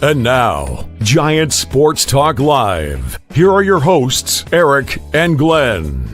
And now, Giant Sports Talk Live. Here are your hosts, Eric and Glenn.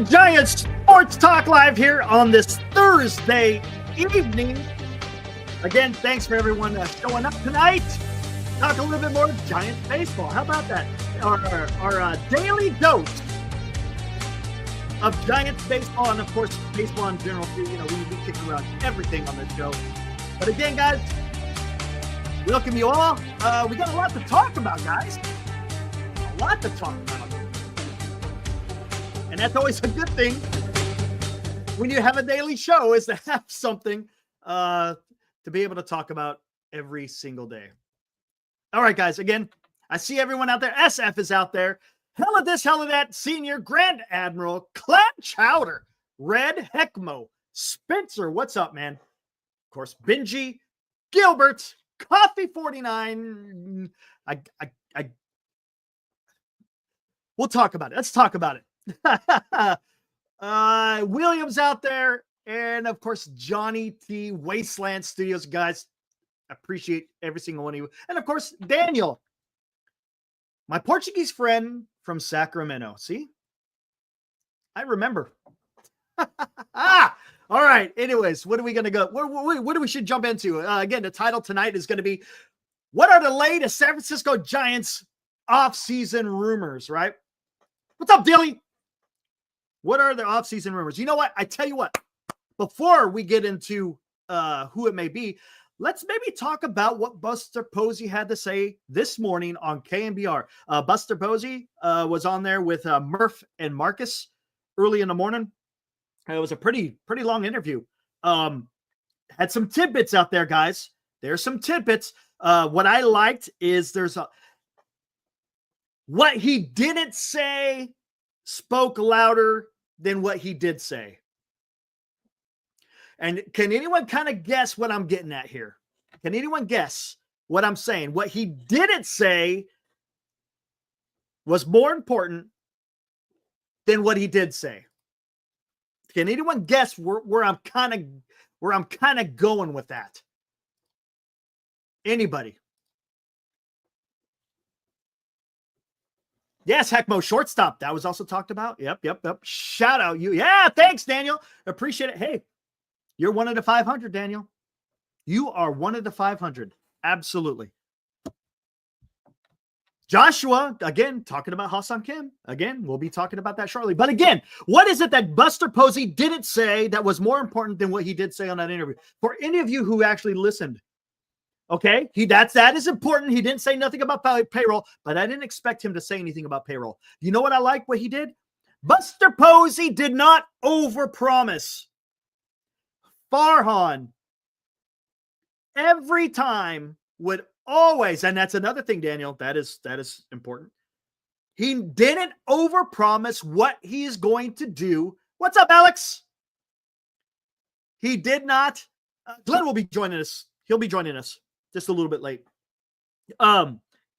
Giant Sports Talk Live here on this Thursday evening. Again, thanks for everyone showing up tonight. Talk a little bit more Giants baseball. How about that? Our daily dose of Giants baseball and, of course, baseball in general. You know, we kick around everything on this show. But again, guys, welcome you all. We got a lot to talk about, guys. A lot to talk about. And that's always a good thing when you have a daily show, is to have something to be able to talk about every single day. All right, guys. Again, I see everyone out there. SF is out there. Hell of this, hell of that. Senior Grand Admiral, Clam Chowder, Red Heckmo, Spencer. What's up, man? Of course, Benji, Gilbert, Coffee 49. We'll talk about it. Let's talk about it. Williams out there, and of course Johnny T, Wasteland Studios. Guys, appreciate every single one of you. And of course Daniel, my Portuguese friend from Sacramento. See, I remember. All right, anyways, what are we gonna go, what do we should jump into? Again, the title tonight is going to be, what are the latest San Francisco Giants off-season rumors? Right? What's up, Dilly? What are the offseason rumors? You know what? I tell you what, before we get into who it may be, let's maybe talk about what Buster Posey had to say this morning on KNBR. Buster Posey was on there with Murph and Marcus early in the morning. It was a pretty long interview. Had some tidbits out there, guys. There's some tidbits. What I liked is what he didn't say spoke louder than what he did say. And can anyone kind of guess what I'm getting at here? Can anyone guess what I'm saying? What he didn't say was more important than what he did say. Can anyone guess where I'm kind of going with that? Anybody? Yes, Heckmo, shortstop. That was also talked about. Yep. Shout out you. Yeah, thanks, Daniel. Appreciate it. Hey, you're one of the 500, Daniel. You are one of the 500. Absolutely. Joshua, again, talking about Hassan Kim. Again, we'll be talking about that shortly. But again, what is it that Buster Posey didn't say that was more important than what he did say on that interview? For any of you who actually listened, okay, that is important. He didn't say nothing about payroll, but I didn't expect him to say anything about payroll. You know what I like what he did? Buster Posey did not overpromise. Farhan every time would always, and that's another thing, Daniel, that is important. He didn't overpromise what he's going to do. What's up, Alex? He did not. Glenn will be joining us. He'll be joining us just a little bit late.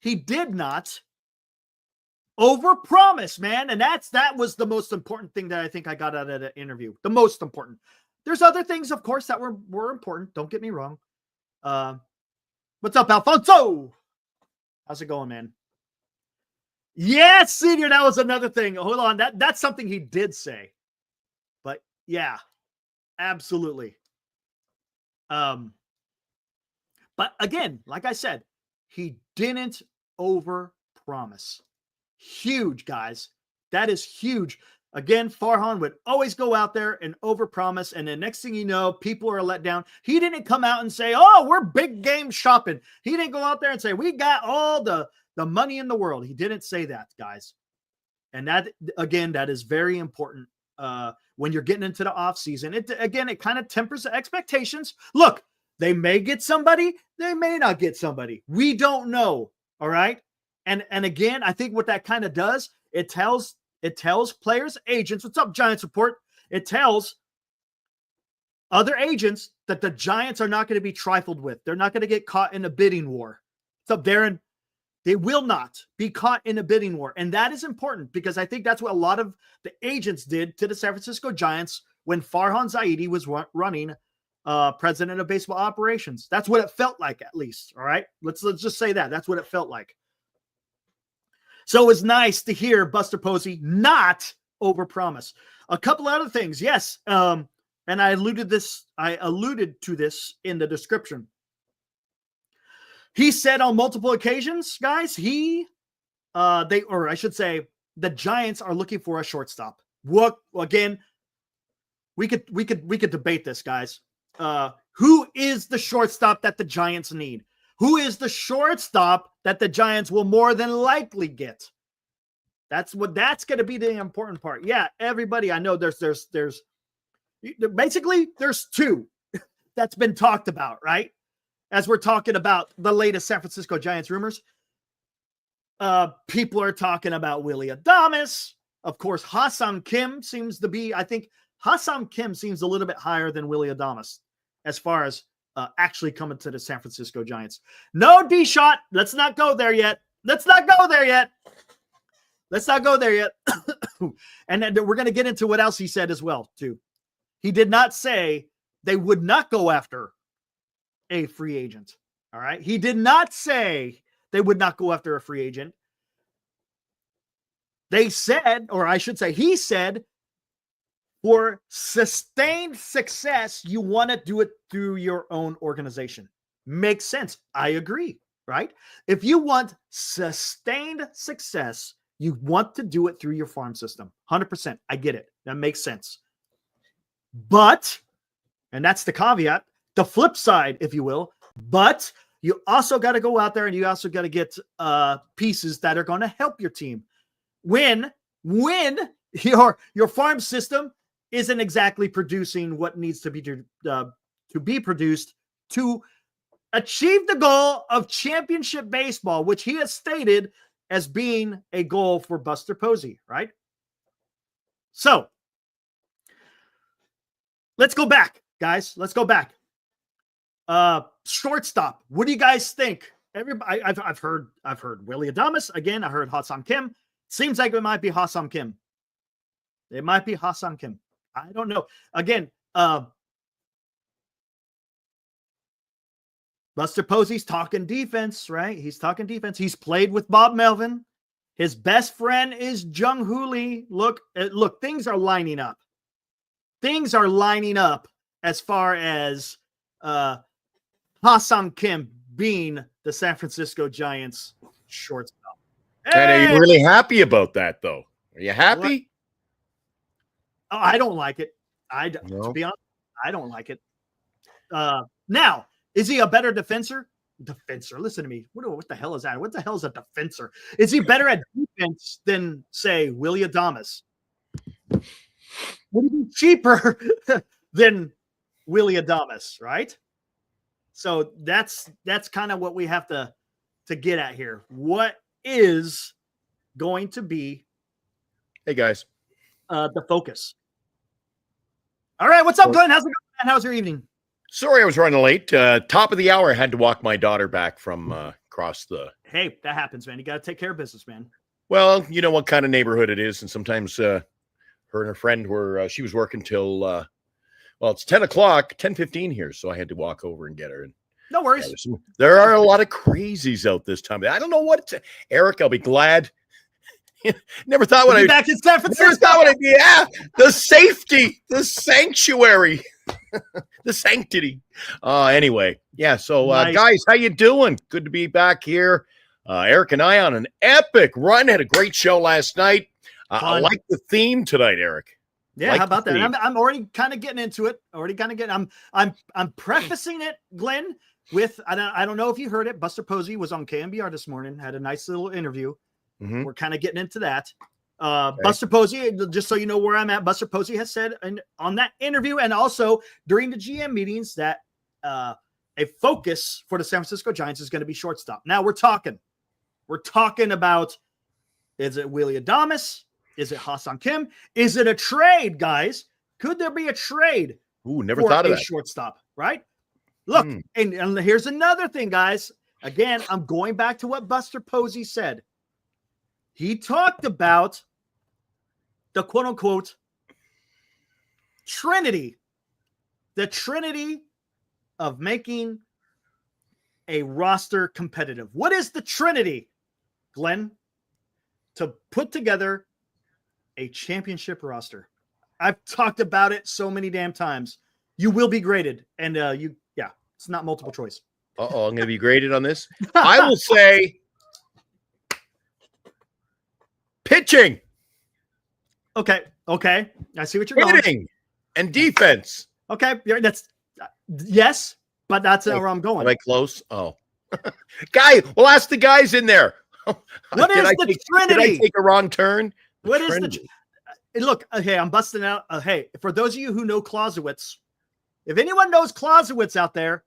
He did not Overpromise, man. And that was the most important thing that I think I got out of the interview. The most important. There's other things, of course, that were important. Don't get me wrong. What's up, Alfonso? How's it going, man? Yes, Senior. That was another thing. Hold on. That's something he did say. But yeah, absolutely. But again, like I said, he didn't overpromise. Huge, guys. That is huge. Again, Farhan would always go out there and overpromise, and the next thing you know, people are let down. He didn't come out and say, "Oh, we're big game shopping." He didn't go out there and say, "We got all the money in the world." He didn't say that, guys. And that, again, that is very important when you're getting into the offseason. It kind of tempers the expectations. Look, they may get somebody, they may not get somebody. We don't know, all right? And again, I think what that kind of does, it tells players, agents, what's up, Giants Report? It tells other agents that the Giants are not going to be trifled with. They're not going to get caught in a bidding war. What's up, Darren? They will not be caught in a bidding war. And that is important because I think that's what a lot of the agents did to the San Francisco Giants when Farhan Zaidi was running president of baseball operations. That's what it felt like, at least. All right. Let's just say that. That's what it felt like. So it was nice to hear Buster Posey not overpromise. A couple other things. Yes. And I alluded to this in the description. He said on multiple occasions, guys, the Giants are looking for a shortstop. What, again, we could debate this, guys. Who is the shortstop that the Giants need? Who is the shortstop that the Giants will more than likely get? That's going to be the important part. Yeah, everybody, I know there's basically there's two that's been talked about, right? As we're talking about the latest San Francisco Giants rumors, people are talking about Willie Adames. Of course, Ha-Seong Kim seems to be, I think Ha-Seong Kim seems a little bit higher than Willie Adames as far as actually coming to the San Francisco Giants. No D-Shot. Let's not go there yet. And then we're going to get into what else he said as well, too. He did not say they would not go after a free agent. All right. He did not say they would not go after a free agent. They said, or I should say, he said, for sustained success, you want to do it through your own organization. Makes sense. I agree, right? If you want sustained success, you want to do it through your farm system. 100%. I get it. That makes sense. But, and that's the caveat, the flip side, if you will, but you also got to go out there and you also got to get pieces that are going to help your team. When your farm system isn't exactly producing what needs to be produced to achieve the goal of championship baseball, which he has stated as being a goal for Buster Posey, right? So let's go back, guys. Let's go back. Shortstop. What do you guys think? Everybody, I've heard Willie Adames again. I heard Ha-Seong Kim. Seems like it might be Ha-Seong Kim. It might be Ha-Seong Kim. I don't know. Again, Buster Posey's talking defense, right? He's talking defense. He's played with Bob Melvin. His best friend is Jung Hoo Lee. Look, things are lining up. Things are lining up as far as Ha-Seong Kim being the San Francisco Giants shortstop. Hey! And are you really happy about that, though? Are you happy? Oh, I don't like it. To be honest, I don't like it. Now, is he a better defenser? Listen to me. What the hell is that? What the hell is a defenser? Is he better at defense than, say, Willie Adames? Would he be cheaper than Willie Adames, right? So that's kind of what we have to get at here. What is going to be, hey guys, the focus? All right, what's up, Glenn? How's it going, man? How's your evening? Sorry, I was running late. Top of the hour, I had to walk my daughter back from across the. Hey, that happens, man. You got to take care of business, man. Well, you know what kind of neighborhood it is, and sometimes her and her friend were she was working till it's 10 o'clock, 10:15 here, so I had to walk over and get her. And No worries. there are a lot of crazies out this time. I don't know what Eric, I'll be glad. Never thought when Be back in San Francisco. never thought when I'd be the safety, the sanctuary, the sanctity. Anyway, yeah. So Nice. guys, how you doing? Good to be back here. Eric and I on an epic run. Had a great show last night. I like the theme tonight, Eric. Yeah, Like how about the that? theme. I'm already kind of getting into it. I'm prefacing it, Glenn, with I don't know if you heard it. Buster Posey was on KNBR this morning, had a nice little interview. Mhm. We're kind of getting into that. Buster Posey, just so you know where I'm at, Buster Posey has said on that interview and also during the GM meetings that a focus for the San Francisco Giants is going to be shortstop. Now we're talking about, is it Willie Adames? Is it Hassan Kim? Is it a trade, guys? Could there be a trade? Ooh, never for thought of a that. shortstop, right? Look, and here's another thing, guys. Again, I'm going back to what Buster Posey said. He talked about the quote-unquote Trinity, the Trinity of making a roster competitive. What is the Trinity, Glenn? To put together a championship roster. I've talked about it so many damn times. You will be graded, and it's not multiple choice. I'm going to be graded on this. I will say pitching, Okay. I see what you're going. hitting, and defense. Okay, that's yes, but that's where I'm going. Am I close? Oh, guy. Well, ask the guys in there. What is the Trinity? Did I take a wrong turn? What is the look? Okay, I'm busting out. Hey, for those of you who know Clausewitz, if anyone knows Clausewitz out there,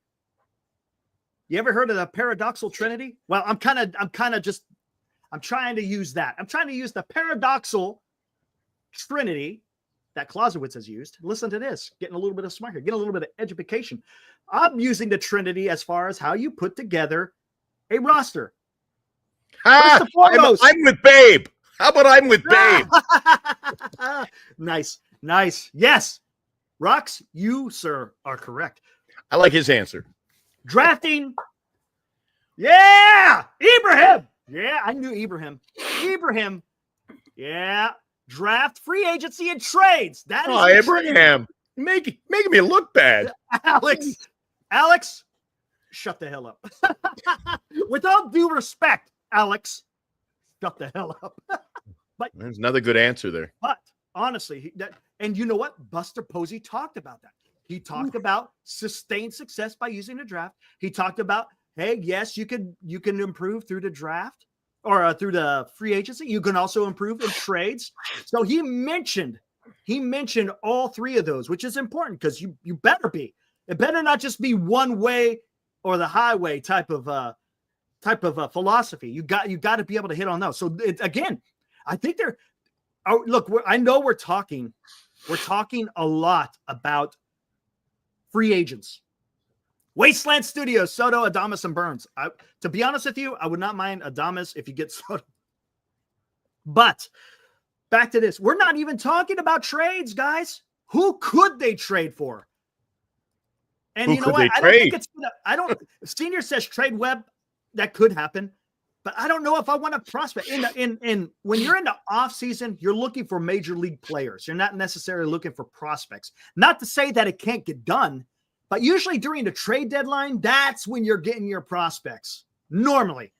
you ever heard of the paradoxal Trinity? Well, I'm trying to use that. I'm trying to use the paradoxal Trinity that Clausewitz has used. Listen to this, getting a little bit of smart here, getting a little bit of education. I'm using the Trinity as far as how you put together a roster. First and foremost, I'm with Babe. How about I'm with Babe? Nice. Yes. Rox, you, sir, are correct. I like his answer. Drafting. Yeah. Ibrahim. Yeah, I knew Ibrahim. Yeah. Draft, free agency, and trades. That is Abraham. Making me look bad. Alex, shut the hell up. With all due respect, Alex, shut the hell up. But There's another good answer there. But honestly, and you know what? Buster Posey talked about that. He talked about sustained success by using the draft. He talked about, hey, yes, you can improve through the draft or through the free agency. You can also improve in trades. So he mentioned all three of those, which is important because you better be. It better not just be one way or the highway type of philosophy. You got to be able to hit on those. So again, I think I know we're talking a lot about free agents. Wasteland Studios, Soto, Adames, and Burns. To be honest with you, I would not mind Adames if you get Soto. But back to this. We're not even talking about trades, guys. Who could they trade for? And you know what? Senior says trade Webb. That could happen. But I don't know if I want to prospect. In when you're in the offseason, you're looking for major league players. You're not necessarily looking for prospects. Not to say that it can't get done, but usually during the trade deadline, that's when you're getting your prospects. Normally.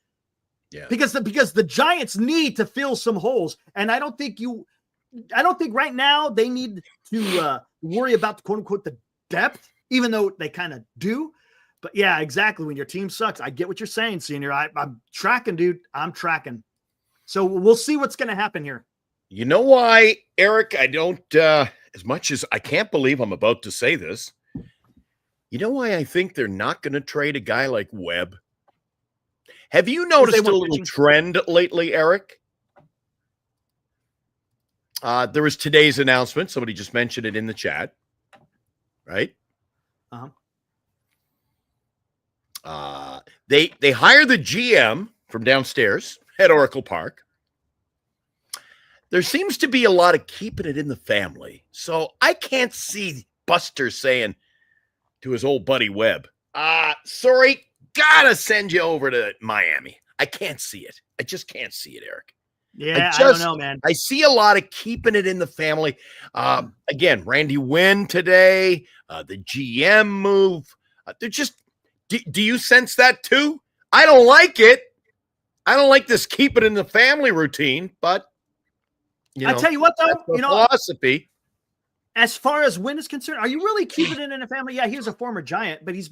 Yeah. Because the Giants need to fill some holes. And I don't think right now they need to worry about the quote unquote the depth, even though they kind of do. But yeah, exactly. When your team sucks, I get what you're saying, Senior. I'm tracking, dude. I'm tracking. So we'll see what's going to happen here. You know why, Eric? I don't, as much as I can't believe I'm about to say this, you know why I think they're not going to trade a guy like Webb? Have you noticed a little trend lately, Eric? There was today's announcement. Somebody just mentioned it in the chat, right? Uh-huh. They hire the GM from downstairs at Oracle Park, there seems to be a lot of keeping it in the family. So I can't see Buster saying to his old buddy Webb, sorry, gotta send you over to Miami. I can't see it. I just can't see it, Eric. Yeah, I don't know, man. I see a lot of keeping it in the family. Again, Randy Winn today, the GM move. They're just, do you sense that too? I don't like it. I don't like this keep it in the family routine, but I tell you what, though, philosophy. As far as Winn is concerned, are you really keeping it in the family? Yeah, he was a former Giant, but he's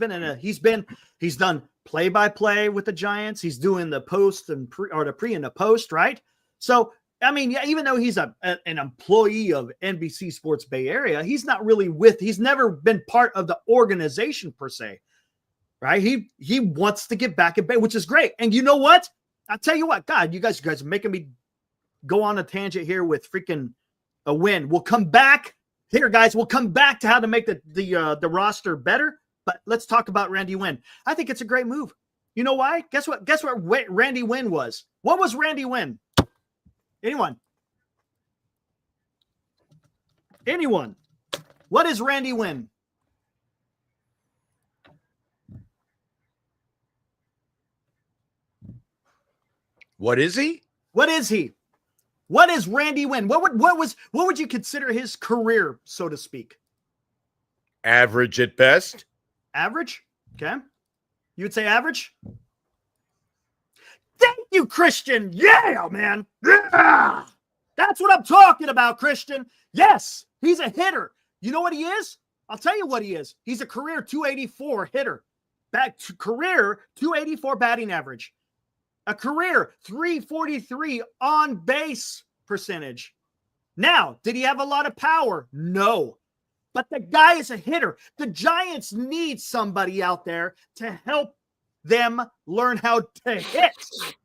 done play-by-play with the Giants. He's doing the post and the pre and the post, right? So, I mean, yeah, even though he's an employee of NBC Sports Bay Area, he's never been part of the organization per se, right? He wants to get back in Bay, which is great. And you know what? I'll tell you what, God, you guys are making me go on a tangent here with freaking a Win. We'll come back here, guys. We'll come back to how to make the roster better. But let's talk about Randy Winn. I think it's a great move. You know why? Guess what? Guess what Randy Winn was? What was Randy Winn? Anyone? What is Randy Winn? What is he? What is he? What is Randy Winn? What would you consider his career, so to speak? Average at best. Average? Okay. You would say average? Thank you, Christian. Yeah, man. Yeah. That's what I'm talking about, Christian. Yes, he's a hitter. You know what he is? I'll tell you what he is. He's a career 284 hitter. Career 284 batting average. A career 343 on base percentage. Now, did he have a lot of power? No. But the guy is a hitter. The Giants need somebody out there to help them learn how to hit.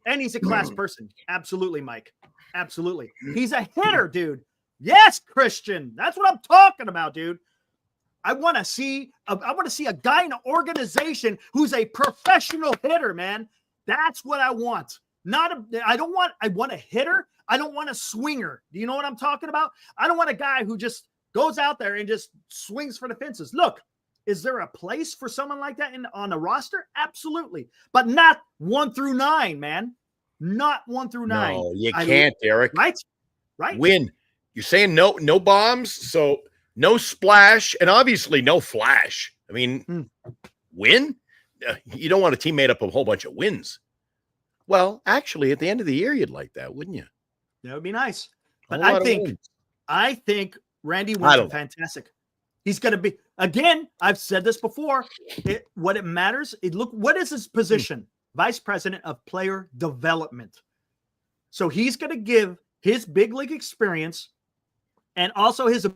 And he's a class person. Absolutely, Mike. Absolutely. He's a hitter, dude. Yes, Christian. That's what I'm talking about, dude. I want to see a guy in an organization who's a professional hitter, man. That's what I want. I want a hitter. I don't want a swinger. Do you know what I'm talking about? I don't want a guy who just goes out there and just swings for the fences. Look, is there a place for someone like that on the roster? Absolutely. But not 1 through 9, man. Not 1 through 9. No, you can't, Eric. Right? Win. You're saying no bombs, so no splash, and obviously no flash. I mean, Win? You don't want a team made up of a whole bunch of wins. Well, actually, at the end of the year, you'd like that, wouldn't you? That would be nice. But I think Randy Winn's fantastic. He's going to be, again, I've said this before. What it matters, what is his position? Vice President of Player Development. So he's going to give his big league experience and also his,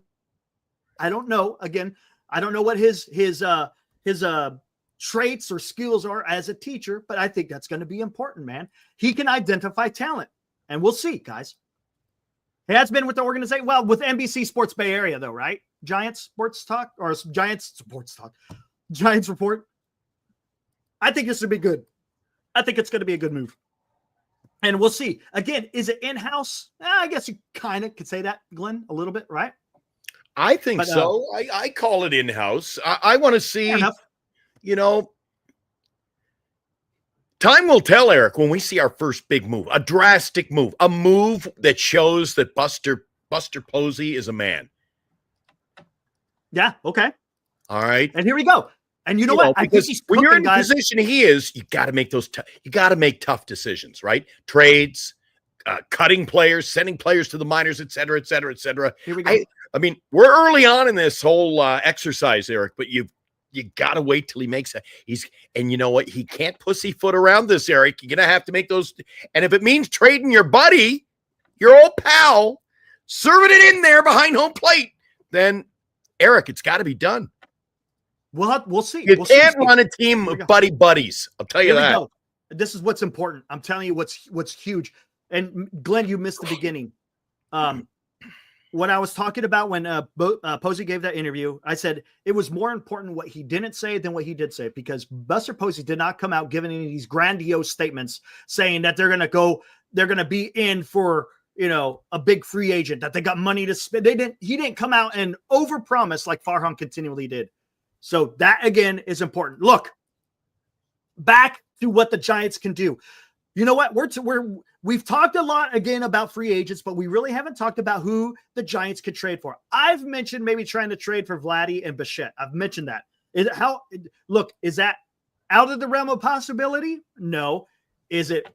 I don't know what his traits or skills are as a teacher, but I think that's going to be important, man. He can identify talent, and we'll see, guys. He has been with the organization, well, with NBC Sports Bay Area, though, right? Giants Sports Talk or Giants Sports Talk, Giants Report. I think this would be good. I think it's going to be a good move, and we'll see. Again, is it in-house? I guess you kind of could say that, Glenn, a little bit, right? I think so. I call it in-house. I want to see. Time will tell, Eric, when we see our first big move, a drastic move, a move that shows that Buster Posey is a man. Yeah. Okay. All right. And here we go. And you know what? I think he's when you're in the guys. position he is, you got to make you got to make tough decisions, right? Trades, cutting players, sending players to the minors, et cetera, et cetera, et cetera. Here we go. I mean, we're early on in this whole exercise, Eric, but you got to wait till he makes it. And you know what? He can't pussyfoot around this, Eric. You're going to have to make those. And if it means trading your buddy, your old pal, serving it in there behind home plate, then, Eric, it's got to be done. We'll see. You can't run a team of buddies. I'll tell you that. This is what's important. I'm telling you what's huge. And Glenn, you missed the beginning. When I was talking about when Posey gave that interview, I said it was more important what he didn't say than what he did say, because Buster Posey did not come out giving any of these grandiose statements saying that they're going to be in for a big free agent that they got money to spend. He didn't come out and overpromise like Farhan continually did. So that again is important. Look, back to what the Giants can do. You know what? We've talked a lot again about free agents, but we really haven't talked about who the Giants could trade for. I've mentioned maybe trying to trade for Vladdy and Bichette. I've mentioned that. Is that out of the realm of possibility? No. Is it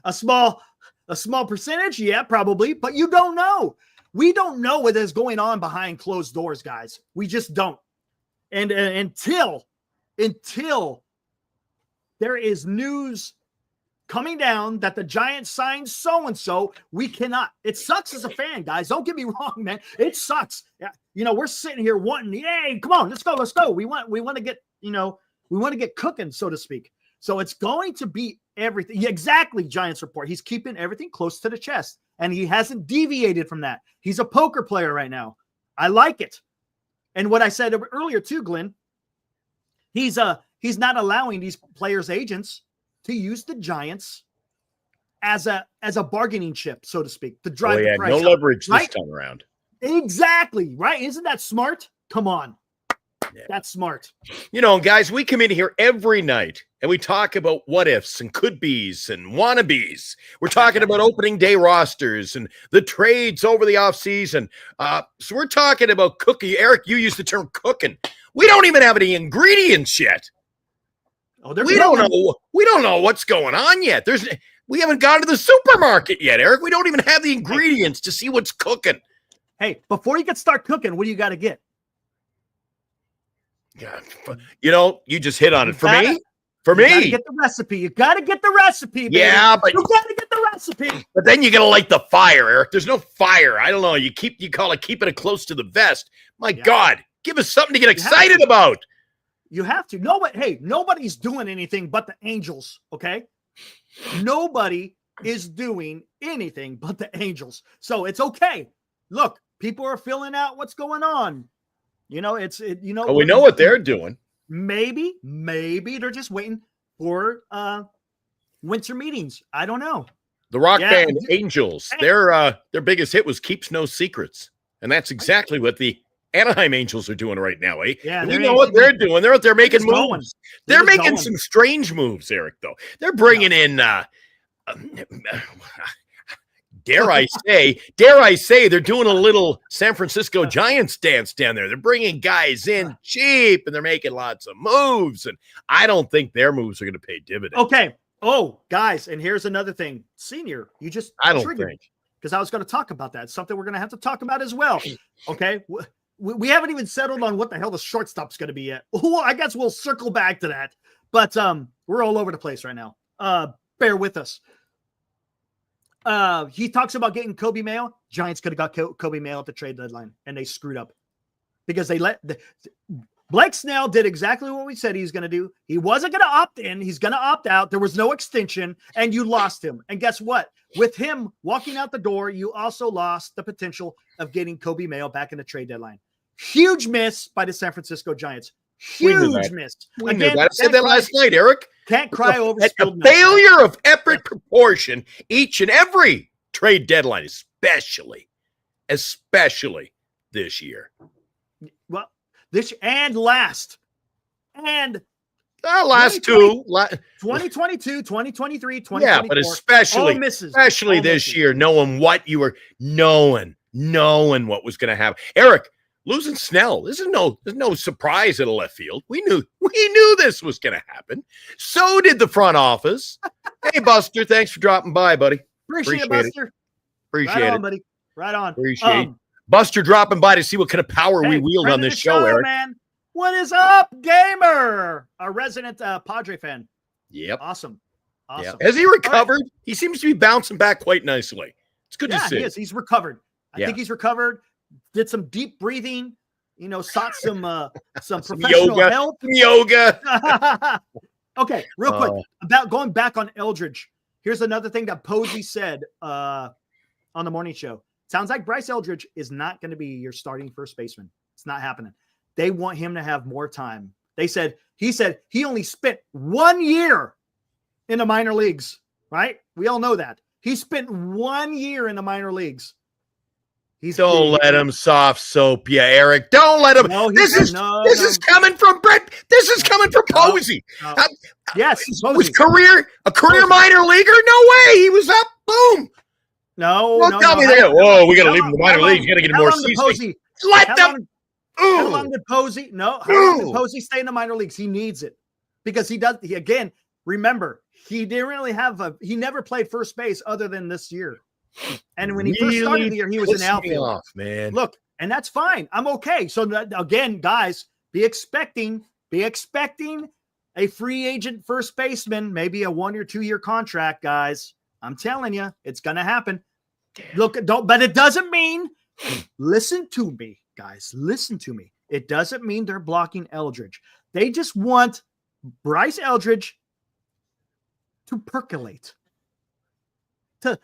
a small percentage? Yeah, probably, but you don't know. We don't know what is going on behind closed doors, guys. We just don't. And until there is news coming down that the Giants signed so-and-so, we cannot. It sucks as a fan, guys. Don't get me wrong, man. It sucks. Yeah, we're sitting here wanting, yay, come on, let's go. We want to get, we want to get cooking, so to speak. So it's going to be everything. Yeah, exactly, Giants report. He's keeping everything close to the chest, and he hasn't deviated from that. He's a poker player right now. I like it. And what I said earlier too, Glenn, he's not allowing these players' agents to use the Giants as a bargaining chip, so to speak, to drive the price no up, leverage right? this time around. Exactly, right? Isn't that smart? Come on. Yeah. That's smart. Guys, we come in here every night and we talk about what ifs and could be's and wannabes. We're talking about opening day rosters and the trades over the offseason. So we're talking about cooking. Eric, you used the term cooking. We don't even have any ingredients yet. We don't know what's going on yet. We haven't gone to the supermarket yet, Eric. We don't even have the ingredients to see what's cooking. Hey, before you can start cooking, what do you got to get? Yeah, you just hit on it. For me, you gotta get the recipe. You got to get the recipe, baby. Yeah, but you got to get the recipe. But then you got to light the fire, Eric. There's no fire. I don't know. You call it keeping it close to the vest. My God, give us something to get excited about. You have to. Nobody's doing anything but the Angels, okay? Nobody is doing anything but the Angels. So it's okay. Look, people are filling out what's going on. We know what they're doing. Maybe they're just waiting for winter meetings. I don't know. The rock band Angels, their biggest hit was Keeps No Secrets. And that's exactly what the Anaheim Angels are doing right now, eh? Yeah, we know what they're doing. They're out there making moves. They're making some strange moves, Eric, though. They're bringing in dare I say, they're doing a little San Francisco Giants dance down there. They're bringing guys in cheap, and they're making lots of moves, and I don't think their moves are going to pay dividends. Okay. Oh, guys, and here's another thing. Senior, you just I don't think. Because I was going to talk about that. It's something we're going to have to talk about as well. Okay? We haven't even settled on what the hell the shortstop's going to be yet. Well, I guess we'll circle back to that. But we're all over the place right now. Bear with us. He talks about getting Kobe Mayo. Giants could have got Kobe Mayo at the trade deadline, and they screwed up because they Blake Snell did exactly what we said he was going to do. He wasn't going to opt in. He's going to opt out. There was no extension, and you lost him. And guess what? With him walking out the door, you also lost the potential of getting Kobe Mayo back in the trade deadline. Huge miss by the San Francisco Giants. Huge miss. We knew that. I said that last night, Eric. Can't cry over spilled milk. Failure of epic proportion each and every trade deadline, especially this year. Well, this and last. And last two. 2022, 2023, 2024. Yeah, but especially this year, knowing what you were knowing what was going to happen. Eric, losing Snell, there's no surprise at a left field. We knew this was going to happen. So did the front office. Hey, Buster, thanks for dropping by, buddy. Appreciate it, Buster. Appreciate right it, on, buddy. Right on. Appreciate it. Buster dropping by to see what kind of power we wield on this show, Eric. Man. What is up, Gamer? A resident Padre fan. Yep. Awesome. Yep. Has he recovered? Right. He seems to be bouncing back quite nicely. It's good to see. He is. He's recovered. I think he's recovered. Did some deep breathing. Sought some professional help. Yoga. Okay, real quick about going back on Eldridge. Here's another thing that Posey said on the morning show. Sounds like Bryce Eldridge is not going to be your starting first baseman. It's not happening. They want him to have more time. He said he only spent 1 year in the minor leagues, right? We all know that. He spent 1 year in the minor leagues. Don't let him soft soap you, Eric. Don't let him. No, this is coming from Brett. This is coming from Posey. Yes, was a career minor leaguer? No way. He was up. Boom. Don't tell me that. Whoa, we got to leave him in the minor leagues. You got to get more seasoning. Let them. How long did Posey? No, how long did Posey stay in the minor leagues? He needs it because again, remember, he didn't really he never played first base other than this year. And when he first started the year, he was in outfield. Man. Look, and that's fine. I'm okay. So again, guys, be expecting a free agent first baseman, maybe a 1 or 2 year contract, guys. I'm telling you, it's going to happen. Look, but it doesn't mean, listen to me, guys, listen to me. It doesn't mean they're blocking Eldridge. They just want Bryce Eldridge to percolate, to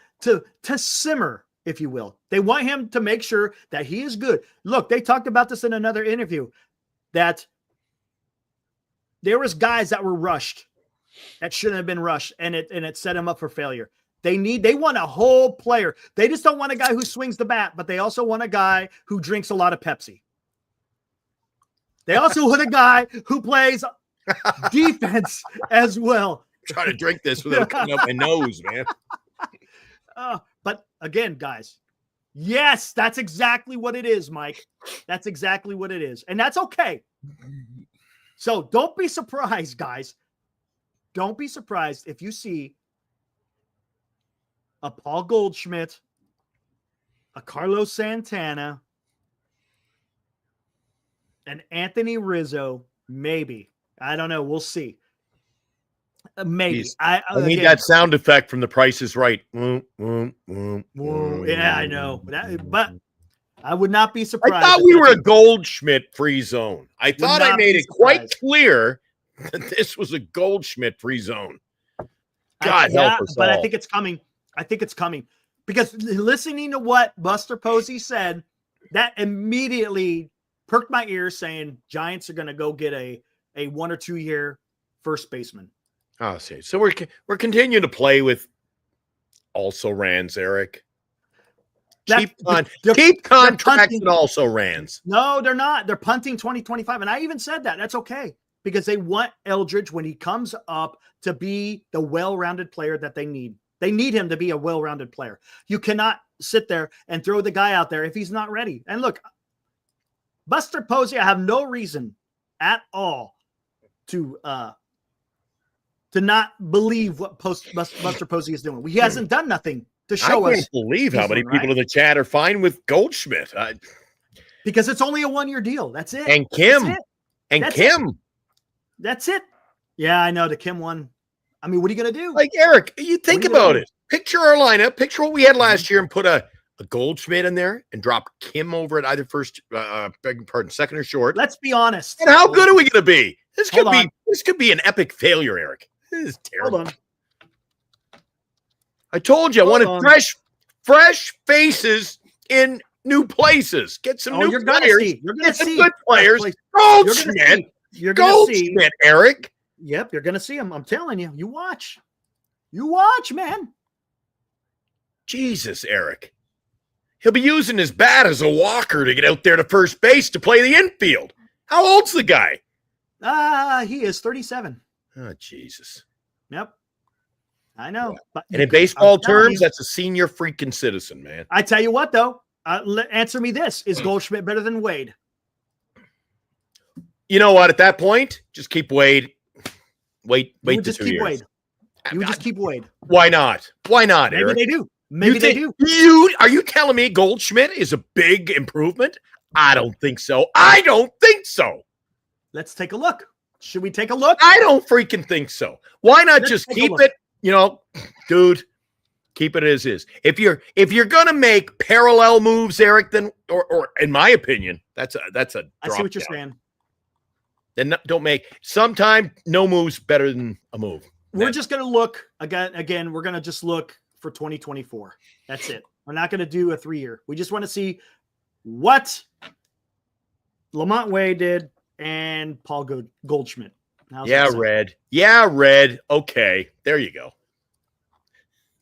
simmer, if you will. They want him to make sure that he is good. Look, they talked about this in another interview, that there was guys that were rushed that shouldn't have been rushed, and it set him up for failure. They want a whole player. They just don't want a guy who swings the bat, but they also want a guy who drinks a lot of Pepsi. They also want a guy who plays defense as well. I'm trying to drink this without coming up my nose, man. But again, guys, yes, that's exactly what it is, Mike. That's exactly what it is. And that's okay. So don't be surprised, guys. Don't be surprised if you see a Paul Goldschmidt, a Carlos Santana, an Anthony Rizzo, maybe. I don't know. We'll see. Maybe. I need that sound effect from The Price is Right. Yeah, I know. But I would not be surprised. I thought we were a Goldschmidt free zone. I thought I made it quite clear that this was a Goldschmidt free zone. God help us all. But I think it's coming. I think it's coming. Because listening to what Buster Posey said, that immediately perked my ears, saying Giants are going to go get a 1 or 2 year first baseman. Oh, see. So we're continuing to play with also rans, Eric. Keep contracts and also rans. No, they're not. They're punting 2025. And I even said that. That's okay. Because they want Eldridge, when he comes up, to be the well-rounded player that they need. They need him to be a well-rounded player. You cannot sit there and throw the guy out there if he's not ready. And look, Buster Posey, I have no reason at all to not believe what Buster Posey is doing. He hasn't done nothing to show us. I can't believe how many people in the chat are fine with Goldschmidt. Because it's only a 1 year deal. That's it. And Kim. That's it. Yeah, I know, the Kim one. I mean, what are you going to do? Like, Eric, you think about it. Picture our lineup. Picture what we had last year and put a Goldschmidt in there and drop Kim over at either second or short. Let's be honest. And how good are we going to be? This could be an epic failure, Eric. This is terrible. Hold on. I told you I wanted fresh faces in new places. Get some new players. You're going to see good players. Goldschmidt. You're going to see Goldschmidt, Eric. Yep, you're going to see him. I'm telling you. You watch. You watch, man. Jesus, Eric. He'll be using his bat as a walker to get out there to first base to play the infield. How old's the guy? He is 37. Oh, Jesus. Yep. I know. But and in baseball terms, that's a senior freaking citizen, man. I tell you what, though. Answer me this. Is Goldschmidt better than Wade? You know what? At that point, just keep Wade. Wait the 2 years. Wade. You would just keep Wade. Why not? Why not, Maybe Eric? they do. Maybe they do. Are you telling me Goldschmidt is a big improvement? I don't think so. Let's take a look. Should we take a look? I don't freaking think so. Why not just keep it, dude, keep it as is. If you're gonna make parallel moves, Eric, then or in my opinion, that's a drop. I see what you're saying. Then don't make sometime no moves better than a move. We're just gonna look again, we're gonna just look for 2024. That's it. We're not gonna do a 3 year. We just want to see what Lamont Wade did and Paul Goldschmidt. Yeah, Red. Okay, there you go.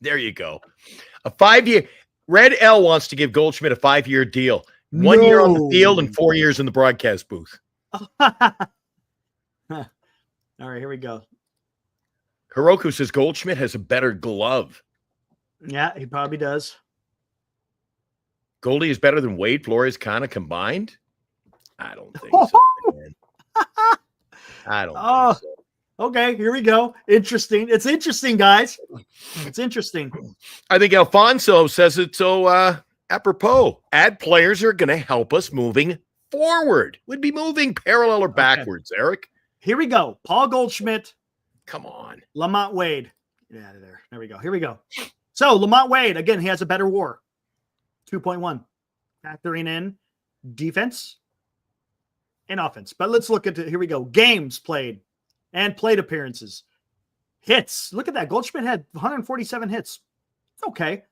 There you go. A 5-year. Red L wants to give Goldschmidt a 5-year deal. 1 year on the field and 4 years in the broadcast booth. All right, here we go. Hiroku says Goldschmidt has a better glove. Yeah, he probably does. Goldie is better than Wade, Flores, Kana combined? I don't think so, man. I don't think so. Okay, here we go. Interesting. It's interesting, guys. It's interesting. I think Alfonso says it so apropos. Ad players are going to help us moving forward. We'd be moving parallel or backwards, Eric. Here we go. Paul Goldschmidt. Come on. Lamont Wade. Get out of there. There we go. Here we go. So Lamont Wade, again, he has a better WAR. 2.1. Factoring in defense and offense. But let's look at it. Here we go. Games played and plate appearances. Hits. Look at that. Goldschmidt had 147 hits. Okay.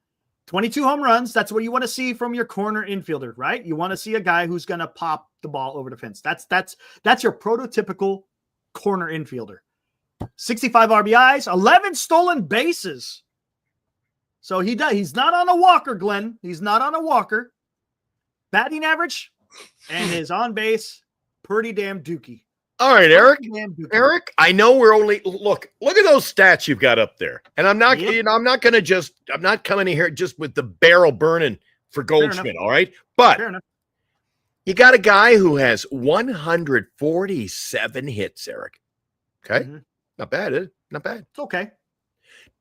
22 home runs. That's what you want to see from your corner infielder, right? You want to see a guy who's going to pop the ball over the fence. That's your prototypical corner infielder. 65 RBIs, 11 stolen bases. So he's not on a walker, Glenn. He's not on a walker. Batting average and his on base, pretty damn dookie. All right, Eric. Eric, I know we're only look at those stats you've got up there. And I'm not, I'm not coming in here just with the barrel burning for Goldschmidt, all right? But you got a guy who has 147 hits, Eric. Okay. Mm-hmm. Not bad, is it? Not bad. It's okay.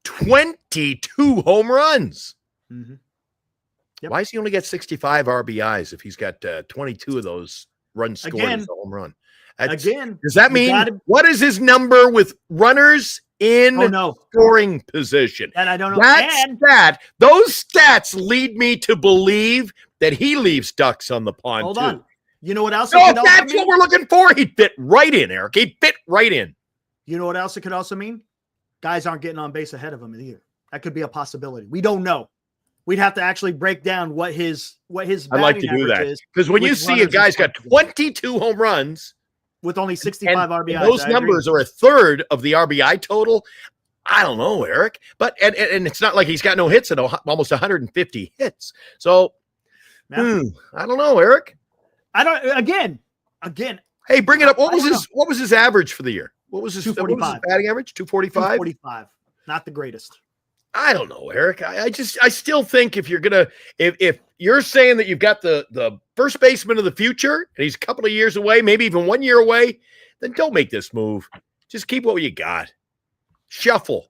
22 home runs. Mm-hmm. Yep. Why does he only get 65 RBIs if he's got 22 of those runs scored as a home run? Does that mean what is his number with runners in scoring position? And I don't know. Those stats lead me to believe that he leaves ducks on the pond. Hold on. You know what else? That's what we're looking for. He fit right in, Eric. He fit right in. You know what else it could also mean? Guys aren't getting on base ahead of him either. That could be a possibility. We don't know. We'd have to actually break down what his I'd like to do that, because when you see a guy's got 22 home runs with only 65 RBIs, those numbers are a third of the RBI total. I don't know, Eric, but and it's not like he's got no hits at almost 150 hits. So I don't know, Eric. Again. Hey, bring it up. What was his average for the year? What was his 245 batting average? 245. 245. Not the greatest. I don't know, Eric. I still think if you're saying that you've got the first baseman of the future and he's a couple of years away, maybe even 1 year away, then don't make this move. Just keep what you got. Shuffle.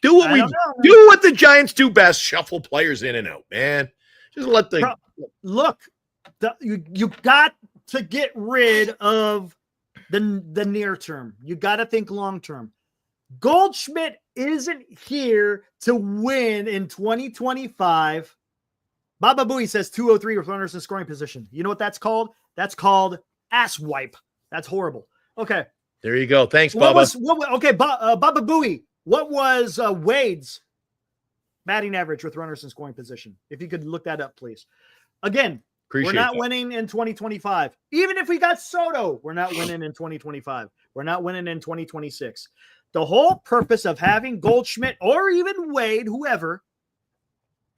Do what the Giants do best. Shuffle players in and out, man. Just let the look. You got to get rid of the near term. You got to think long term. Goldschmidt isn't here to win in 2025. Baba Booey says 203 with runners in scoring position. You know what that's called? That's called ass wipe. That's horrible. Okay. There you go. Thanks, Baba. Baba Booey. What was Wade's batting average with runners in scoring position? If you could look that up, please. Again, we're not winning in 2025. Even if we got Soto, we're not winning in 2025. We're not winning in 2026. The whole purpose of having Goldschmidt or even Wade, whoever,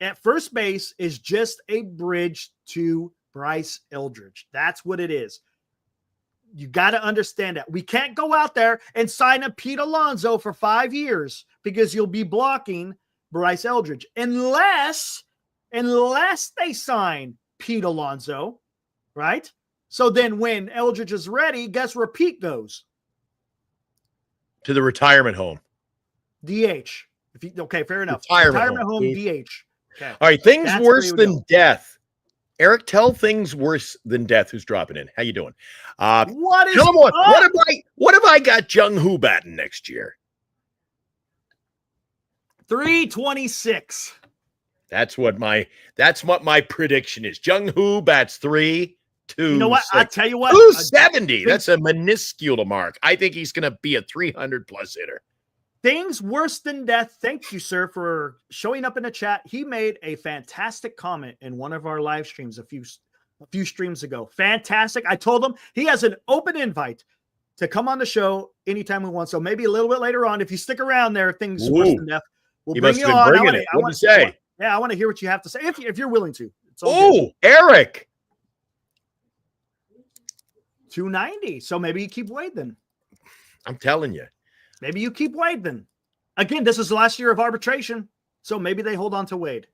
at first base is just a bridge to Bryce Eldridge. That's what it is. You got to understand that. We can't go out there and sign a Pete Alonso for 5 years because you'll be blocking Bryce Eldridge. Unless they sign Pete Alonso, right? So then when Eldridge is ready, guess where Pete goes? To the retirement home. DH. Okay, fair enough. Retirement home, DH. Okay. All right, things worse than death. Eric, tell things worse than death who's dropping in. How you doing? What have I got Jung Hoo batting next year? 326. That's what my prediction is. Jung Hoo bats 3-2. You know what? I tell you what. 270. That's a minuscule mark. I think he's going to be a 300 plus hitter. Things worse than death. Thank you, sir, for showing up in the chat. He made a fantastic comment in one of our live streams a few streams ago. Fantastic. I told him he has an open invite to come on the show anytime we want. So maybe a little bit later on, if you stick around there, things worse than death. We'll He bring must you have been on. bringing it. What'd he say? I want to hear what you have to say if you're willing to. It's all Oh, good. Eric. 290. So maybe you keep Wade then. I'm telling you. Maybe you keep Wade then. Again, this is the last year of arbitration, so maybe they hold on to Wade.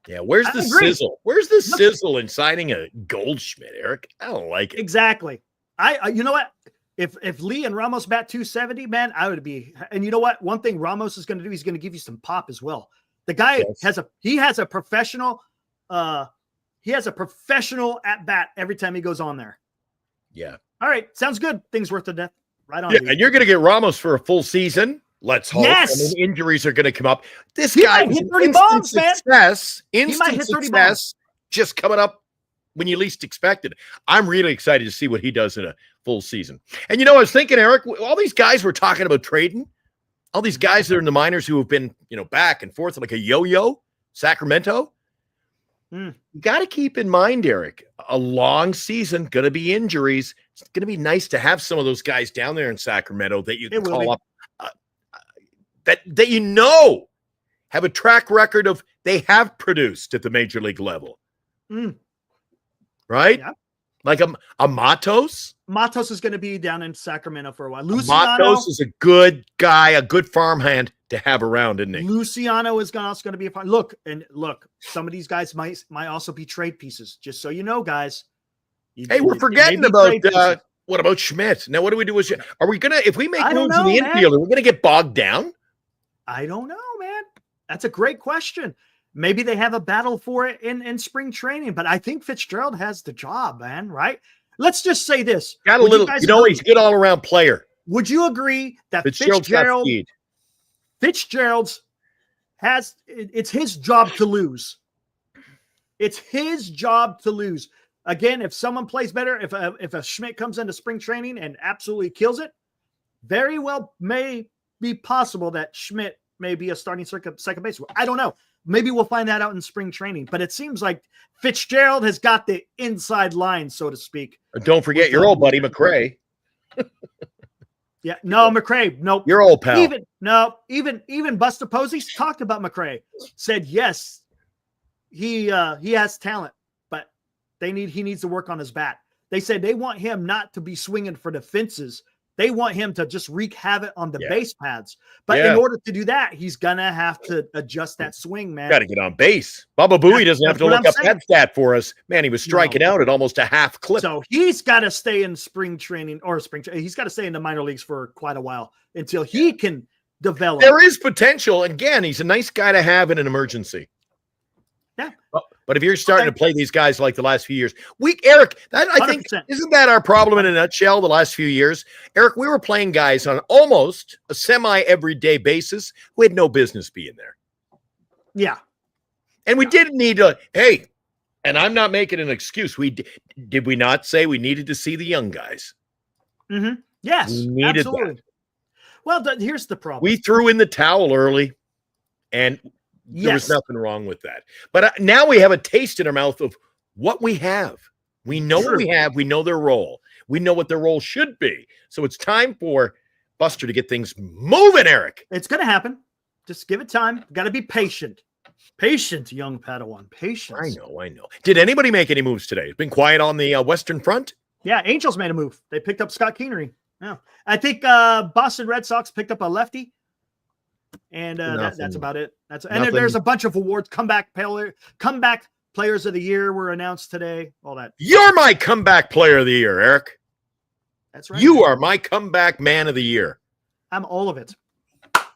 Yeah, where's the sizzle? Where's the sizzle in signing a Goldschmidt, Eric? I don't like it. Exactly. I you know what? If Lee and Ramos bat 270, man, I would be. And you know what? One thing Ramos is going to do, he's going to give you some pop as well. The guy has a professional at bat every time he goes on there. Yeah. All right, sounds good. Things worth the death. Right on. Yeah, and you're going to get Ramos for a full season. Let's hope. Yes. I mean, injuries are going to come up. This He guy might was hit an 30 instant bombs, man. success. He might Instant hit 30 success just coming up when you least expected. I'm really excited to see what he does in a full season. And you know, I was thinking, Eric, all these guys we're talking about trading, all these guys that are in the minors who have been, back and forth like a yo-yo, Sacramento. You got to keep in mind, Eric, a long season, going to be injuries. It's going to be nice to have some of those guys down there in Sacramento that you can call up, that have a track record of they have produced at the major league level. Right? Yeah. Like a Matos. Matos is going to be down in Sacramento for a while. Matos is a good guy, a good farmhand to have around, isn't he? Luciano is also going to be a fun. Look, some of these guys might also be trade pieces. Just so you know, guys. Hey, we're forgetting about what about Schmidt? Now, what do we do with Schmidt? Are we gonna, if we make moves in the infield, are we gonna get bogged down? I don't know, man. That's a great question. Maybe they have a battle for it in spring training, but I think Fitzgerald has the job, man. Right? Let's just say this. Got a little, he's a good all-around player. Would you agree that Fitzgerald's it's his job to lose? It's his job to lose. Again, if someone plays better, if a Schmidt comes into spring training and absolutely kills it, very well may be possible that Schmidt may be a starting second base. I don't know. Maybe we'll find that out in spring training. But it seems like Fitzgerald has got the inside line, so to speak. Don't forget your old buddy McRae. Yeah, no, McRae, nope. Your old pal. Even Buster Posey talked about McRae. Said yes, he has talent, but he needs to work on his bat. They said they want him not to be swinging for the fences. They want him to just wreak havoc on the base paths. But in order to do that, he's gonna have to adjust that swing, man. Got to get on base. Baba Booey doesn't have to look up that stat for us. Man, he was striking out at almost a half clip. So he's got to stay in spring training he's got to stay in the minor leagues for quite a while until he can develop. There is potential. Again, he's a nice guy to have in an emergency. Yeah. But if you're starting to play these guys like the last few years, Eric, I think, isn't that our problem in a nutshell the last few years? Eric, we were playing guys on almost a semi-everyday basis who had no business being there. Yeah. And we didn't need to, and I'm not making an excuse. Did we not say we needed to see the young guys? Mm-hmm. Yes, we needed absolutely. That. Well, here's the problem. We threw in the towel early, and there was nothing wrong with that. But now we have a taste in our mouth of what we have. We know what we have. We know their role. We know what their role should be. So it's time for Buster to get things moving, Eric. It's going to happen. Just give it time. Got to be patient. Patient, young Padawan. Patience. I know. Did anybody make any moves today? It's been quiet on the Western Front? Yeah, Angels made a move. They picked up Scott Keenery. Yeah. I think Boston Red Sox picked up a lefty. And that's about it. And there's a bunch of awards. Comeback players of the year were announced today. All that. You're my comeback player of the year, Eric. That's right. You are my comeback man of the year. I'm all of it.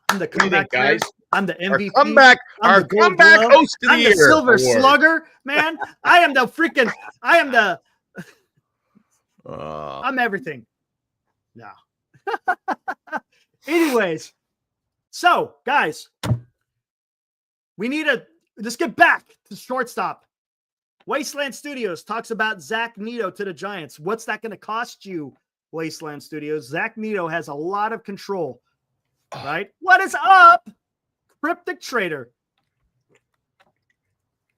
I'm the comeback guys. I'm the MVP. Our comeback host of the year. I'm the Silver Slugger, man. I'm everything. No. Anyways. So, guys, we need let's get back to shortstop. Wasteland Studios talks about Zach Neto to the Giants. What's that going to cost you, Wasteland Studios? Zach Neto has a lot of control, right? What is up, Cryptic Trader?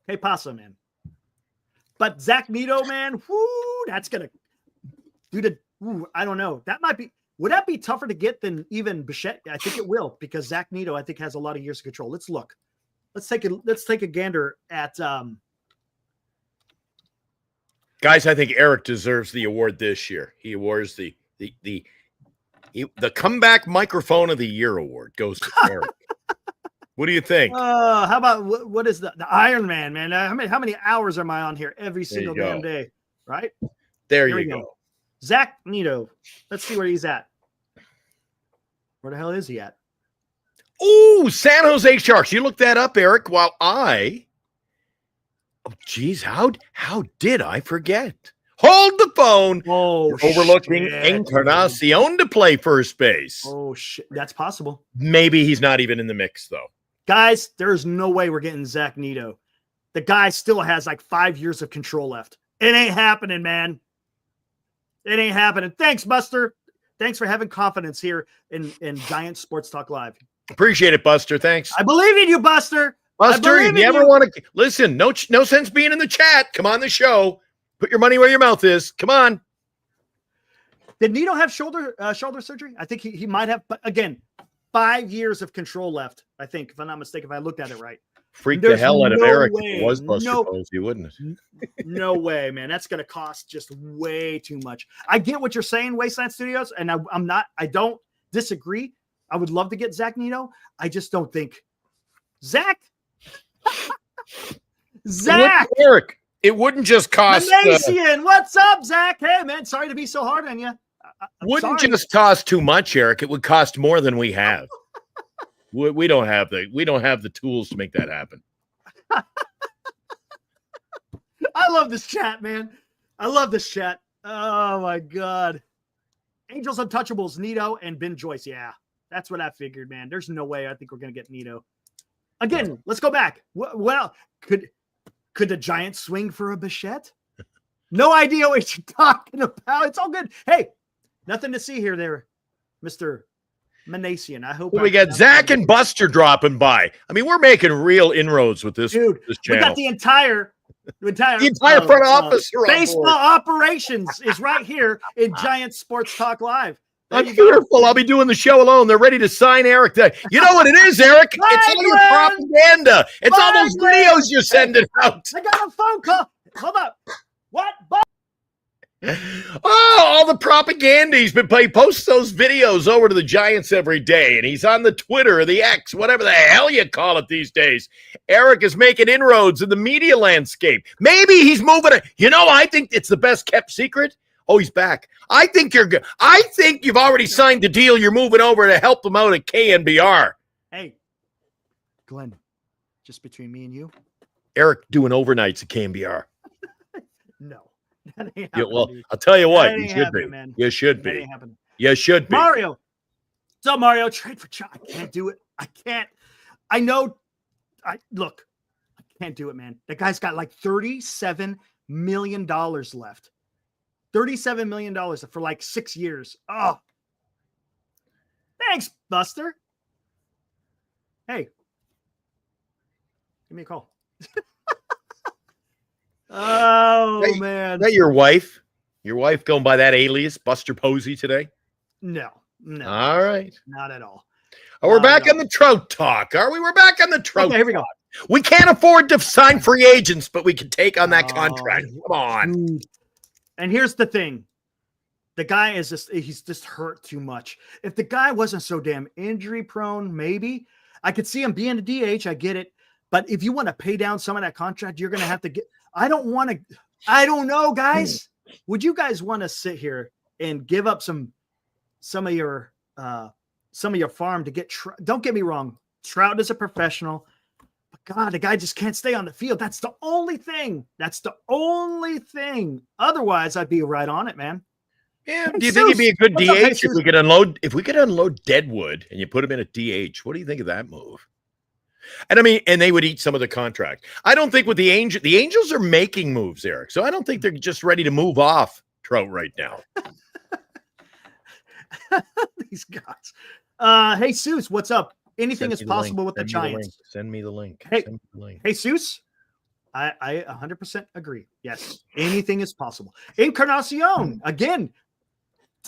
Hey, Pasa, man. But Zach Neto, man, that's going to do I don't know. That might be. Would that be tougher to get than even Bichette? I think it will, because Zach Neto, I think, has a lot of years of control. Let's look. Let's take a gander at guys. I think Eric deserves the award this year. He awards the comeback microphone of the year award goes to Eric. What do you think? How about what is the Iron Man, man? How many hours am I on here every single damn day? Right there you go. Zach Neto. Let's see where he's at. Where the hell is he at? Oh, San Jose Sharks. You look that up, Eric, while how did I forget? Hold the phone. Oh, you're overlooking Encarnacion to play first base. Oh, shit. That's possible. Maybe he's not even in the mix, though. Guys, there's no way we're getting Zach Neto. The guy still has like 5 years of control left. It ain't happening, man. It ain't happening. Thanks, Buster. Thanks for having confidence here in Giant Sports Talk Live. Appreciate it, Buster. Thanks. I believe in you, Buster. Buster, if you ever want to listen, no sense being in the chat. Come on the show. Put your money where your mouth is. Come on. Did Neto have shoulder surgery? I think he might have. But again, 5 years of control left, I think, if I'm not mistaken, if I looked at it right. Freak the hell out of Eric if it was Buster Posey, wouldn't it? No way, man. That's going to cost just way too much. I get what you're saying, Wasteland Studios, and I don't disagree. I would love to get Zach Neto. I just don't think Zach. Eric, it wouldn't just cost. Manasian, what's up, Zach? Hey, man, sorry to be so hard on you. Wouldn't just cost too much, Eric. It would cost more than we have. We don't have the tools to make that happen. I love this chat, man. I love this chat. Oh my God. Angels Untouchables, Neto and Ben Joyce. Yeah, that's what I figured, man. There's no way I think we're gonna get Neto. Again, let's go back. Well, could the Giants swing for a Bichette? No idea what you're talking about. It's all good. Hey, nothing to see here there, Mr. Manasian. I hope we got Zach and Buster dropping by. I mean, we're making real inroads with this. Dude, this channel. We got the entire front office. Baseball operations is right here in Giant Sports Talk Live. I'm fearful. I'll be doing the show alone. They're ready to sign Eric. You know what it is, Eric? It's all your propaganda. It's all those videos you're sending out. I got a phone call. Hold up. What? Oh, all the propaganda. He posts those videos over to the Giants every day, and he's on the Twitter or the X, whatever the hell you call it these days. Eric is making inroads in the media landscape. Maybe he's moving it. You know, I think it's the best kept secret. Oh, he's back. I think you're good. I think you've already signed the deal. You're moving over to help them out at KNBR. Hey, Glenn, just between me and you. Eric doing overnights at KNBR. No. Well, I'll tell you what, you should be. Man. You should be. You should be. Mario. So Mario, trade for Chuck. I can't do it. I can't. I know. I can't do it, man. That guy's got like $37 million left. $37 million for like 6 years. Oh, thanks, Buster. Hey, give me a call. Man. Is that your wife? Your wife going by that alias, Buster Posey, today? No. All right. Not at all. Oh, we're back on the Trout talk, are we? We're back on the Trout here we go. We can't afford to sign free agents, but we can take on that contract. Come on. And here's the thing. The guy he's just hurt too much. If the guy wasn't so damn injury prone, maybe I could see him being a DH. I get it. But if you want to pay down some of that contract, you're going to have to get, I don't know, guys. Would you guys want to sit here and give up some of your farm to get, don't get me wrong. Trout is a professional. God, the guy just can't stay on the field. That's the only thing. Otherwise, I'd be right on it, man. Yeah. Do you think he'd be a good DH if we could unload Deadwood and you put him in a DH? What do you think of that move? And I mean, and they would eat some of the contract. I don't think with the Angels are making moves, Eric. So I don't think they're just ready to move off Trout right now. These guys. Hey, Seuss, what's up? Anything is possible with the Giants. Send me the link. Hey, Seuss. I 100% agree. Yes, anything is possible. Encarnacion, again,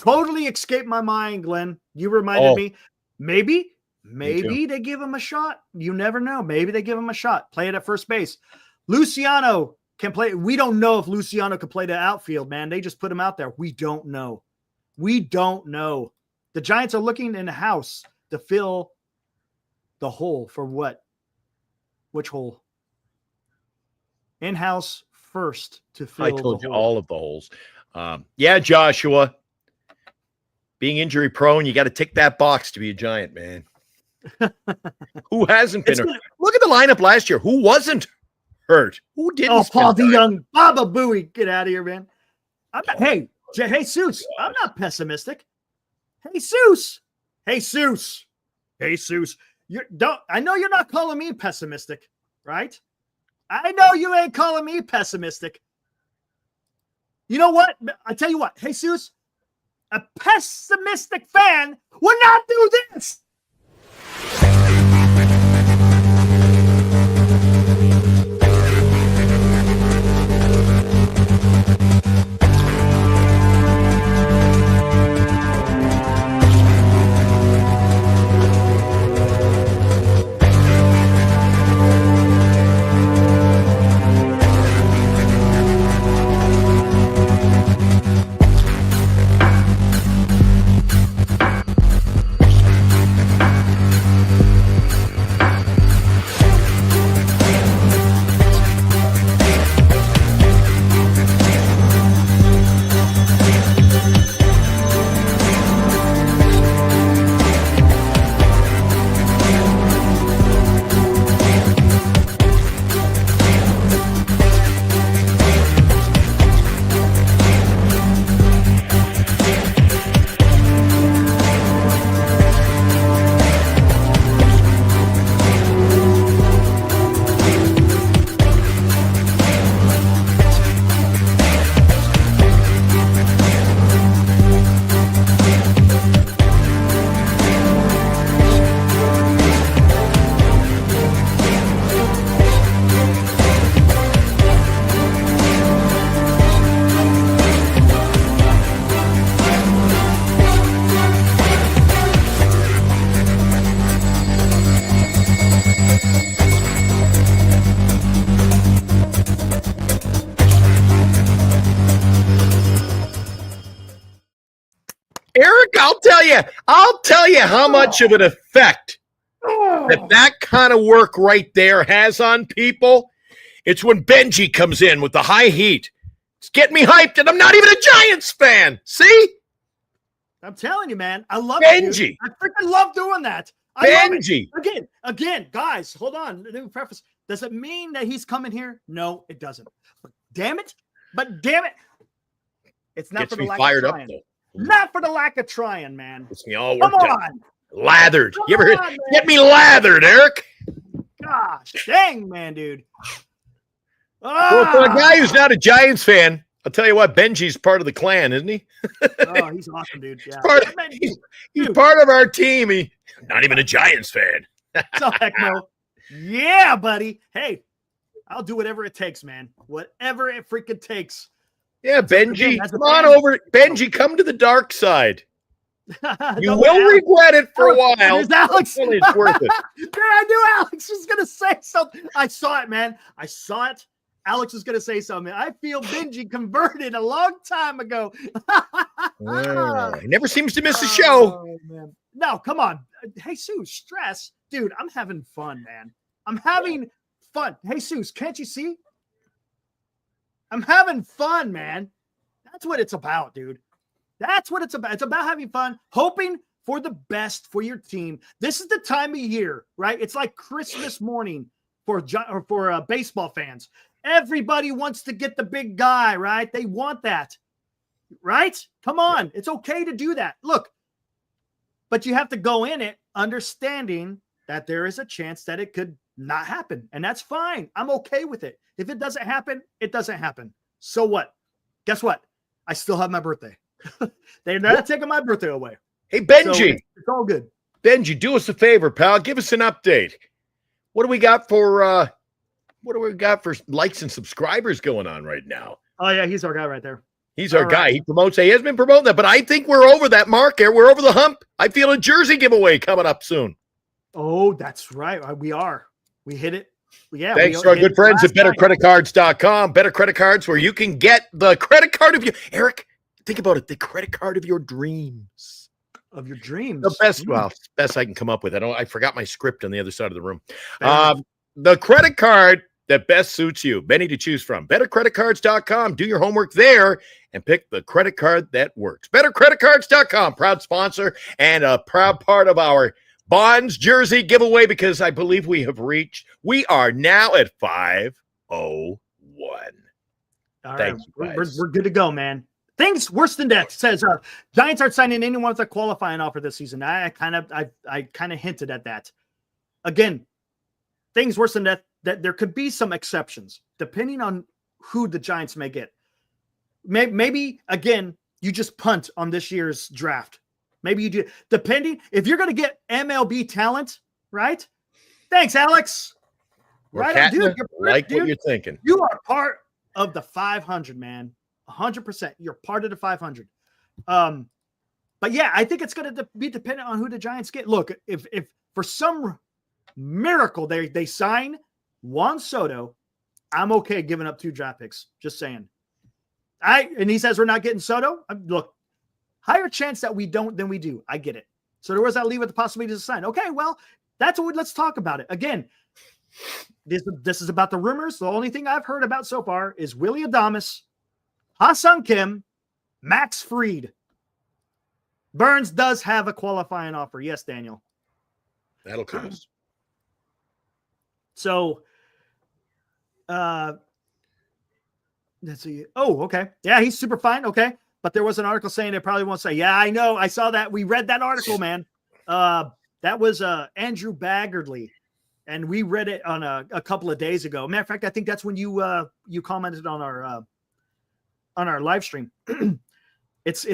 totally escaped my mind, Glenn. You reminded me. Maybe they give him a shot. You never know. Maybe they give him a shot. Play it at first base. Luciano can play. We don't know if Luciano can play the outfield, man. They just put him out there. We don't know. The Giants are looking in the house to fill the hole for what? Which hole? In-house first to fill I told you the hole. all of the holes. Yeah, Joshua. Being injury prone, you got to tick that box to be a Giant, man. Who hasn't been hurt? Look at the lineup last year. Who wasn't hurt? Who didn't? Oh, Paul DeYoung, Baba Booey, get out of here, man. Hey, Jesus, I'm not pessimistic. Jesus. I know you're not calling me pessimistic, right? I know you ain't calling me pessimistic. You know what? I tell you what, Jesus, a pessimistic fan would not do this. Eric, I'll tell you how much of an effect that kind of work right there has on people. It's when Benji comes in with the high heat. It's getting me hyped, and I'm not even a Giants fan. See? I'm telling you, man. I love Benji. It, I freaking love doing that. Benji. Again, guys, hold on. Let me preface. Does it mean that he's coming here? No, it doesn't. But damn it. It's not Gets for the me lack fired of up, trying. though. Not for the lack of trying, man. Gets me all Come worked up. on. Lathered. Come You ever on, get me lathered, Eric? Gosh, dang, man, dude. Well, for a guy who's not a Giants fan, I'll tell you what, Benji's part of the clan, isn't he? Oh, he's awesome, dude. Yeah. He's part of our team. He's not even a Giants fan. So heck no. Yeah, buddy. Hey, I'll do whatever it takes, man. Whatever it freaking takes. Yeah, Benji, come on over. Benji, come to the dark side. You will regret it for a while. Alex. It's worth it. Dude, I knew Alex was going to say something. I saw it, man. I saw it. Alex was going to say something. I feel Benji converted a long time ago. He never seems to miss a show. Oh, man. No, come on. Hey, Sue, stress. Dude, I'm having fun, man. I'm having fun. Hey, Seuss, can't you see? I'm having fun, man. That's what it's about, dude. That's what it's about. It's about having fun, hoping for the best for your team. This is the time of year, right? It's like Christmas morning for baseball fans. Everybody wants to get the big guy, right? They want that, right? Come on. It's okay to do that. Look, but you have to go in it understanding that there is a chance that it could not happen. And that's fine. I'm okay with it. If it doesn't happen, it doesn't happen. So what? Guess what? I still have my birthday. They're not taking my birthday away. Hey, Benji. So it's all good. Benji, do us a favor, pal. Give us an update. What do we got for likes and subscribers going on right now? Oh, yeah, he's our guy right there. He's our All guy. right. He promotes. He has been promoting that, but I think we're over that mark here. We're over the hump. I feel a jersey giveaway coming up soon. Oh, that's right. We are. We hit it. Yeah. Thanks to our good friends at bettercreditcards.com. Better Credit Cards, where you can get the credit card of your Eric. Think about it. The credit card of your dreams. Of your dreams. The best, well, best I can come up with. I forgot my script on the other side of the room. Fair The credit card that best suits you. Many to choose from. BetterCreditCards.com. Do your homework there and pick the credit card that works. BetterCreditCards.com. Proud sponsor and a proud part of our Bonds jersey giveaway, because I believe we are now at 501. All right. Thank you, guys. We're good to go, man. Things worse than death says Giants aren't signing anyone with a qualifying offer this season. I kind of hinted at that. Again, things worse than death, that there could be some exceptions depending on who the Giants may get. Maybe again, you just punt on this year's draft. Maybe you do, depending if you're going to get MLB talent, right? Thanks, Alex. Right, dude. What you're thinking. You are part of the 500, man. 100%. You're part of the 500. But yeah, I think it's going to be dependent on who the Giants get. Look, if for some miracle they sign Juan Soto, I'm okay giving up 2 draft picks. Just saying. And he says we're not getting Soto. Look, higher chance that we don't than we do. I get it. So where does that leave with the possibility to sign? Okay, well, let's talk about it. Again, this is about the rumors. The only thing I've heard about so far is Willie Adames, Ha-Seong Kim, Max Fried. Burns does have a qualifying offer. Yes, Daniel. That'll come. So, let's see. Oh, okay. Yeah, he's super fine. Okay. But there was an article saying they probably won't say, yeah, I know. I saw that. We read that article, man. That was Andrew Baggerly. And we read it on a couple of days ago. Matter of fact, I think that's when you commented on our live stream. It's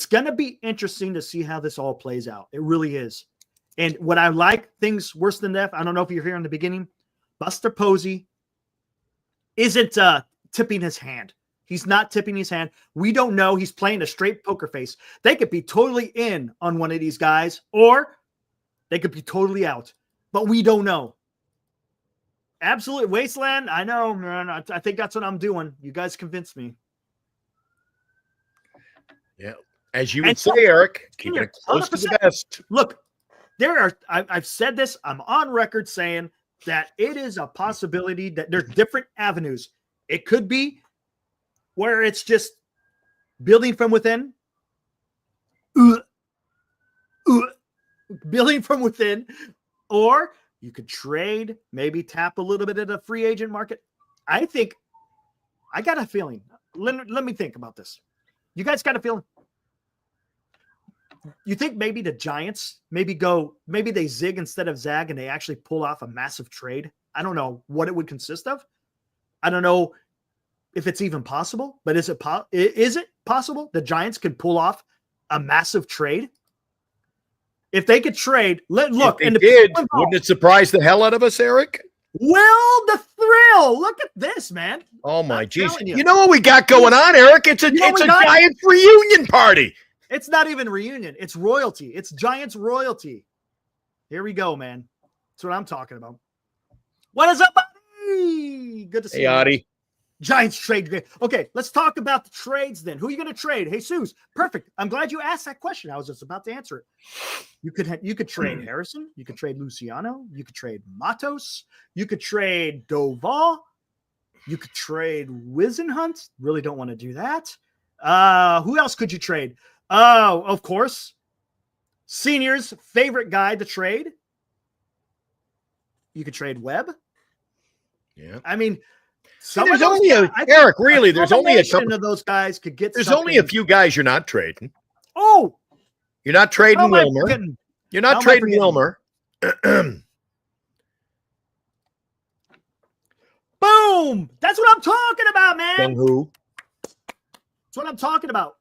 going to be interesting to see how this all plays out. It really is. And what I like, things worse than death, I don't know if you're here in the beginning, Buster Posey isn't tipping his hand. He's not tipping his hand. We don't know. He's playing a straight poker face. They could be totally in on one of these guys, or they could be totally out. But we don't know. Absolute wasteland. I know, man. I think that's what I'm doing. You guys convinced me. Yeah. As you would say, Eric, keep it close to the best. Look, I've said this. I'm on record saying that it is a possibility that there's different avenues. It could be where it's just building from within. Building from within. Or you could trade, maybe tap a little bit of the free agent market. I think, I got a feeling. Let me think about this. You guys got a feeling? You think maybe the Giants maybe they zig instead of zag and they actually pull off a massive trade? I don't know what it would consist of. I don't know if it's even possible, but is it possible the Giants could pull off a massive trade? If they could trade, look. If they did, wouldn't it surprise the hell out of us, Eric? Will the thrill. Look at this, man. Oh, my geez. You know what we got going on, Eric? It's a Giants reunion party. It's not even reunion. It's royalty. It's Giants royalty. Here we go, man. That's what I'm talking about. What is up, buddy? Good to see you. Hey, Adi. Giants trade. Okay, let's talk about the trades then. Who are you going to trade? Jesus. Perfect. I'm glad you asked that question. I was just about to answer it. You could trade Harrison. You could trade Luciano. You could trade Matos. You could trade Doval. You could trade Wisenhunt. Really don't want to do that. Who else could you trade? Oh, of course. Senior's favorite guy to trade. You could trade Webb. Yeah. I mean, there's only a couple of those guys could get. There's only a few guys you're not trading. Oh, you're not trading Wilmer. You're not trading Wilmer. Boom! That's what I'm talking about, man. Who? That's what I'm talking about.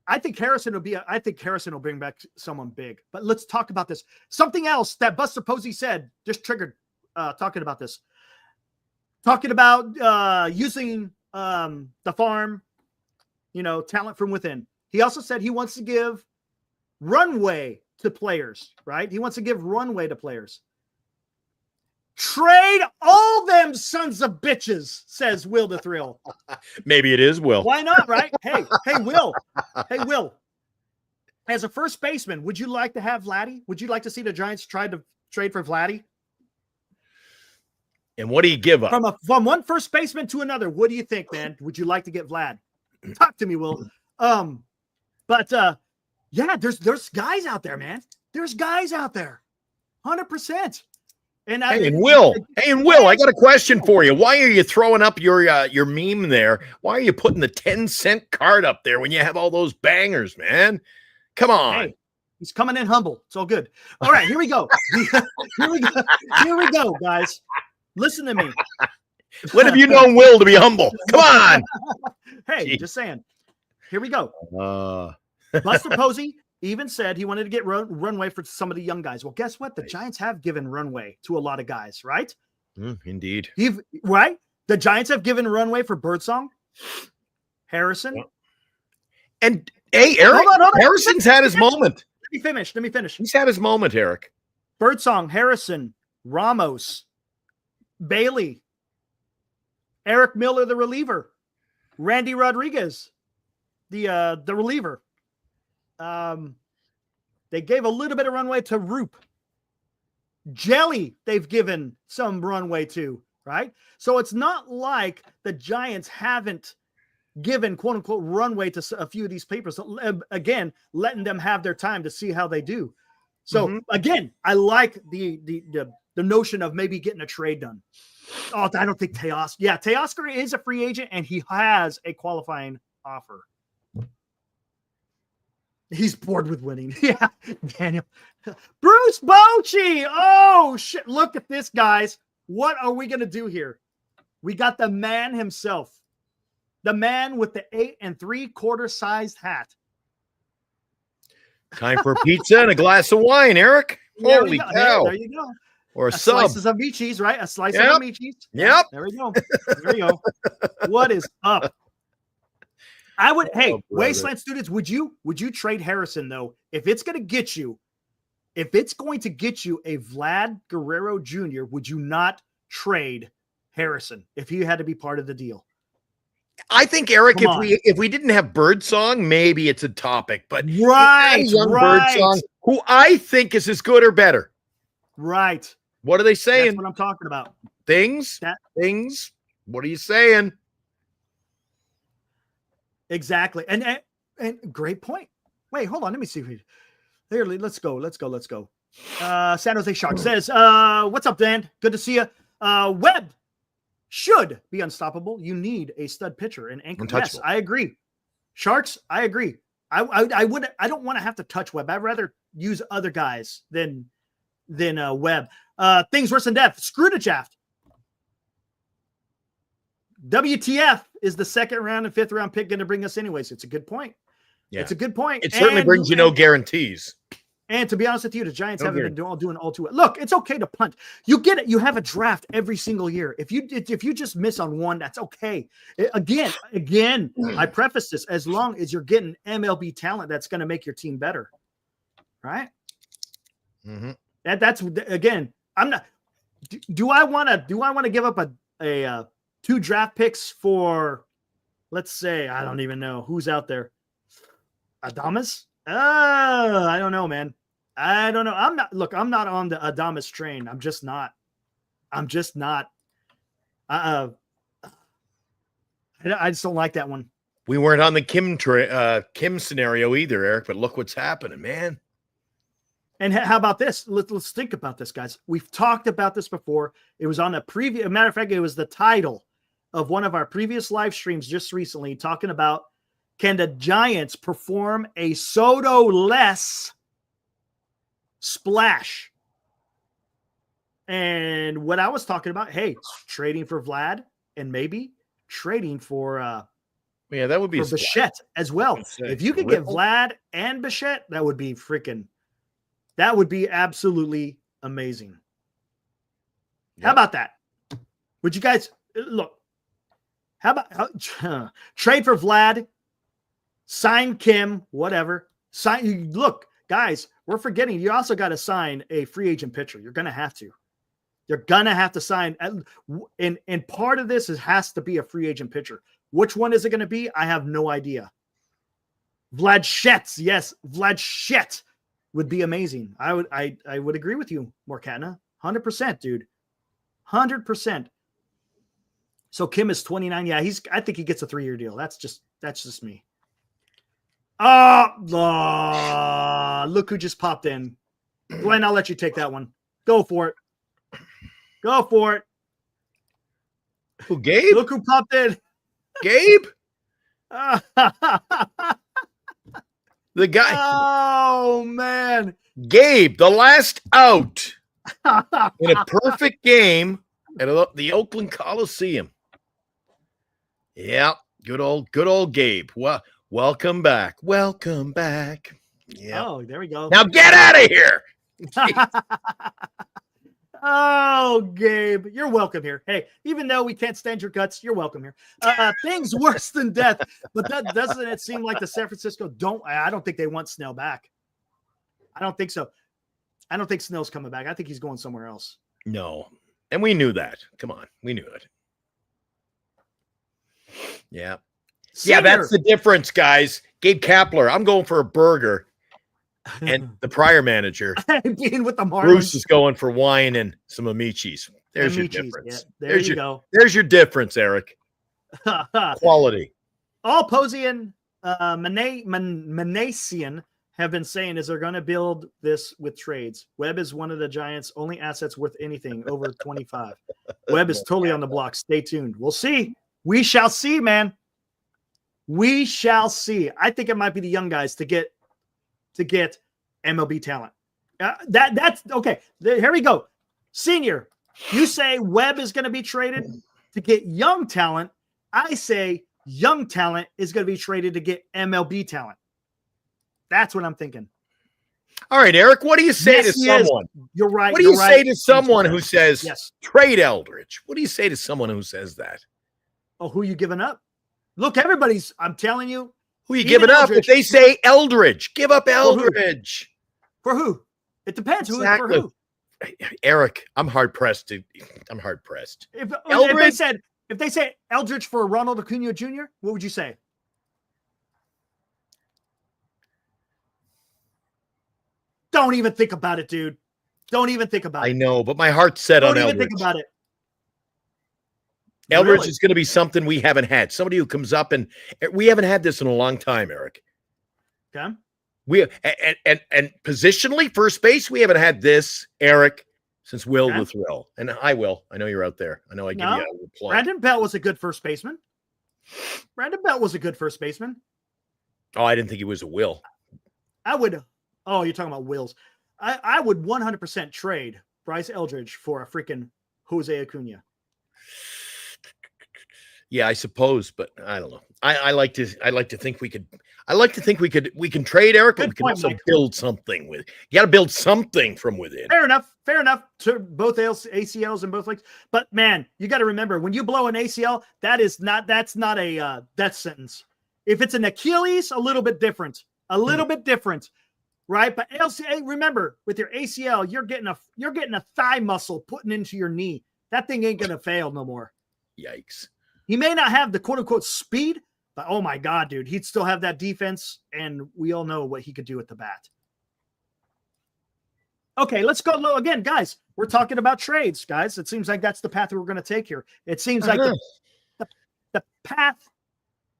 I think Harrison will bring back someone big. But let's talk about this. Something else that Buster Posey said just triggered talking about this. Talking about using the farm, talent from within. He also said he wants to give runway to players, right? He wants to give runway to players. Trade all them sons of bitches, says Will the Thrill. Maybe it is Will. Why not, right? Hey, Will. Hey, Will. As a first baseman, would you like to have Vladdy? Would you like to see the Giants try to trade for Vladdy? And what do you give up? From one first baseman to another, what do you think, man? Would you like to get Vlad? Talk to me, Will. Yeah, there's guys out there, man. There's guys out there. 100%. Hey, Will, I got a question for you. Why are you throwing up your meme there? Why are you putting the 10-cent card up there when you have all those bangers, man? Come on. Hey, he's coming in humble. It's all good. All right, here we go. Here we go, guys. Listen to me. When have you known Will to be humble? Come on. Hey, just saying. Here we go. Buster Posey even said he wanted to get runway for some of the young guys. Well, guess what? The Giants have given runway to a lot of guys, right? Indeed. Right? The Giants have given runway for Birdsong, Harrison. Yeah. And, hey, Eric, hold on. Harrison's had his moment. Let me finish. He's had his moment, Eric. Birdsong, Harrison, Ramos, Bailey, Eric Miller, the reliever, Randy Rodriguez, the reliever. They gave a little bit of runway to Roop. Jelly, they've given some runway to, right? So it's not like the Giants haven't given quote unquote runway to a few of these papers. So, again, letting them have their time to see how they do. So again, I like the notion of maybe getting a trade done. Oh, I don't think Teoscar. Yeah, Teoscar is a free agent and he has a qualifying offer. He's bored with winning. Yeah, Daniel. Bruce Bochy. Oh, shit. Look at this, guys. What are we going to do here? We got the man himself. The man with the 8 3/4 sized hat. Time for pizza and a glass of wine, Eric. Holy cow. There you go. Or a sub. Slices of meat cheese, right? A slice of meat cheese. Yep. There we go. There you go. What is up? I would, Wasteland students, would you trade Harrison though? If it's going to get you a Vlad Guerrero Jr., would you not trade Harrison if he had to be part of the deal? I think, Eric, if we didn't have Birdsong, maybe it's a topic, but Birdsong, who I think is as good or better. Right. What are they saying? That's what I'm talking about. Things. What are you saying? Exactly. And great point. Wait, hold on. Let me see. Here, let's go. San Jose Sharks says, what's up, Dan? Good to see you. Webb should be unstoppable. You need a stud pitcher and anchor. Yes, I agree. Sharks, I agree. I don't want to have to touch Webb. I'd rather use other guys than Webb. Things worse than death. Screw the draft. WTF is the 2nd round and 5th round pick going to bring us anyways? It's a good point. Yeah. It's a good point. It certainly brings you no guarantees. And to be honest with you, the Giants haven't been doing all too well. Look, it's okay to punt. You get it. You have a draft every single year. If you just miss on one, that's okay. Again, I preface this, as long as you're getting MLB talent that's going to make your team better. Right? Mm-hmm. That's again, I'm not do I want to give up a 2 draft picks for, let's say, I don't even know who's out there. Adames? I don't know, man. I don't know. I'm not on the Adames train. I'm just not. I just don't like that one. We weren't on the Kim scenario either, Eric, but look what's happening, man. And how about this? Let's think about this, guys. We've talked about this before. It was on a previous, matter of fact, it was the title of one of our previous live streams just recently, talking about, can the Giants perform a Soto-less splash? And what I was talking about, trading for Vlad and maybe trading for that would be for Bichette as well. If you could get Vlad and Bichette, that would be absolutely amazing. Yep. How about that? Would you guys look? How about trade for Vlad? Sign Kim, whatever. Look, guys, we're forgetting. You also got to sign a free agent pitcher. You're going to have to. You're going to have to sign. And part of this has to be a free agent pitcher. Which one is it going to be? I have no idea. Vlad Shetz. Yes, Vlad Shetz would be amazing. I would agree with you, Morkatna. 100%, dude. 100%. So Kim is 29. Yeah, I think he gets a 3-year deal. That's just me. Look who just popped in. Glenn, I'll let you take that one. Go for it. Go for it. Who, Gabe? Look who popped in. Gabe? The guy. Oh, man. Gabe, the last out in a perfect game at the Oakland Coliseum. Yeah, good old Gabe. Well, welcome back. Welcome back. Yeah. Oh, there we go. Now get out of here. Oh, Gabe, you're welcome here. Hey, even though we can't stand your guts, you're welcome here. Things worse than death, but that doesn't it seem like the San Francisco I don't think they want Snell back. I don't think so. I don't think Snell's coming back. I think he's going somewhere else. No, and we knew that. Come on, we knew it. Yeah. Senior. Yeah, that's the difference, guys. Gabe Kapler, I'm going for a burger. And the prior manager, being with the Marlins, Bruce, is going for wine and some Amichis. There's your difference. Yeah, there you go. There's your difference, Eric. Quality. All Posey and Manasian have been saying is they're going to build this with trades. Webb is one of the Giants' only assets worth anything over 25. Webb is totally on the block. Stay tuned. We'll see. We shall see, man. We shall see. I think it might be the young guys to get MLB talent. That's okay. Here we go. Senior, you say Webb is going to be traded to get young talent. I say young talent is going to be traded to get MLB talent. That's what I'm thinking. All right, Eric, what do you say to someone? You're right. What do you say to someone who says, trade Eldridge? What do you say to someone who says that? Oh, who you giving up? Look, I'm telling you. Who are you giving up? If they say Eldridge, give up Eldridge. For who? It depends. Exactly. For who? Eric, I'm hard pressed. If they say Eldridge for Ronald Acuna Jr., what would you say? Don't even think about it, dude. Don't even think about it. I know, but my heart's set on Eldridge. Don't even think about it. Eldridge is going to be something we haven't had. Somebody who comes up, and we haven't had this in a long time, Eric. Okay. And positionally, first base, we haven't had this, Eric, since Will the Thrill. And hi, Will. I know you're out there. I know I give you a reply. Brandon Belt was a good first baseman. Oh, I didn't think he was a Will. Oh, you're talking about Wills. I would 100% trade Bryce Eldridge for a freaking Jose Acuna. Yeah, I suppose, but I don't know. I like to think we can trade Eric, but we can also build something with. You got to build something from within. Fair enough. To both ACLs and both legs. But man, you got to remember when you blow an ACL, that's not a death sentence. If it's an Achilles, a little bit different, right? But remember, with your ACL, you're getting a thigh muscle putting into your knee. That thing ain't gonna fail no more. Yikes. He may not have the quote unquote speed, but oh my God, dude, he'd still have that defense, and we all know what he could do with the bat. Okay, let's go low again, guys. We're talking about trades, guys. It seems like that's the path we're going to take here. It seems like the path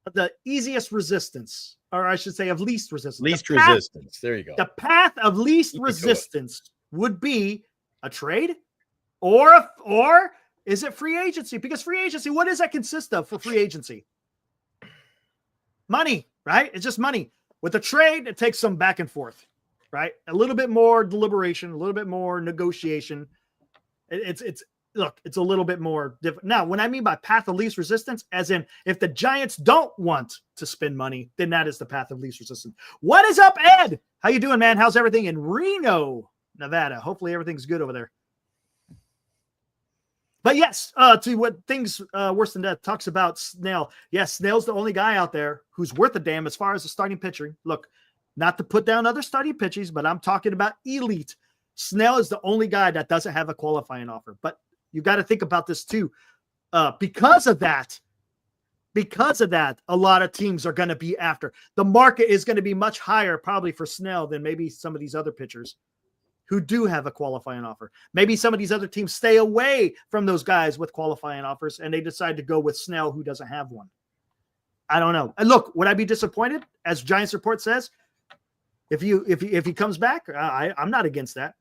of the easiest resistance, or I should say of least resistance. There you go. The path of least resistance would be a trade or is it free agency? Because free agency, what does that consist of for free agency? Money, right? It's just money. With a trade, it takes some back and forth, right? A little bit more deliberation, a little bit more negotiation. It's a little bit more different. Now, when I mean by path of least resistance, as in if the Giants don't want to spend money, then that is the path of least resistance. What is up, Ed? How you doing, man? How's everything in Reno, Nevada? Hopefully everything's good over there. But yes, to what things worse than death talks about Snell. Yes, Snell's the only guy out there who's worth a damn as far as the starting pitcher. Look, not to put down other starting pitchers, but I'm talking about elite. Snell is the only guy that doesn't have a qualifying offer. But you got to think about this too. Because of that, a lot of teams are going to be after. The market is going to be much higher probably for Snell than maybe some of these other pitchers who do have a qualifying offer. Maybe some of these other teams stay away from those guys with qualifying offers and they decide to go with Snell who doesn't have one. I don't know. And look, would I be disappointed, as Giants report says, if he comes back? I'm not against that.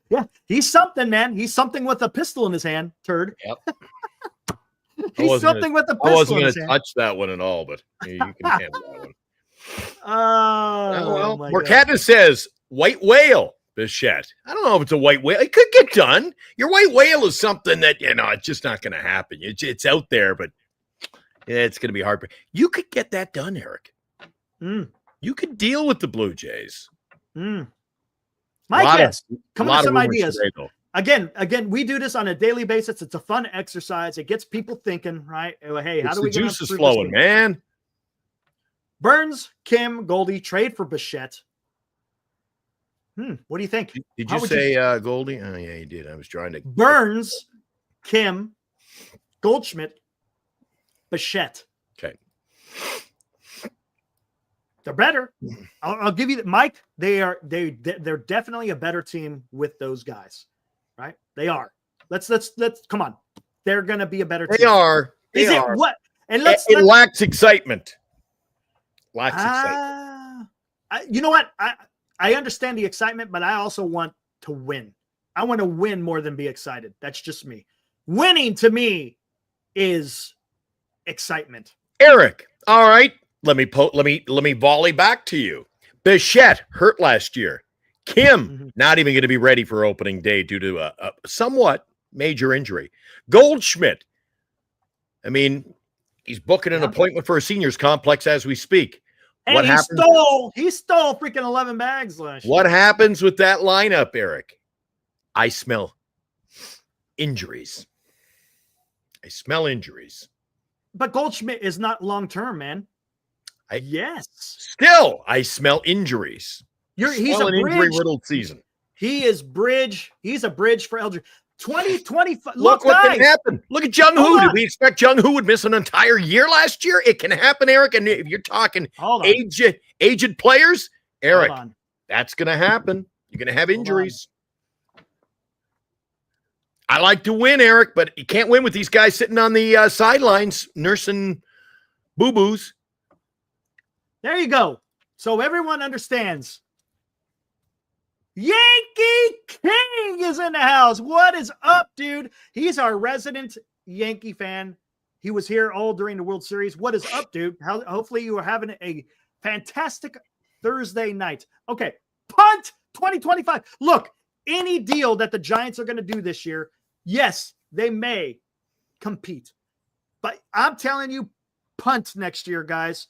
Yeah, he's something, man. He's something with a pistol in his hand, turd. Yep. He's something with a pistol. I wasn't going to touch that one at all, but you can handle that one. Oh, Morcata says white whale, Bichette. I don't know if it's a white whale. It could get done. Your white whale is something that, it's just not going to happen. It's out there, but it's going to be hard. You could get that done, Eric. You could deal with the Blue Jays. My guess. Come up with some ideas. Today, Again, we do this on a daily basis. It's a fun exercise. It gets people thinking, right? Hey, how do we get the juice is flowing, man? Burns, Kim, Goldie, trade for Bichette. What do you think? Did you say Goldie? Oh, yeah, you did. I was trying to. Burns, Kim, Goldschmidt, Bichette. Okay. They're better. I'll give you that, Mike. They're definitely a better team with those guys, right? They are. Let's come on. They're going to be a better team. They are. Is it what? And it lacks excitement. Lacks excitement. You know what? I understand the excitement, but I also want to win. I want to win more than be excited. That's just me. Winning to me is excitement. Eric, all right. Let me volley back to you. Bichette hurt last year. Kim not even going to be ready for opening day due to a somewhat major injury. Goldschmidt, I mean, he's booking an appointment for a seniors complex as we speak. And he stole freaking 11 bags last year. What happens with that lineup, Eric? I smell injuries. But Goldschmidt is not long-term, man. Yes. Still, I smell injuries. He's an injury-riddled season. He is bridge. He's a bridge for Eldridge. 2025. Look what can happen. Look at Jung Hoo. Did we expect Jung Hoo would miss an entire year last year? It can happen, Eric. And if you're talking aged players, Eric, that's going to happen. You're going to have injuries. I like to win, Eric, but you can't win with these guys sitting on the sidelines nursing boo-boos. There you go. So everyone understands. Yankee King is in the house. What is up, dude? He's our resident Yankee fan. He was here all during the World Series. What is up, dude? Hopefully you are having a fantastic Thursday night. Okay, punt 2025. Look, any deal that the Giants are going to do this year, yes, they may compete. But I'm telling you, punt next year, guys.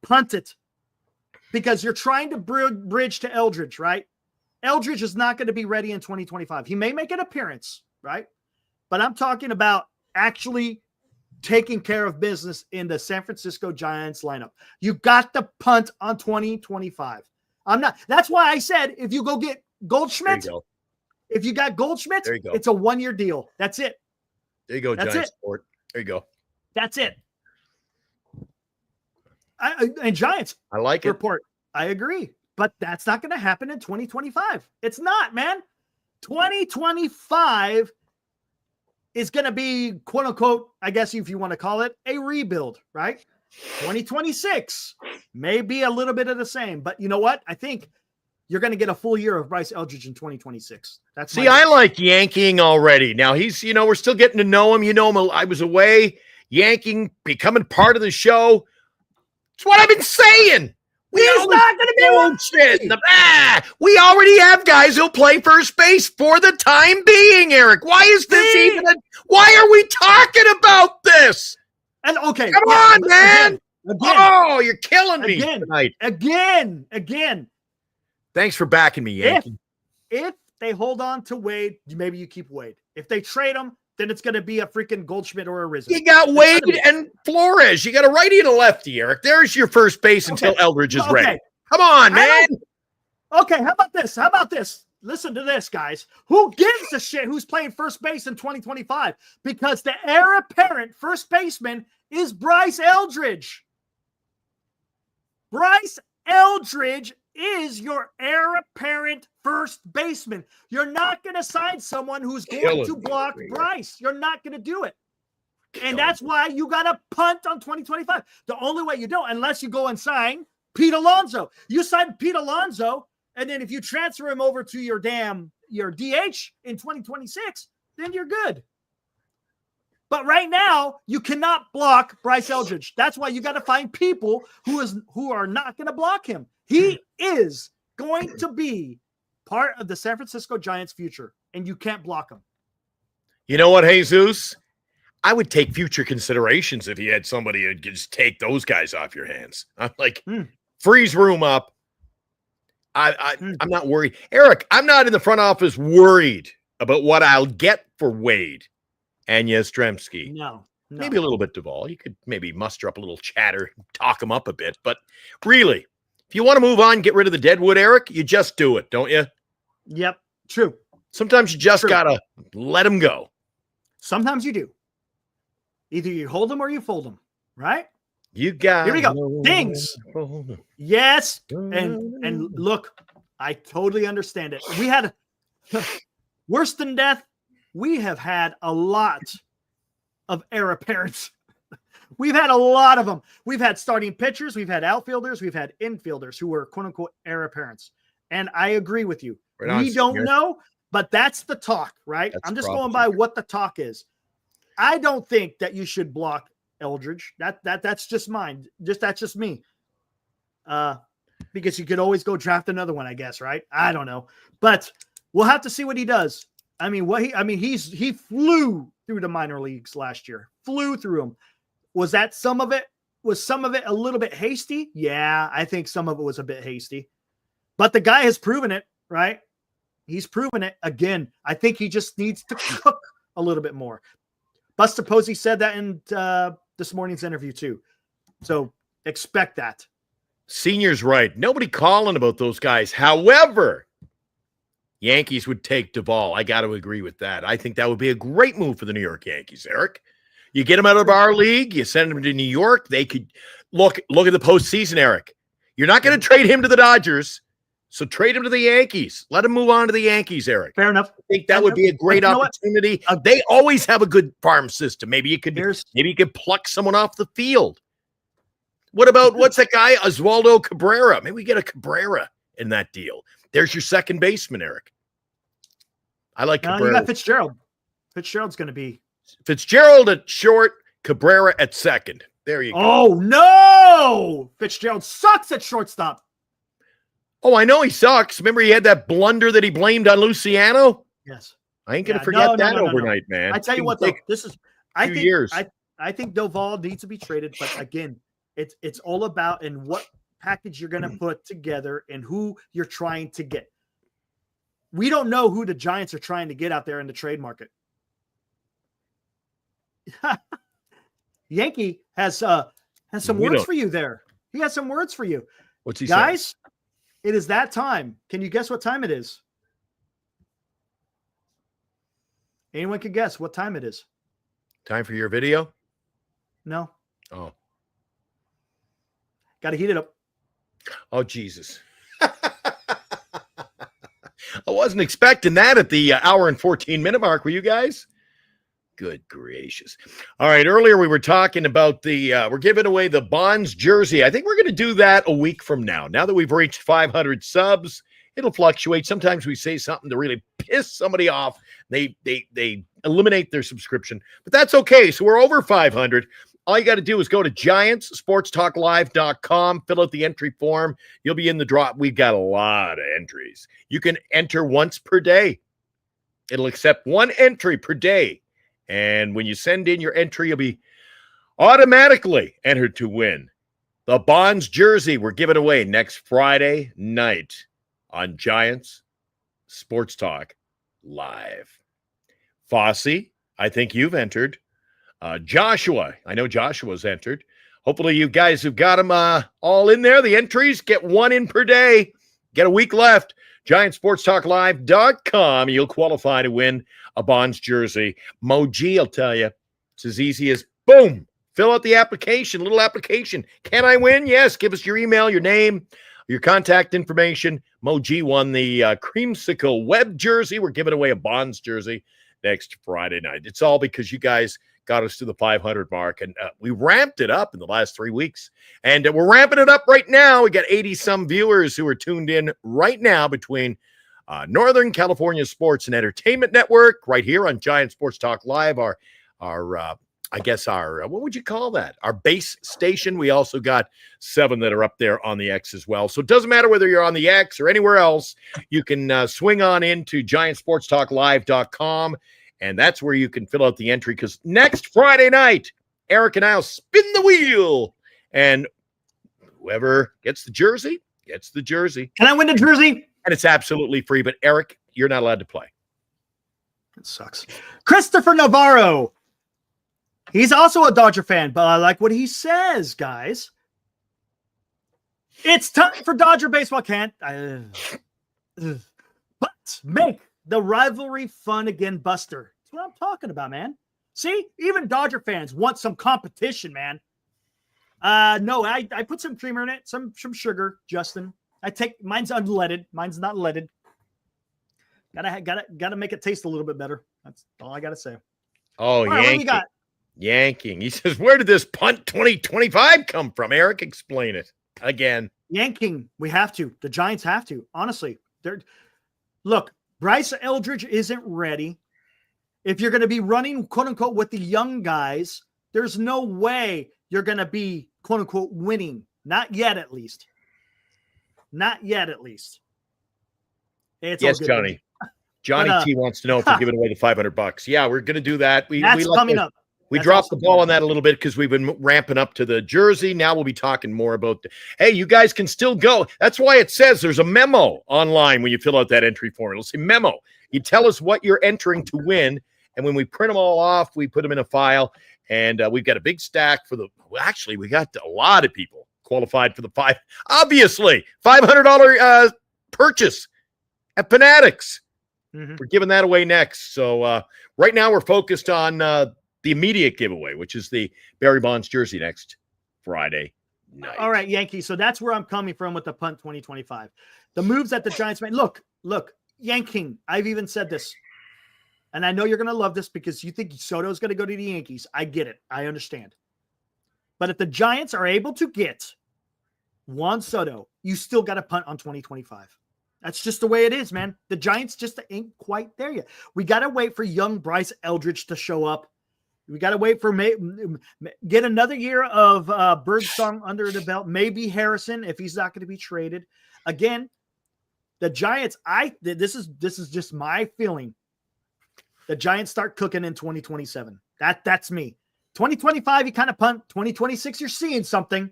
Punt it. Because you're trying to bridge to Eldridge, right? Eldridge is not going to be ready in 2025. He may make an appearance, right? But I'm talking about actually taking care of business in the San Francisco Giants lineup. You got to punt on 2025. That's why I said if you go get Goldschmidt, if you got Goldschmidt, it's a 1-year deal. That's it. There you go, Giants Sport. There you go. That's it. And Giants, I like it. Report. I agree, but that's not going to happen in 2025. It's not, man. 2025 is going to be, quote unquote, I guess if you want to call it, a rebuild, right? 2026 may be a little bit of the same, but you know what? I think you're going to get a full year of Bryce Eldridge in 2026. I like yanking already. Now he's, we're still getting to know him. I was away, yanking, becoming part of the show. That's what I've been saying. He's not going to be bullshit. We already have guys who'll play first base for the time being, Eric. Why is this why are we talking about this? And okay. Come on, man. Again, you're killing me tonight. Again. Thanks for backing me, Yankee. If they hold on to Wade, maybe you keep Wade. If they trade him, then it's going to be a freaking Goldschmidt or a Rizzo. You got Wade and Flores. You got a righty and a lefty, Eric. There's your first base until Eldridge is ready. Come on, man. Okay, how about this? How about this? Listen to this, guys. Who gives a shit who's playing first base in 2025? Because the heir apparent first baseman is Bryce Eldridge. Bryce Eldridge is your heir apparent first baseman. You're not going to sign someone who's going to block Bryce. You're not going to do it. And that's why you got to punt on 2025. The only way you don't, unless you go and sign Pete Alonso. You sign Pete Alonso, and then if you transfer him over to your DH in 2026, then you're good. But right now, you cannot block Bryce Eldridge. That's why you got to find people who are not going to block him. He is going to be part of the San Francisco Giants' future, and you can't block him. You know what, Jesus? I would take future considerations if you had somebody who'd just take those guys off your hands. I'm like, freeze room up. I'm not worried. Eric, I'm not in the front office worried about what I'll get for Wade and Yastrzemski. No. Maybe a little bit Duvall. You could maybe muster up a little chatter, talk him up a bit. But really, if you want to move on, get rid of the deadwood, Eric, you just do it, don't you? Yep, true. Sometimes you just got to let them go. Sometimes you do. Either you hold them or you fold them, right? You got Here we go. Dings. Yes. And look, I totally understand it. We had worse than death. We have had a lot of heir apparents. We've had a lot of them. We've had starting pitchers. We've had outfielders. We've had infielders who were quote unquote heir apparents. And I agree with you. We don't know, but that's the talk, right? I'm just going by what the talk is. I don't think that you should block Eldridge. That's just mine. That's just me. Because you could always go draft another one, I guess, right? I don't know. But we'll have to see what he does. I mean, he flew through the minor leagues last year. Flew through them. Was that some of it? Was some of it a little bit hasty? Yeah, I think some of it was a bit hasty. But the guy has proven it, right? He's proven it again. I think he just needs to cook a little bit more. Buster Posey said that in this morning's interview too. So expect that. Senior's right. Nobody calling about those guys. However, Yankees would take Duvall. I got to agree with that. I think that would be a great move for the New York Yankees, Eric. You get them out of our league, you send them to New York. They could look at the postseason, Eric. You're not going to trade him to the Dodgers, so trade him to the Yankees. Let him move on to the Yankees, Eric. Fair enough. I think that would be a great opportunity. They always have a good farm system. Maybe you could pluck someone off the field. What about what's that guy, Oswaldo Cabrera? Maybe we get a Cabrera in that deal. There's your second baseman, Eric. I like Cabrera. You got Fitzgerald. Fitzgerald's going to be Fitzgerald at short, Cabrera at second. There you go. Oh, no! Fitzgerald sucks at shortstop. Oh, I know he sucks. Remember he had that blunder that he blamed on Luciano? Yes. I ain't going to forget that overnight, man. I tell you what, though, I think Duvall needs to be traded, but again, it's all about in what package you're going to put together and who you're trying to get. We don't know who the Giants are trying to get out there in the trade market. Yankee has some words for you there. He has some words for you. What's he Guys, saying? It is that time. Can you guess what time it is? Anyone could guess what time it is. Time for your video? No. Oh. Got to heat it up. Oh, Jesus. I wasn't expecting that at the hour and 14-minute mark. Were you guys? Good gracious. All right. Earlier we were talking about we're giving away the Bonds jersey. I think we're going to do that a week from now. Now that we've reached 500 subs, it'll fluctuate. Sometimes we say something to really piss somebody off. They eliminate their subscription, but that's okay. So we're over 500. All you got to do is go to GiantsSportsTalkLive.com, fill out the entry form. You'll be in the draw. We've got a lot of entries. You can enter once per day. It'll accept one entry per day. And when you send in your entry, you'll be automatically entered to win the Bonds jersey. We're giving away next Friday night on Giants Sports Talk Live. Fossey, I think you've entered. Joshua, I know Joshua's entered. Hopefully you guys have got them all in there. The entries, get one in per day. Get a week left. GiantSportsTalkLive.com. You'll qualify to win a Bonds jersey. Moji, I'll tell you, it's as easy as boom. Fill out the application, little application. Can I win? Yes. Give us your email, your name, your contact information. Moji won the Creamsicle Web jersey. We're giving away a Bonds jersey next Friday night. It's all because you guys got us to the 500 mark, and we ramped it up in the last 3 weeks. And we're ramping it up right now. We got 80-some viewers who are tuned in right now between Northern California Sports and Entertainment Network, right here on Giant Sports Talk Live, our what would you call that? Our base station. We also got 7 that are up there on the X as well. So it doesn't matter whether you're on the X or anywhere else. You can swing on into GiantSportsTalkLive.com, and that's where you can fill out the entry, because next Friday night, Eric and I will spin the wheel, and whoever gets the jersey gets the jersey. Can I win the jersey? And it's absolutely free, but Eric, you're not allowed to play. It sucks. Christopher Navarro. He's also a Dodger fan, but I like what he says, guys. It's time for Dodger baseball, but make the rivalry fun again, Buster. That's what I'm talking about, man. See, even Dodger fans want some competition, man. No, I put some creamer in it, some sugar, Justin. Mine's unleaded. Mine's not leaded. Gotta make it taste a little bit better. That's all I gotta say. Oh, yeah. What do you got? Yanking. He says, where did this punt 2025 come from? Eric, explain it again. Yanking. We have to. The Giants have to. Honestly, look, Bryce Eldridge isn't ready. If you're going to be running, quote unquote, with the young guys, there's no way you're going to be, quote unquote, winning. Not yet, at least. Not yet, at least. It's yes, Johnny. Johnny T wants to know if we're giving away the $500. Yeah, we're going to do that. That's coming up. We dropped the ball on that a little bit because we've been ramping up to the jersey. Now we'll be talking more about hey, you guys can still go. That's why it says there's a memo online when you fill out that entry form. It'll say memo. You tell us what you're entering to win, and when we print them all off, we put them in a file, and we've got a big stack for actually, we got a lot of people qualified for the $500 purchase at Fanatics. Mm-hmm. We're giving that away next. So right now we're focused on the immediate giveaway, which is the Barry Bonds jersey next Friday night. All right, Yankees. So that's where I'm coming from with the punt 2025. The moves that the Giants made. Look, yanking. I've even said this, and I know you're going to love this because you think Soto's going to go to the Yankees. I get it. I understand. But if the Giants are able to get Juan Soto, you still got to punt on 2025. That's just the way it is, man. The Giants just ain't quite there yet. We got to wait for young Bryce Eldridge to show up. We got to wait for get another year of Birdsong under the belt. Maybe Harrison if he's not going to be traded. Again, the Giants. This is just my feeling. The Giants start cooking in 2027. That's me. 2025, you kind of punt. 2026, you're seeing something.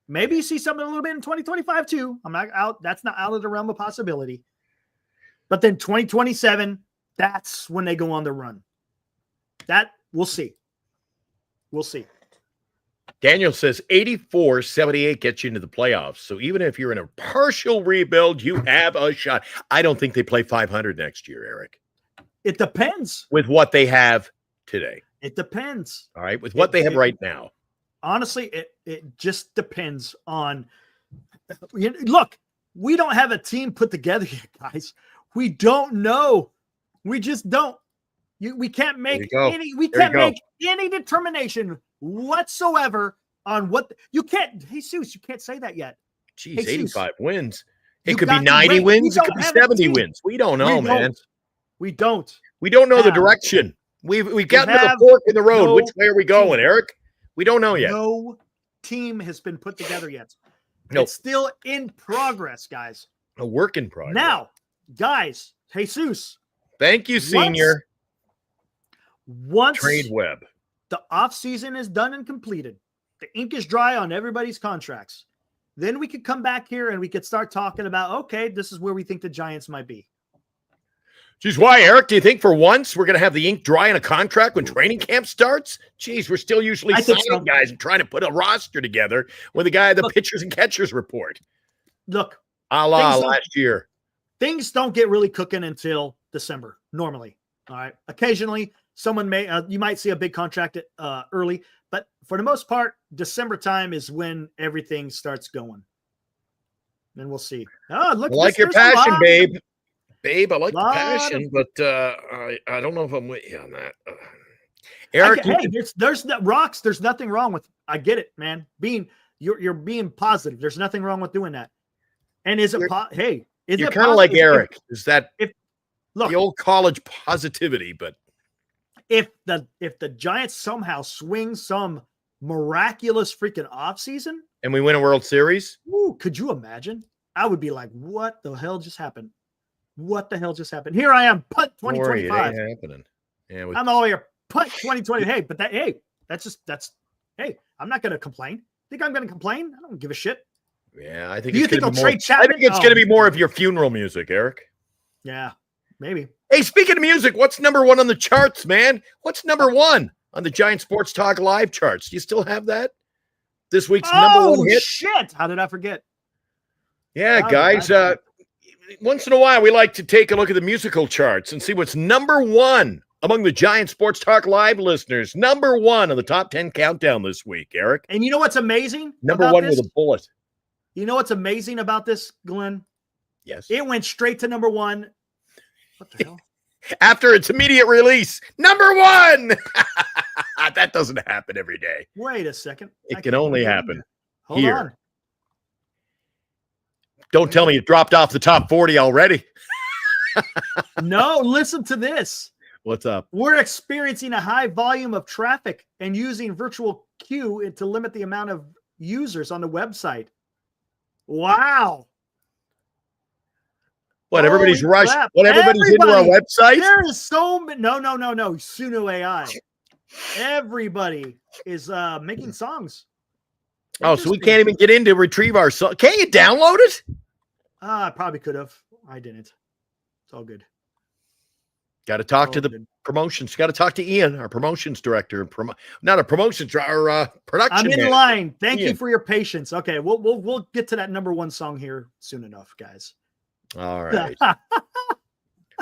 Maybe you see something a little bit in 2025 too. I'm not out. That's not out of the realm of possibility. But then 2027, that's when they go on the run. That we'll see. We'll see. Daniel says 84-78 gets you into the playoffs. So even if you're in a partial rebuild, you have a shot. I don't think they play 500 next year, Eric. It depends. With what they have today. It depends. All right. With what they have right now. Honestly, it just depends on. Look, we don't have a team put together yet, guys. We don't know. We just don't. We can't make any. We can't make any determination whatsoever on what you can't. Jesus, you can't say that yet. Jeez, 85 wins. It could be 90 wins. It could be 70 wins. We don't know, man. We don't. We don't know the direction. We've gotten to the fork in the road. Which way are we going, Eric? We don't know yet. No team has been put together yet. Nope. It's still in progress, guys. A work in progress. Now, guys, Jesus. Thank you, Senior. Once Trade Web. The offseason is done and completed. The ink is dry on everybody's contracts. Then we could come back here and we could start talking about, okay, this is where we think the Giants might be. Geez, why, Eric? Do you think for once we're going to have the ink dry in a contract when training camp starts? Geez, we're still usually signing guys and trying to put a roster together when the pitchers and catchers report. Look, a la last year. Things don't get really cooking until December, normally. All right. Occasionally, someone you might see a big contract early, but for the most part, December time is when everything starts going. And we'll see. Oh, look, I like your passion, babe. Babe, I like the passion, but I don't know if I'm with you on that. Eric, there's rocks. There's nothing wrong with. I get it, man. You're being positive. There's nothing wrong with doing that. And is it? You're kind of like Eric. Is that the old college positivity? But if the Giants somehow swing some miraculous freaking offseason and we win a World Series, could you imagine? I would be like, what the hell just happened? What the hell just happened? Here I am, punt 2025. It ain't happening. Yeah, I'm all here, punt 2020. I'm not going to complain. Think I'm going to complain? I don't give a shit. Yeah, I think it's going to be more of your funeral music, Eric. Yeah, maybe. Hey, speaking of music, what's number one on the charts, man? What's number one on the Giant Sports Talk Live charts? Do you still have that? This week's number one hit? Shit. How did I forget? Yeah, guys. Once in a while, we like to take a look at the musical charts and see what's number one among the Giant Sports Talk Live listeners. Number one on the top 10 countdown this week, Eric. And you know what's amazing? Number one with a bullet. You know what's amazing about this, Glenn? Yes. It went straight to number one. What the hell? After its immediate release, number one. That doesn't happen every day. Wait a second. It can only happen Hold on. Don't tell me it dropped off the top 40 already. No, listen to this. What's up? We're experiencing a high volume of traffic and using virtual queue to limit the amount of users on the website. Wow. What, everybody's rushed? What, everybody's into our website? There is so many. No. Suno AI. Everybody is making songs. Oh, so we can't even get in to retrieve our song. Can't you download it? I probably could have. I didn't. It's all good. Got to talk to the promotions. Got to talk to Ian, our promotions director. Not a promotions director, our production. I'm in manager. line. Thank you for your patience. Okay, we'll get to that number one song here soon enough, guys. All right.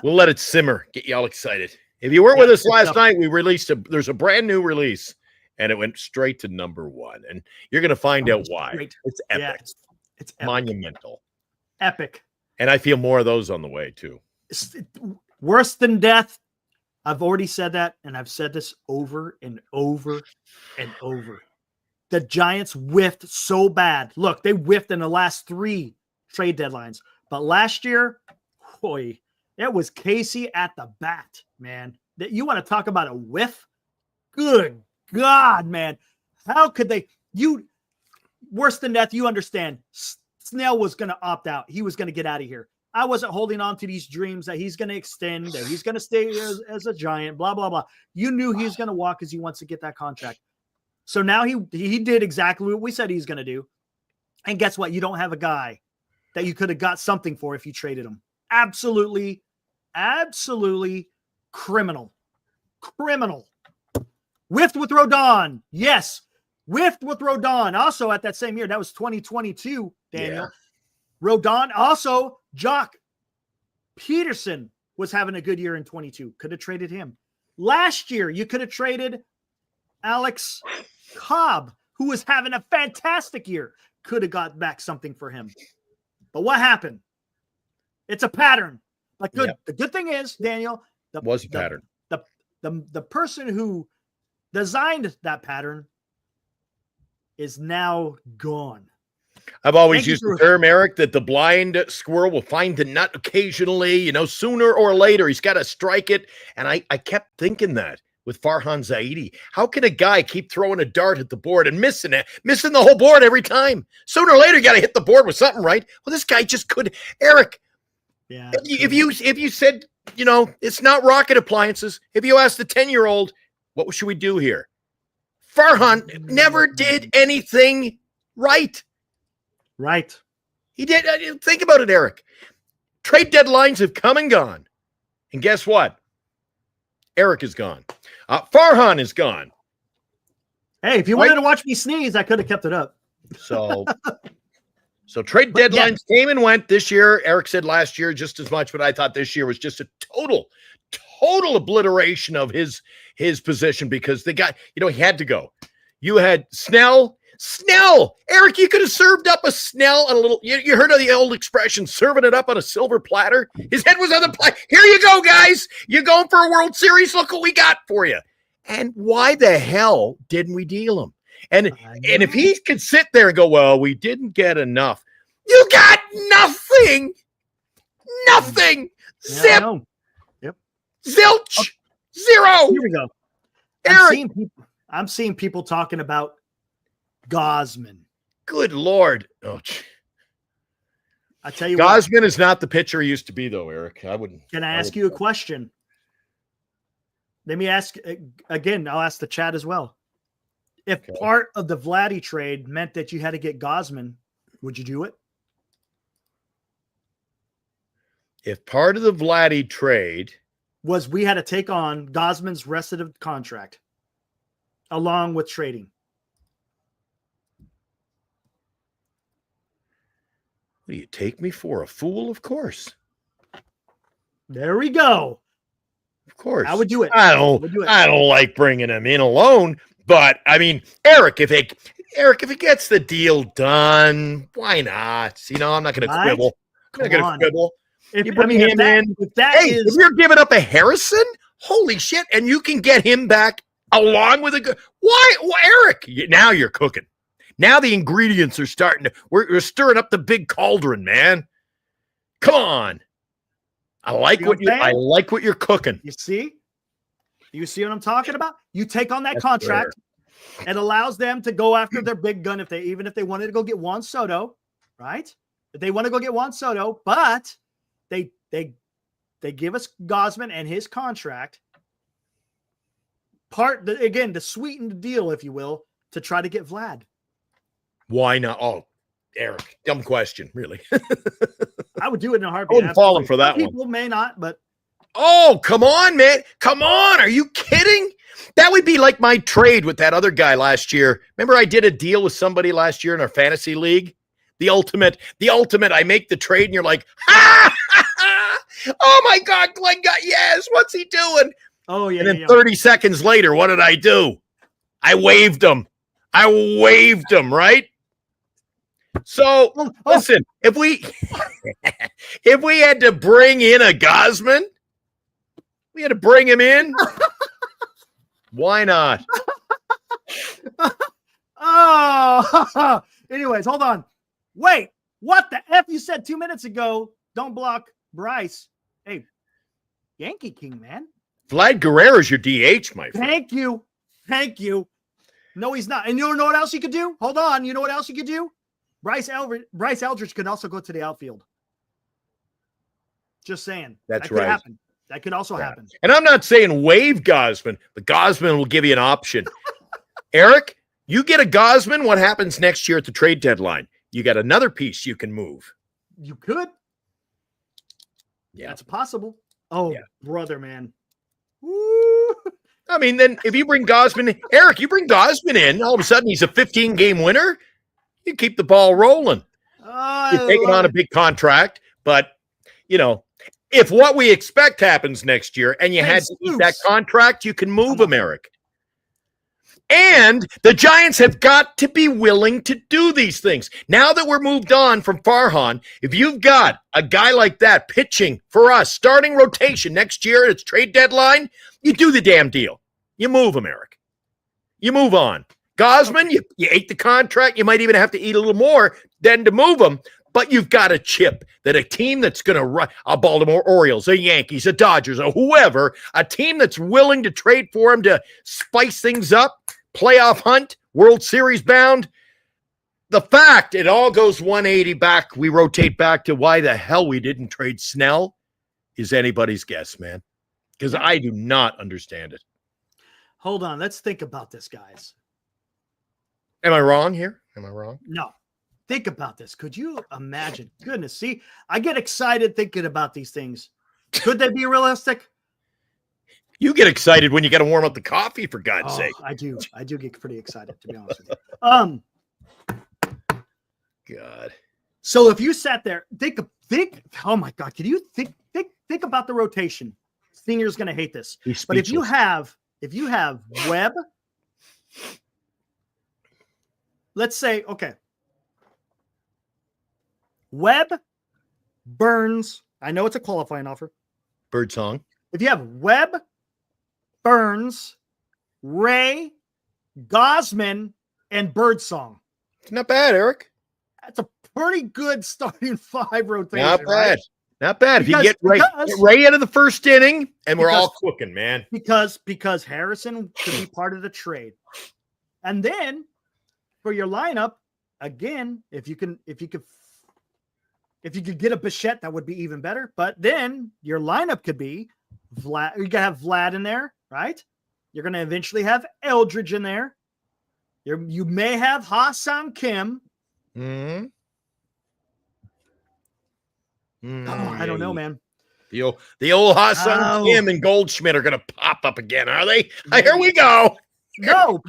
We'll let it simmer. Get y'all excited. If you weren't with us last night, we released there's a brand new release, and it went straight to number one. And you're going to find out why. Great. It's epic. Yeah, it's epic. Monumental. Epic. And I feel more of those on the way, too. Worse than death. I've already said that, and I've said this over and over and over. The Giants whiffed so bad. Look, they whiffed in the last 3 trade deadlines. But last year, boy, it was Casey at the bat, man. You want to talk about a whiff? Good God, man. How could they? Worse than death, you understand. Snell was going to opt out. He was going to get out of here. I wasn't holding on to these dreams that he's going to extend, that he's going to stay as a Giant, blah, blah, blah. You knew he was going to walk because he wants to get that contract. So now he did exactly what we said he's going to do. And guess what? You don't have a guy that you could have got something for if you traded him. Absolutely criminal. Criminal. Whiffed with Rodon. Yes. Whiffed with Rodon. Also at that same year, that was 2022, Daniel. Yeah. Rodon, also Jock Peterson was having a good year in 22. Could have traded him. Last year, you could have traded Alex Cobb, who was having a fantastic year. Could have got back something for him. But what happened? It's a pattern. But good. Yep. The good thing is, Daniel, it was a pattern. The person who designed that pattern is now gone. I've always used the term, Eric, that the blind squirrel will find the nut occasionally, sooner or later. He's got to strike it. And I kept thinking that with Farhan Zaidi. How can a guy keep throwing a dart at the board and missing the whole board every time? Sooner or later, you got to hit the board with something, right? Well, this guy just could. Eric, yeah. If you said, it's not rocket appliances, if you asked the 10-year-old, what should we do here? Farhan never did anything right. Right. He did. Think about it, Eric. Trade deadlines have come and gone. And guess what? Eric is gone. Farhan is gone. Hey, if you wanted to watch me sneeze, I could have kept it up. So trade deadlines came and went this year. Eric said last year just as much, but I thought this year was just a total obliteration of his position because they got, he had to go. You had Snell. Eric, you could have served up a Snell on a little, you heard of the old expression, serving it up on a silver platter? His head was on the platter. Here you go, guys. You're going for a World Series. Look what we got for you. And why the hell didn't we deal him? And if he could sit there and go, well, we didn't get enough. You got nothing. Nothing. Zip. Yep. Zilch. Zero. Here we go. Eric. I'm seeing people talking about Gausman. Good Lord. Oh, I tell you Gausman is not the pitcher he used to be, though, Eric. Can I ask you a question? Let me ask again. I'll ask the chat as well. If part of the Vladdy trade meant that you had to get Gausman, would you do it? If part of the Vladdy trade was we had to take on Gausman's rest of the contract along with trading. What do you take me for? A fool? Of course. There we go. Of course. I would do it. I don't like bringing him in alone, but I mean, Eric, if it gets the deal done, why not? I'm not going to quibble. I'm not going to quibble. If you're giving up a Harrison, holy shit, and you can get him back along with a good. Why, Eric? Now you're cooking. Now the ingredients are starting to. We're stirring up the big cauldron, man. Come on. I like what you're cooking. You see what I'm talking about? You take on that contract. It allows them to go after their big gun if they wanted to go get Juan Soto, right? If they want to go get Juan Soto, but they give us Gausman and his contract to sweeten the deal, if you will, to try to get Vlad. Why not? Oh, Eric, dumb question, really. I would do it in a heartbeat. I wouldn't fall for that one. People may not, but oh, come on, man. Come on. Are you kidding? That would be like my trade with that other guy last year. Remember I did a deal with somebody last year in our fantasy league? The ultimate, I make the trade and you're like, ha! Oh my God, Glenn got yes. What's he doing? Oh, yeah. And then 30 seconds later, what did I do? I waved him, right? So listen, if we had to bring in a Gausman, we had to bring him in. Why not? Oh, anyways, hold on. Wait, what the F you said 2 minutes ago? Don't block Bryce. Hey, Yankee King, man. Vlad Guerrero's your DH, my friend. Thank you. No, he's not. And you know what else you could do? Hold on. You know what else you could do? Bryce Eldridge could also go to the outfield. Just saying. That's that right. Happen. That could also happen. And I'm not saying waive Gausman, but Gausman will give you an option. Eric, you get a Gausman, what happens next year at the trade deadline? You got another piece you can move. You could. Yeah. That's possible. Oh, yeah. Brother, man. Woo. I mean, then if you bring Gausman in, Eric, you bring Gausman in, all of a sudden he's a 15-game winner. You keep the ball rolling. You're taking on a big contract, but, if what we expect happens next year and you had to eat that contract, you can move him, Eric. And the Giants have got to be willing to do these things. Now that we're moved on from Farhan, if you've got a guy like that pitching for us, starting rotation next year, it's trade deadline, you do the damn deal. You move him, Eric. You move on. Gausman, you ate the contract. You might even have to eat a little more than to move him. But you've got a chip that a team that's going to run a Baltimore Orioles, a Yankees, a Dodgers, or whoever, a team that's willing to trade for him to spice things up, playoff hunt, World Series bound. The fact it all goes 180 back, we rotate back to why the hell we didn't trade Snell is anybody's guess, man. Because I do not understand it. Hold on. Let's think about this, guys. Am I wrong here? Am I wrong? No. Think about this. Could you imagine? Goodness, see, I get excited thinking about these things. Could they be realistic? You get excited when you got to warm up the coffee, for God's sake. I do get pretty excited, to be honest with you. God. So if you sat there, think. Oh my God, can you think about the rotation? Senior's going to hate this, but if you have Webb, let's say, okay, Webb, Burns. I know it's a qualifying offer. Birdsong. If you have Webb, Burns, Ray, Gosman, and Birdsong. It's not bad, Eric. That's a pretty good starting 5 rotation. Not bad. Right? Not bad. If you get Ray out of the first inning, and we're all cooking, man. Because Harrison could be part of the trade. And then for your lineup, again, if you could get a Bichette, that would be even better. But then your lineup could be Vlad. You can have Vlad in there, right? You're going to eventually have Eldridge in there. You may have Ha-Sang Kim. Mm-hmm. I don't know, man. The old Ha-Sang Kim and Goldschmidt are going to pop up again, are they? Here we go. We go.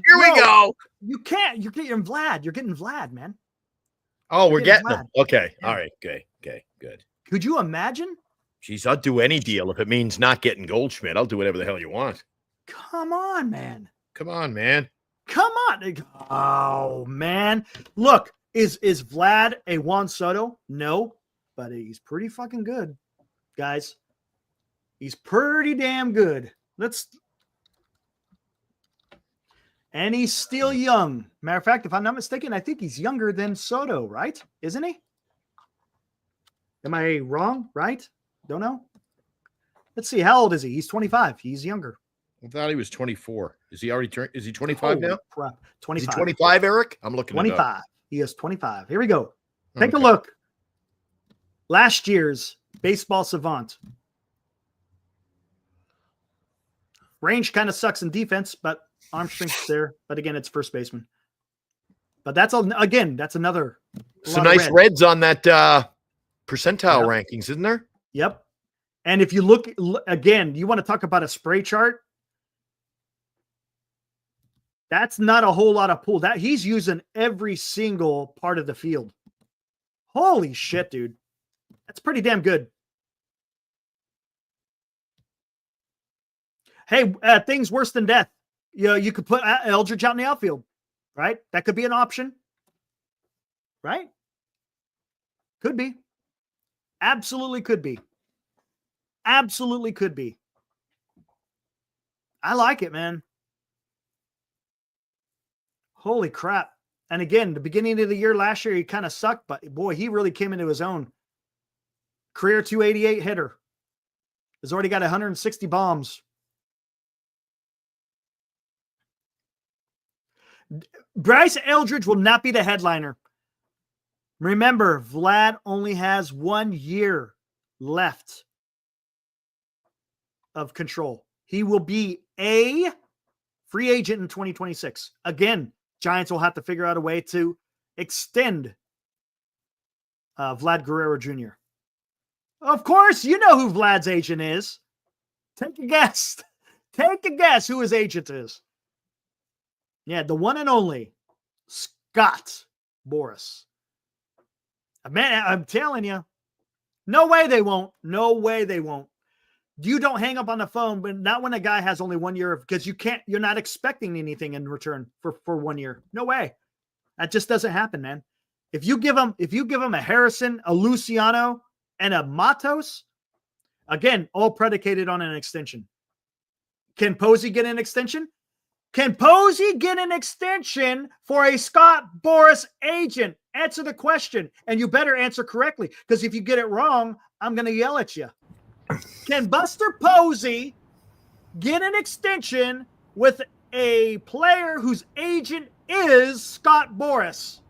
You can't. You're getting Vlad. You're getting Vlad, man. Oh, we're getting them. Okay. Yeah. All right. Okay. Good. Could you imagine? Jeez, I'll do any deal if it means not getting Goldschmidt. I'll do whatever the hell you want. Come on, man. Come on. Oh, man. Look, is Vlad a Juan Soto? No, but he's pretty fucking good, guys. He's pretty damn good. And he's still young. Matter of fact, if I'm not mistaken, I think he's younger than Soto, right? Isn't he? Am I wrong? Right? Don't know. Let's see. How old is he? He's 25. He's younger. I thought he was 24. Is he already turned? Is he 25 now? 25. Is he 25, Eric? I'm looking 25. It up. He is 25. Here we go. Take a look. Last year's Baseball Savant. Range kind of sucks in defense, but arm strength's there. But again, it's first baseman. But that's another. Some nice reds on that percentile rankings, isn't there? Yep. And if you look again, you want to talk about a spray chart. That's not a whole lot of pull. That he's using every single part of the field. Holy shit, dude. That's pretty damn good. Hey, things worse than death. You could put Eldridge out in the outfield, right? That could be an option, right? Could be. Absolutely could be. Absolutely could be. I like it, man. Holy crap. And again, the beginning of the year last year, he kind of sucked, but boy, he really came into his own. Career 288 hitter. Has already got 160 bombs. Bryce Eldridge will not be the headliner. Remember, Vlad only has 1 year left of control. He will be a free agent in 2026. Again, Giants will have to figure out a way to extend Vlad Guerrero Jr. Of course, you know who Vlad's agent is. Take a guess. Take a guess who his agent is. Yeah, the one and only Scott Boras. Man, I'm telling you, no way they won't. No way they won't. You don't hang up on the phone, but not when a guy has only 1 year, because you're not expecting anything in return for 1 year. No way. That just doesn't happen, man. If you give him a Harrison, a Luciano, and a Matos, again, all predicated on an extension. Can Posey get an extension? Can Posey get an extension for a Scott Boras agent? Answer the question, and you better answer correctly, because if you get it wrong, I'm going to yell at you. Can Buster Posey get an extension with a player whose agent is Scott Boras?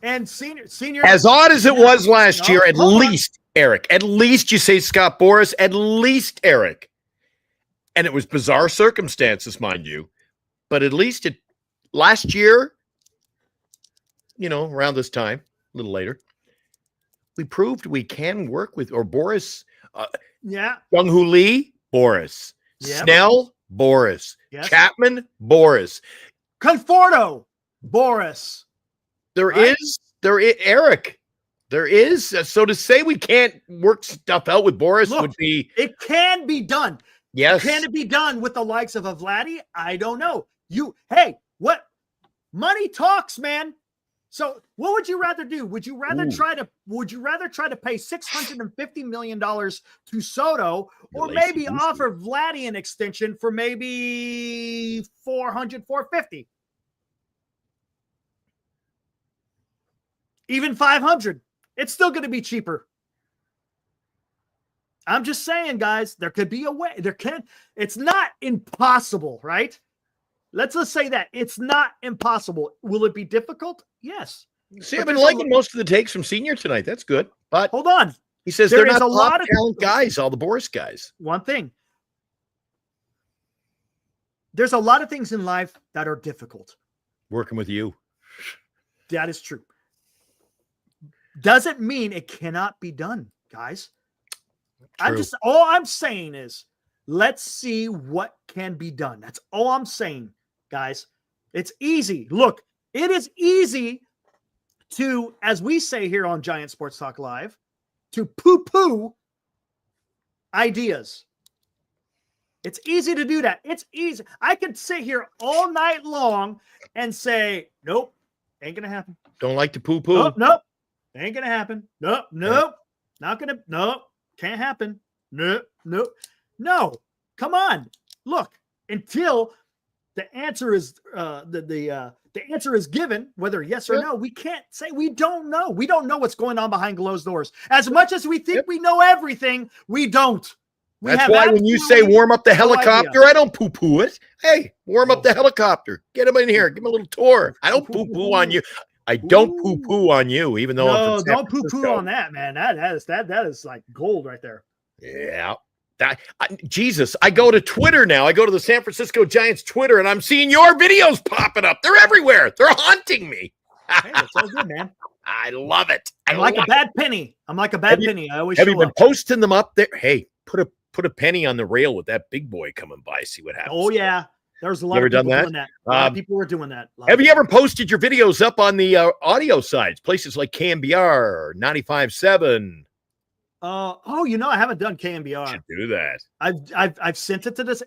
And senior, as odd as it was last year, at least, Eric, at least you say Scott Boras, at least, Eric. And it was bizarre circumstances, mind you, but at least last year, around this time, a little later. We proved we can work with, or Boris, Yeah. Young-Hoo Lee, Boris, Yep. Snell, Boris, Yes. Chapman, Boris. Conforto, Boris. There Right? is, Eric. There is. So to say we can't work stuff out with Boris Look, would be, It can be done. yes. Can it be done with the likes of a Vladdy? I don't know. Hey, what? Money talks, man. So what would you rather do? Would you rather try to pay $650 million to Soto, or maybe offer Vladdy an extension for maybe 450? Even 500. It's still going to be cheaper. I'm just saying, guys, there could be a way. It's not impossible, right? Let's just say that it's not impossible. Will it be difficult? Yes. See, But I've been there's liking most of the takes from Senior tonight. That's good. But Hold on. he says There they're is not a lot top of talent guys, all the Boris guys. One thing. There's a lot of things in life that are difficult. Working with you. That is true. Doesn't mean it cannot be done, guys. All I'm saying is, let's see what can be done. That's all I'm saying, guys. It's easy. Look, it is easy to, as we say here on Giant Sports Talk Live, to poo-poo ideas. It's easy to do that. It's easy. I could sit here all night long and say, nope, ain't going to happen. Don't like to poo-poo. Nope, ain't going to happen. Nope, not going to, nope, can't happen. Nope. No, come on. Look, until the answer is the answer is given, whether yes or no, we can't say. We don't know. We don't know what's going on behind closed doors. As much as we think we know everything, we don't. That's why when you say warm up the helicopter, I don't poo-poo it. Hey, warm up the helicopter. Get him in here. Give him a little tour. I don't poo-poo on you. I don't poo-poo on you, even though I'm from San don't poo-poo on that, man. That is like gold right there. Yeah. Jesus, I go to Twitter now. I go to the San Francisco Giants Twitter, and I'm seeing your videos popping up. They're everywhere. They're haunting me. Hey, that's all good, man. I love it. I'm like a bad penny. I always have you been up. posting them up there? Hey, put a penny on the rail with that big boy coming by. See what happens. Oh yeah, there's a lot of people doing that. A lot of people were doing that. Have you ever posted your videos up on the audio sites? Places like KNBR, 95.7. I haven't done KNBR. Should do that. I've sent it to this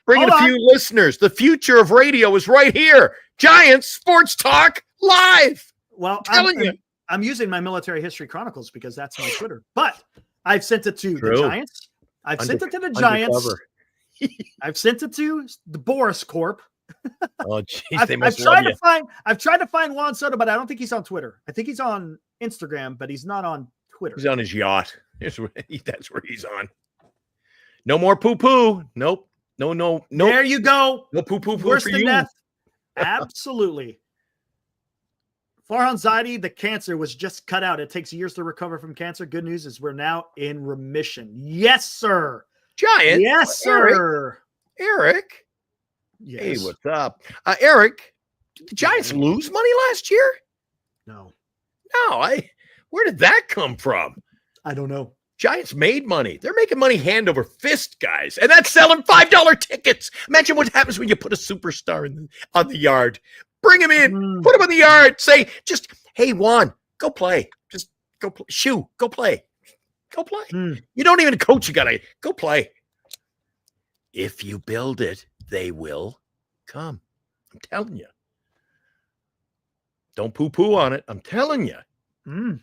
Bring in a few listeners. The future of radio is right here. Giants Sports Talk Live. Well, I'm using my Military History Chronicles because that's my Twitter. But I've sent it to the Giants. I've sent it to the Giants. I've sent it to the Boris Corp. Oh, jeez, I've tried to find Juan Soto, but I don't think he's on Twitter. I think he's on Instagram, but he's not on Twitter. He's on his yacht. That's where he's on. No more poo-poo. Nope. No. There you go. No poo-poo Worse for than you. death. Absolutely. Farhan Zaidi, the cancer was just cut out. It takes years to recover from cancer. Good news is we're now in remission. Yes, sir. Giant. Yes, sir. Eric. Yes. Hey, what's up? Eric, did the Giants lose money last year? No. Where did that come from? I don't know. Giants made money. They're making money hand over fist, guys. And that's selling $5 tickets. Imagine what happens when you put a superstar on the yard. Bring him in. Put him on the yard. Say, hey, Juan, go play. Just go play. Shoo, go play. Go play. You don't even coach. You got to go play. If you build it, they will come. I'm telling you. Don't poo-poo on it. I'm telling you.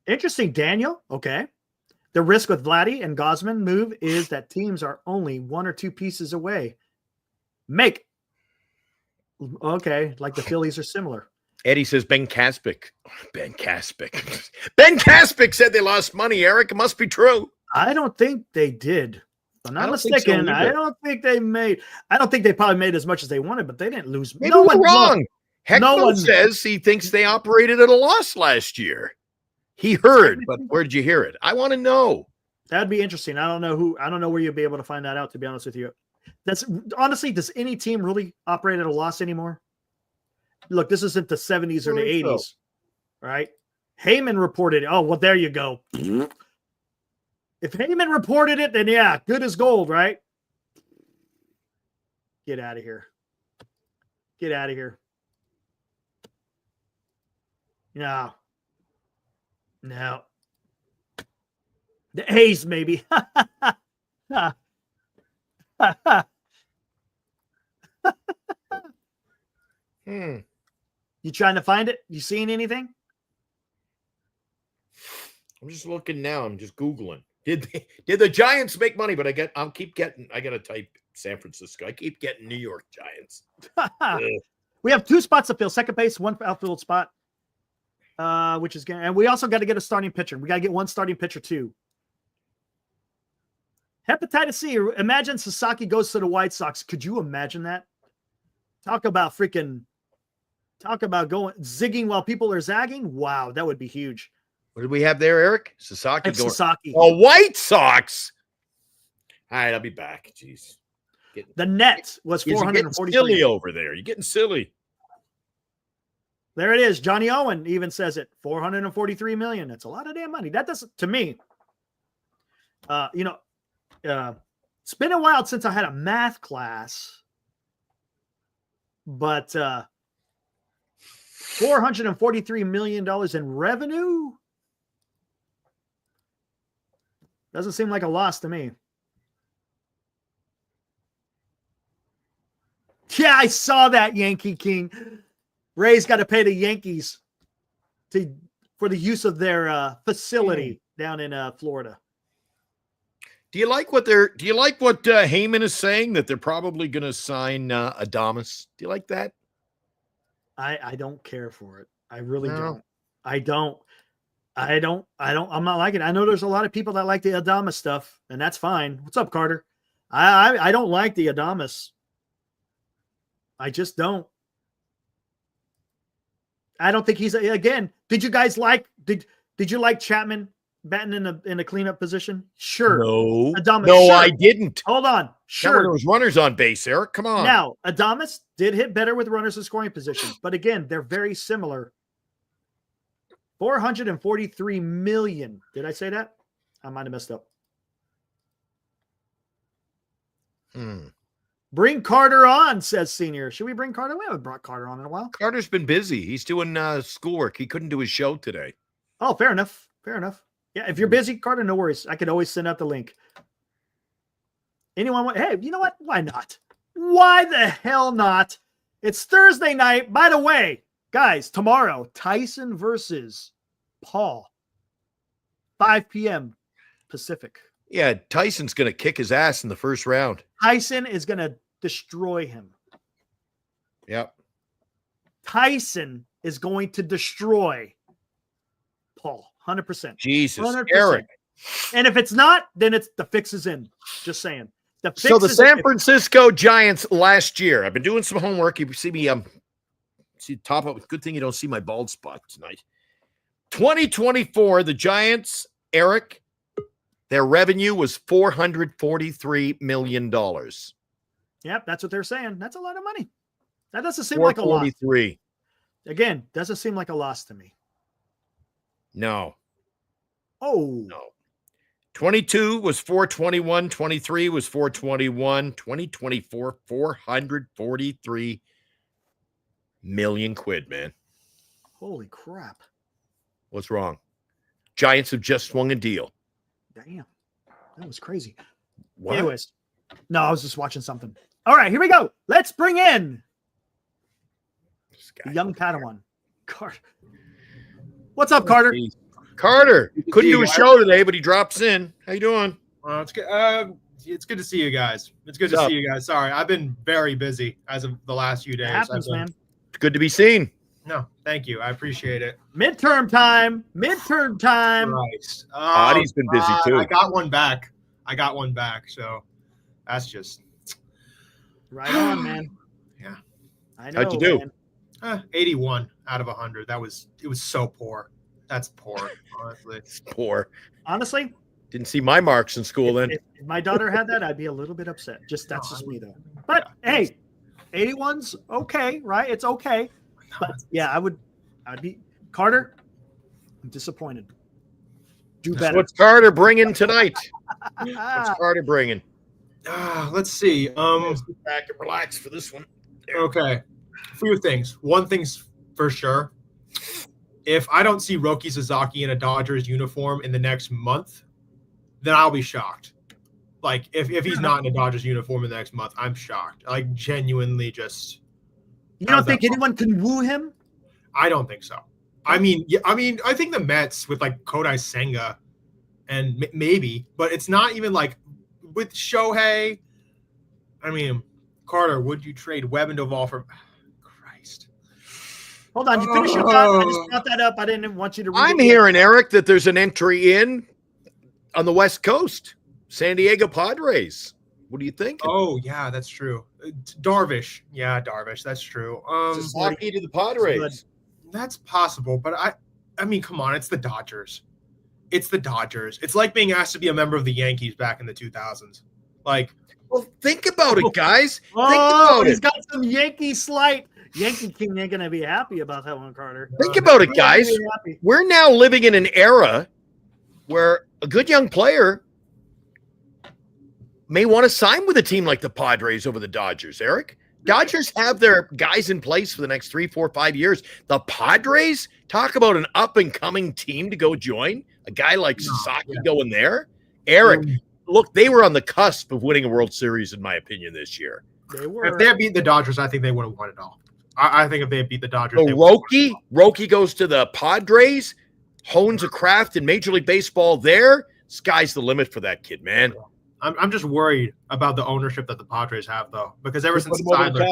Interesting, Daniel. Okay. The risk with Vladdy and Gosman move is that teams are only one or two pieces away. Okay, like the Phillies are similar. Eddie says Ben Kaspic. Ben Kaspic said they lost money, Eric. It must be true. I don't think they did. If I'm not mistaken. I don't think they probably made as much as they wanted, but they didn't lose. Maybe we're wrong. Heckman says he thinks they operated at a loss last year. He heard, but where did you hear it? I want to know. That'd be interesting. I don't know where you'll be able to find that out, to be honest with you. Does any team really operate at a loss anymore? Look, this isn't the 70s or the Right, 80s, right? Heyman reported it. Oh, well, there you go. If Heyman reported it, then yeah, good as gold, right? Get out of here. Get out of here. No. No. The A's, maybe. You trying to find it? You seeing anything? I'm just looking now. I'm just Googling. Did the Giants make money? But I gotta type San Francisco. I keep getting New York Giants. We have 2 spots to fill, second base, 1 outfield spot. Which is and we also got to get a starting pitcher. We got to get 1 starting pitcher too. Hepatitis C. Imagine Sasaki goes to the White Sox. Could you imagine that? Talk about going zigging while people are zagging. Wow, that would be huge. What did we have there, Eric? Sasaki. Sasaki. Oh, White Sox. All right, I'll be back. Jeez. The net was 443. Silly over there. You're getting silly. There it is. Johnny Owen even says it. 443 million. That's a lot of damn money. That doesn't, to me. It's been a while since I had a math class, but $443 million in revenue doesn't seem like a loss to me. Yeah, I saw that, Yankee King. Rays got to pay the Yankees for the use of their facility down in Florida. Do you like what Heyman is saying, that they're probably going to sign Adames? Do you like that? I don't care for it. I really don't. I don't. I'm not liking it. I know there's a lot of people that like the Adames stuff, and that's fine. What's up, Carter? I don't like the Adames. I just don't. I don't think he's again. Did you guys did you like Chapman batting in a cleanup position? Sure. No. Adames, no, sure. I didn't. Hold on. Sure. There was runners on base, Eric. Come on. Now, Adames did hit better with runners in scoring positions, but again, they're very similar. 443 million. Did I say that? I might have messed up. Bring Carter on, says Senior. Should we bring Carter? We haven't brought Carter on in a while. Carter's been busy. He's doing schoolwork. He couldn't do his show today. Oh, fair enough. Fair enough. Yeah, if you're busy, Carter, no worries. I could always send out the link. Anyone want? Hey, you know what? Why not? Why the hell not? It's Thursday night. By the way, guys, tomorrow, Tyson versus Paul. 5 p.m. Pacific. Yeah, Tyson's going to kick his ass in the first round. Tyson is going to destroy him. Yep. Tyson is going to destroy Paul. 100%. Jesus, 100%. Eric. And if it's not, then it's the fix is in. Just saying. So the San Francisco Giants last year, I've been doing some homework. You see me, see top of, good thing you don't see my bald spot tonight. 2024, the Giants, Eric, their revenue was $443 million. Yep, that's what they're saying. That's a lot of money. That doesn't seem like a loss. 443. Again, doesn't seem like a loss to me. No. Oh. No. 22 was 421. 23 was 421. 2024, 443 million quid, man. Holy crap. What's wrong? Giants have just swung a deal. Damn. That was crazy. What? Anyways. No, I was just watching something. All right, here we go. Let's bring in the young Padawan, Carter. What's up, Carter? Carter couldn't do a show today, but he drops in. How you doing? It's good. It's good to see you guys. It's good to see you guys. Sorry, I've been very busy as of the last few days. It happens, man. It's good to be seen. No, thank you. I appreciate it. Midterm time. Christ. Body's been busy too. I got one back. So that's just right on, man. Yeah. I know. How'd you do? Man. 81 out of 100. It was so poor. That's poor, honestly. It's poor. Honestly, didn't see my marks in school then. If my daughter had that, I'd be a little bit upset. That's just me though. But hey, 81's okay, right? It's okay. But yeah, I would be Carter. I'm disappointed. Do better. What's Carter bringing tonight? What's Carter bringing? Let's see. Sit back and relax for this one. Okay. A few things. One thing's for sure. If I don't see Roki Sasaki in a Dodgers uniform in the next month, then I'll be shocked. Like, if he's not in a Dodgers uniform in the next month, I'm shocked. Like, genuinely just. You don't think anyone can woo him? I don't think so. I mean, I think the Mets with, like, Kodai Senga and maybe, but it's not even, like, with Shohei. I mean, Carter, would you trade Webb and Duvall for Christ? Hold on, you finish your thought. I just brought that up. I didn't want you to read I'm it. hearing, Eric, that there's an entry in on the West Coast. San Diego Padres. What do you think? Oh, yeah, that's true. Darvish. Yeah, Darvish. That's true. Sasaki to the Padres. That's possible, but I mean, come on, it's the Dodgers. It's the Dodgers. It's like being asked to be a member of the Yankees back in the 2000s. Like, well, think about it, guys. Think Oh, about he's it. got some Yankee slight. Yankee King ain't gonna be happy about that one, Carter. Think about it, He ain't guys. gonna be happy. We're now living in an era where a good young player may want to sign with a team like the Padres over the Dodgers, Eric. Dodgers have their guys in place for the next 3, 4, 5 years. The Padres, talk about an up-and-coming team to go join. A guy like Sasaki going there. Eric, look, they were on the cusp of winning a World Series, in my opinion, this year. They were. if they had beat the Dodgers, I think they would have won it all. I think if they had beat the Dodgers, So they would've won it Roki goes to the Padres, hones a craft in Major League Baseball there. Sky's the limit for that kid, man. all. I'm just worried about the ownership that the Padres have, though, because ever since Put them over the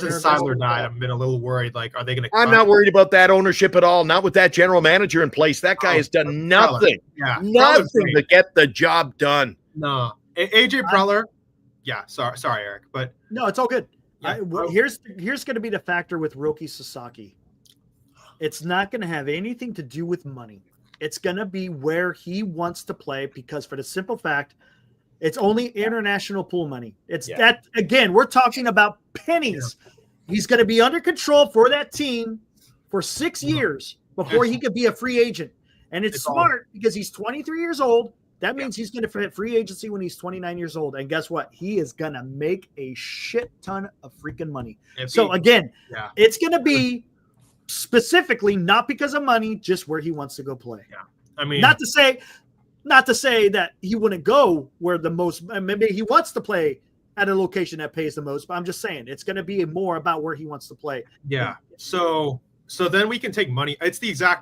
Seidler top. died, I've been a little worried. Like, are they going to? I'm not worried about that ownership at all. Not with that general manager in place. That guy has done nothing. Yeah, Nothing to get the job done. No, AJ Preller. Yeah, sorry, Eric, but No, it's all good. Yeah. Here's going to be the factor with Roki Sasaki. It's not going to have anything to do with money. It's going to be where he wants to play, because for the simple fact, it's only international pool money. It's that, again, we're talking about pennies. He's going to be under control for that team for 6 years before he could be a free agent. And it's smart because he's 23 years old. That means he's going to hit free agency when he's 29 years old. And guess what? He is going to make a shit ton of freaking money. Again, it's going to be specifically not because of money, just where he wants to go play. Yeah. I mean, not to say that he wouldn't go where the most, maybe he wants to play at a location that pays the most, but I'm just saying it's going to be more about where he wants to play. Yeah. So then we can take money. It's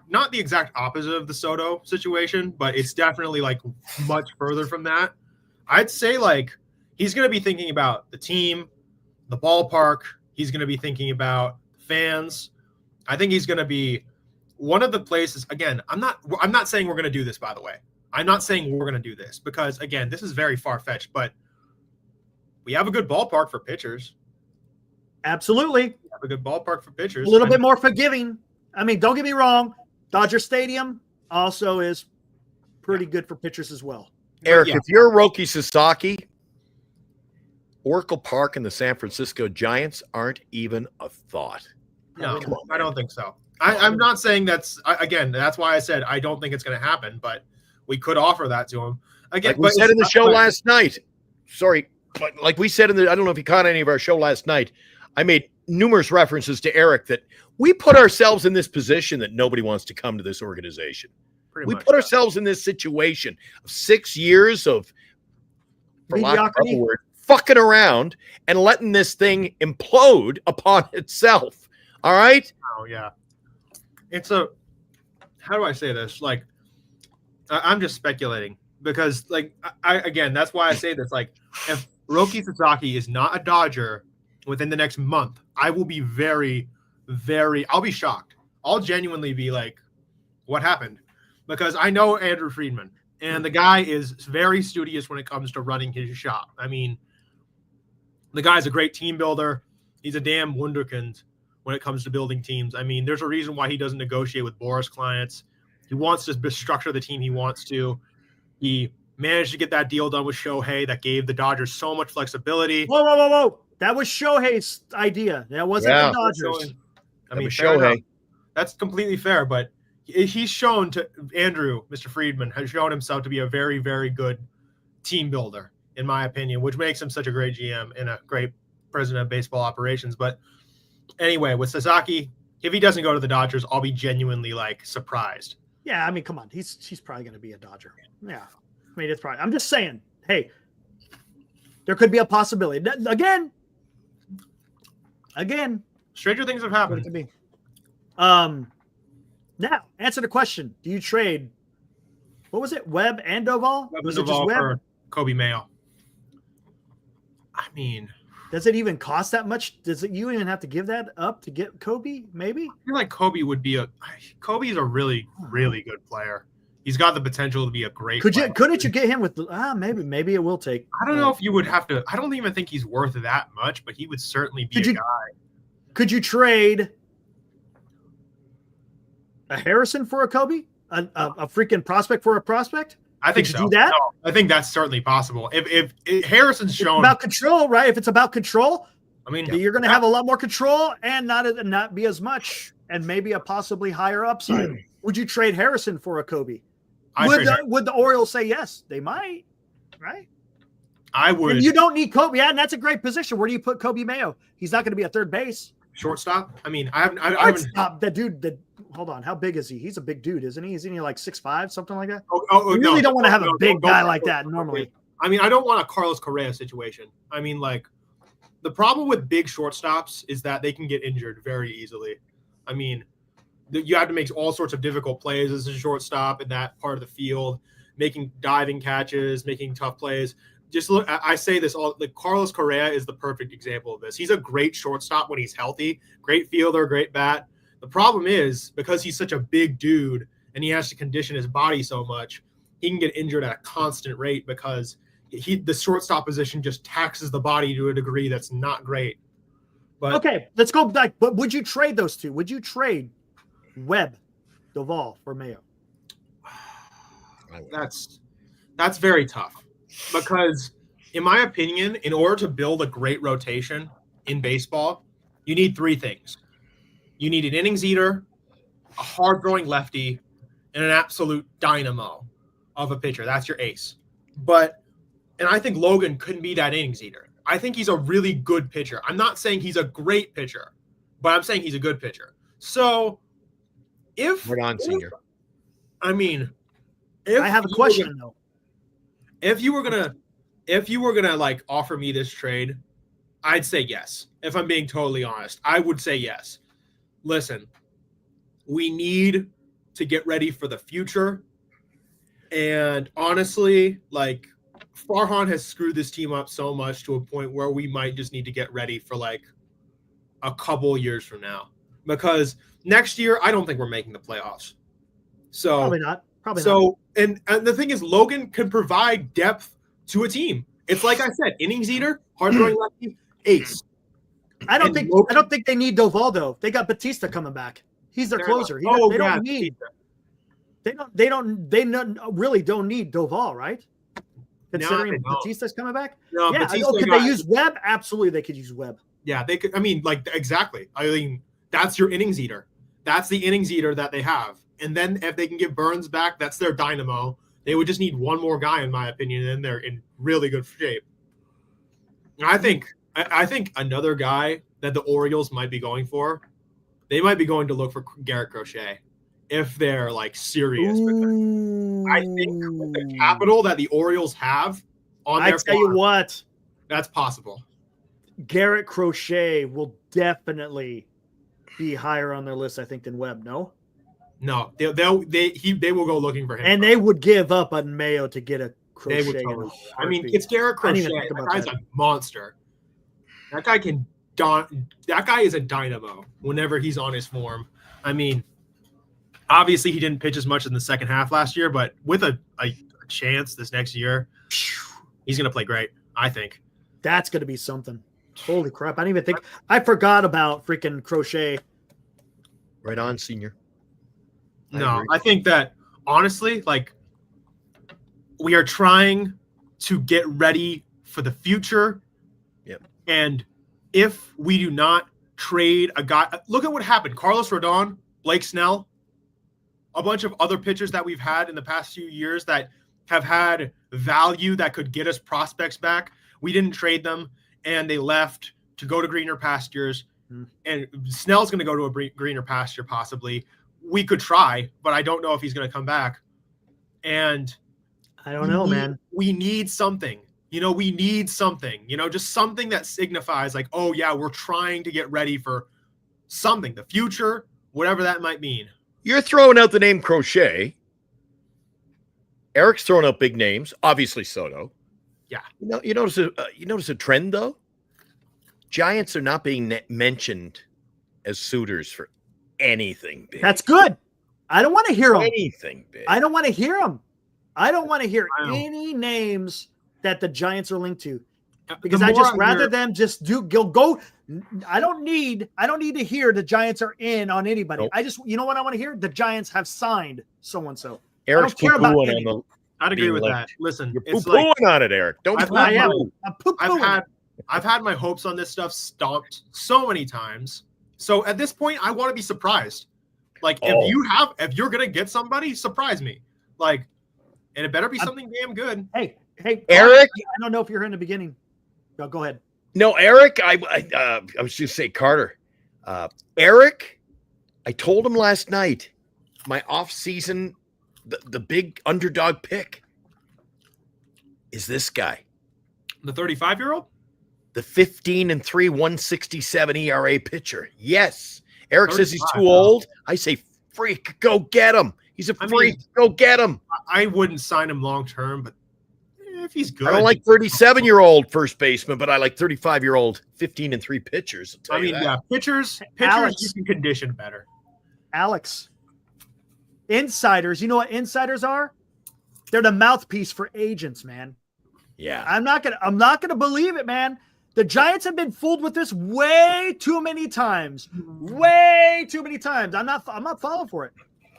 not the exact opposite of the Soto situation, but it's definitely like much further from that. I'd say like he's going to be thinking about the team, the ballpark. He's going to be thinking about fans. I think he's going to be one of the places. Again, I'm not saying we're going to do this, by the way. I'm not saying we're going to do this because, again, this is very far-fetched, but we have a good ballpark for pitchers. Absolutely. We have a good ballpark for pitchers. A little bit more forgiving. I mean, don't get me wrong. Dodger Stadium also is pretty good for pitchers as well. Eric, if you're Roki Sasaki, Oracle Park and the San Francisco Giants aren't even a thought. No, I don't think so. I'm not saying that's why I said I don't think it's going to happen, but we could offer that to him. Again, like we said in the show last night. Sorry, but like we said I don't know if you caught any of our show last night. I made numerous references to Eric that we put ourselves in this position that nobody wants to come to this organization. We put ourselves in this situation of 6 years of, for lack of a better word, fucking around and letting this thing implode upon itself. All right? Oh, yeah. How do I say this? Like, I'm just speculating because, like, again, that's why I say this. Like, if Roki Sasaki is not a Dodger within the next month, I will be very, very, I'll be shocked. I'll genuinely be like, what happened? Because I know Andrew Friedman, and the guy is very studious when it comes to running his shop. I mean, the guy's a great team builder. He's a damn wunderkind when it comes to building teams. I mean, there's a reason why he doesn't negotiate with Boris clients. He wants to structure the team he wants to. He managed to get that deal done with Shohei that gave the Dodgers so much flexibility. Whoa. That was Shohei's idea. That wasn't the Dodgers. I mean, fair enough. That's completely fair, but he's shown to Andrew, Mr. Friedman, has shown himself to be a very, very good team builder, in my opinion, which makes him such a great GM and a great president of baseball operations. But anyway, with Sasaki, if he doesn't go to the Dodgers, I'll be genuinely like surprised. Yeah, I mean, come on, he's probably going to be a Dodger. Yeah, I mean, it's probably. I'm just saying, hey, there could be a possibility. Again, stranger things have happened. It could be. Now answer the question: do you trade? What was it? Webb and Doval? Webb was and it just Doval Webb? for Kobe Mayo. I mean, does it even cost that much? Does it? You even have to give that up to get Kobe? Maybe. I feel like Kobe is a really, really good player. He's got the potential to be a great player. Couldn't you get him with maybe it will take. I don't know if you would have to. I don't even think he's worth that much, but he would certainly be a guy. Could you trade a Harrison for a Kobe? A freaking prospect for a prospect? I think so. Do that? No, I think that's certainly possible. If Harrison's shown about control, right? If it's about control, I mean, you're going to have a lot more control and not be as much, and maybe a possibly higher upside. Would you trade Harrison for a Kobe? Would the Orioles say yes? They might, right? I would. And you don't need Kobe, and that's a great position. Where do you put Kobe Mayo? He's not going to be a third base. Shortstop. I mean, I haven't. That dude. Hold on. How big is he? He's a big dude, isn't he? Isn't he like 6'5", something like that? You really don't want to have a big guy like that normally. I mean, I don't want a Carlos Correa situation. I mean, like, the problem with big shortstops is that they can get injured very easily. I mean, you have to make all sorts of difficult plays as a shortstop in that part of the field, making diving catches, making tough plays. Just look, I say this all, like, Carlos Correa is the perfect example of this. He's a great shortstop when he's healthy, great fielder, great bat. The problem is, because he's such a big dude and he has to condition his body so much, he can get injured at a constant rate because the shortstop position just taxes the body to a degree that's not great. But okay, let's go back. But would you trade those two? Would you trade Webb, Doval for Mayo? That's very tough, because in my opinion, in order to build a great rotation in baseball, you need three things. You need an innings eater, a hard-throwing lefty, and an absolute dynamo of a pitcher. That's your ace. And I think Logan couldn't be that innings eater. I think he's a really good pitcher. I'm not saying he's a great pitcher, but I'm saying he's a good pitcher. So Senior. I mean, I have a question though. If you were gonna like offer me this trade, I'd say yes. If I'm being totally honest, I would say yes. Listen, we need to get ready for the future. And honestly, like, Farhan has screwed this team up so much to a point where we might just need to get ready for like a couple years from now. Because next year, I don't think we're making the playoffs. So probably not. And the thing is, Logan can provide depth to a team. It's like I said, innings eater, hard throwing lefty, ace. I don't think they need Doval though. They got Batista coming back. He's their closer. They really don't need Doval, right? Considering Batista's coming back. No, yeah. Could they use Webb? Absolutely, they could use Webb. Yeah, they could. I mean, like, exactly. I mean, that's your innings eater. That's the innings eater that they have. And then if they can get Burns back, that's their dynamo. They would just need one more guy, in my opinion, and they're in really good shape. I think another guy that the Orioles might be going for, they might be going to look for Garrett Crochet if they're like serious. I think with the capital that the Orioles have on their farm, tell you what, that's possible. Garrett Crochet will definitely be higher on their list, I think, than Webb. No, they will go looking for him, and they would give up on Mayo to get a Crochet. They would totally. I mean, it's Garrett Crochet. That guy's a monster. That guy is a dynamo whenever he's on his form. I mean, obviously he didn't pitch as much in the second half last year, but with a chance this next year, he's going to play great, I think. That's going to be something. Holy crap. I didn't even think. I forgot about freaking Crochet. Right on, Senior. I think that, honestly, like, we are trying to get ready for the future. Yep. And if we do not trade a guy. Look at what happened. Carlos Rodon, Blake Snell, a bunch of other pitchers that we've had in the past few years that have had value that could get us prospects back. We didn't trade them, and they left to go to greener pastures. And Snell's going to go to a greener pasture possibly. We could try, but I don't know if he's going to come back. And I don't know, man. We need something. We need something. Just something that signifies like, oh, yeah, we're trying to get ready for something, the future, whatever that might mean. You're throwing out the name Crochet. Eric's throwing out big names, obviously Soto. Yeah. You notice a trend, though? Giants are not being mentioned as suitors for anything big. That's good. I don't want to hear them. Anything big. I don't want to hear them. I don't want to hear any names that the Giants are linked to, because I just rather them just go. I don't need to hear the Giants are in on anybody. Nope. I just, you know what I want to hear? The Giants have signed so and so. Eric's I don't care about poo-pooing any. on I'd agree with that. Listen, You're it's poo-pooing like on it, Eric. Don't I'm poo-pooing. I've had my hopes on this stuff stomped so many times. So at this point, I want to be surprised. Like if you're gonna get somebody, surprise me. Like, and it better be something damn good. Hey, Eric. I don't know if you're here in the beginning. Go ahead. No, Eric. I was just say Carter. Eric, I told him last night, my off-season, the big underdog pick is this guy, The 35-year-old. the 15-3, 167 ERA pitcher. Yes. Eric says he's too old. I say, freak, go get him. He's a freak. Go get him. I wouldn't sign him long term, but if he's good. I don't like 37-year-old first baseman, but I like 35-year-old 15-3 pitchers. Pitchers Alex, you can condition better. Alex, insiders. You know what insiders are? They're the mouthpiece for agents, man. Yeah. I'm not gonna believe it, man. The Giants have been fooled with this way too many times. Way too many times. I'm not falling for it.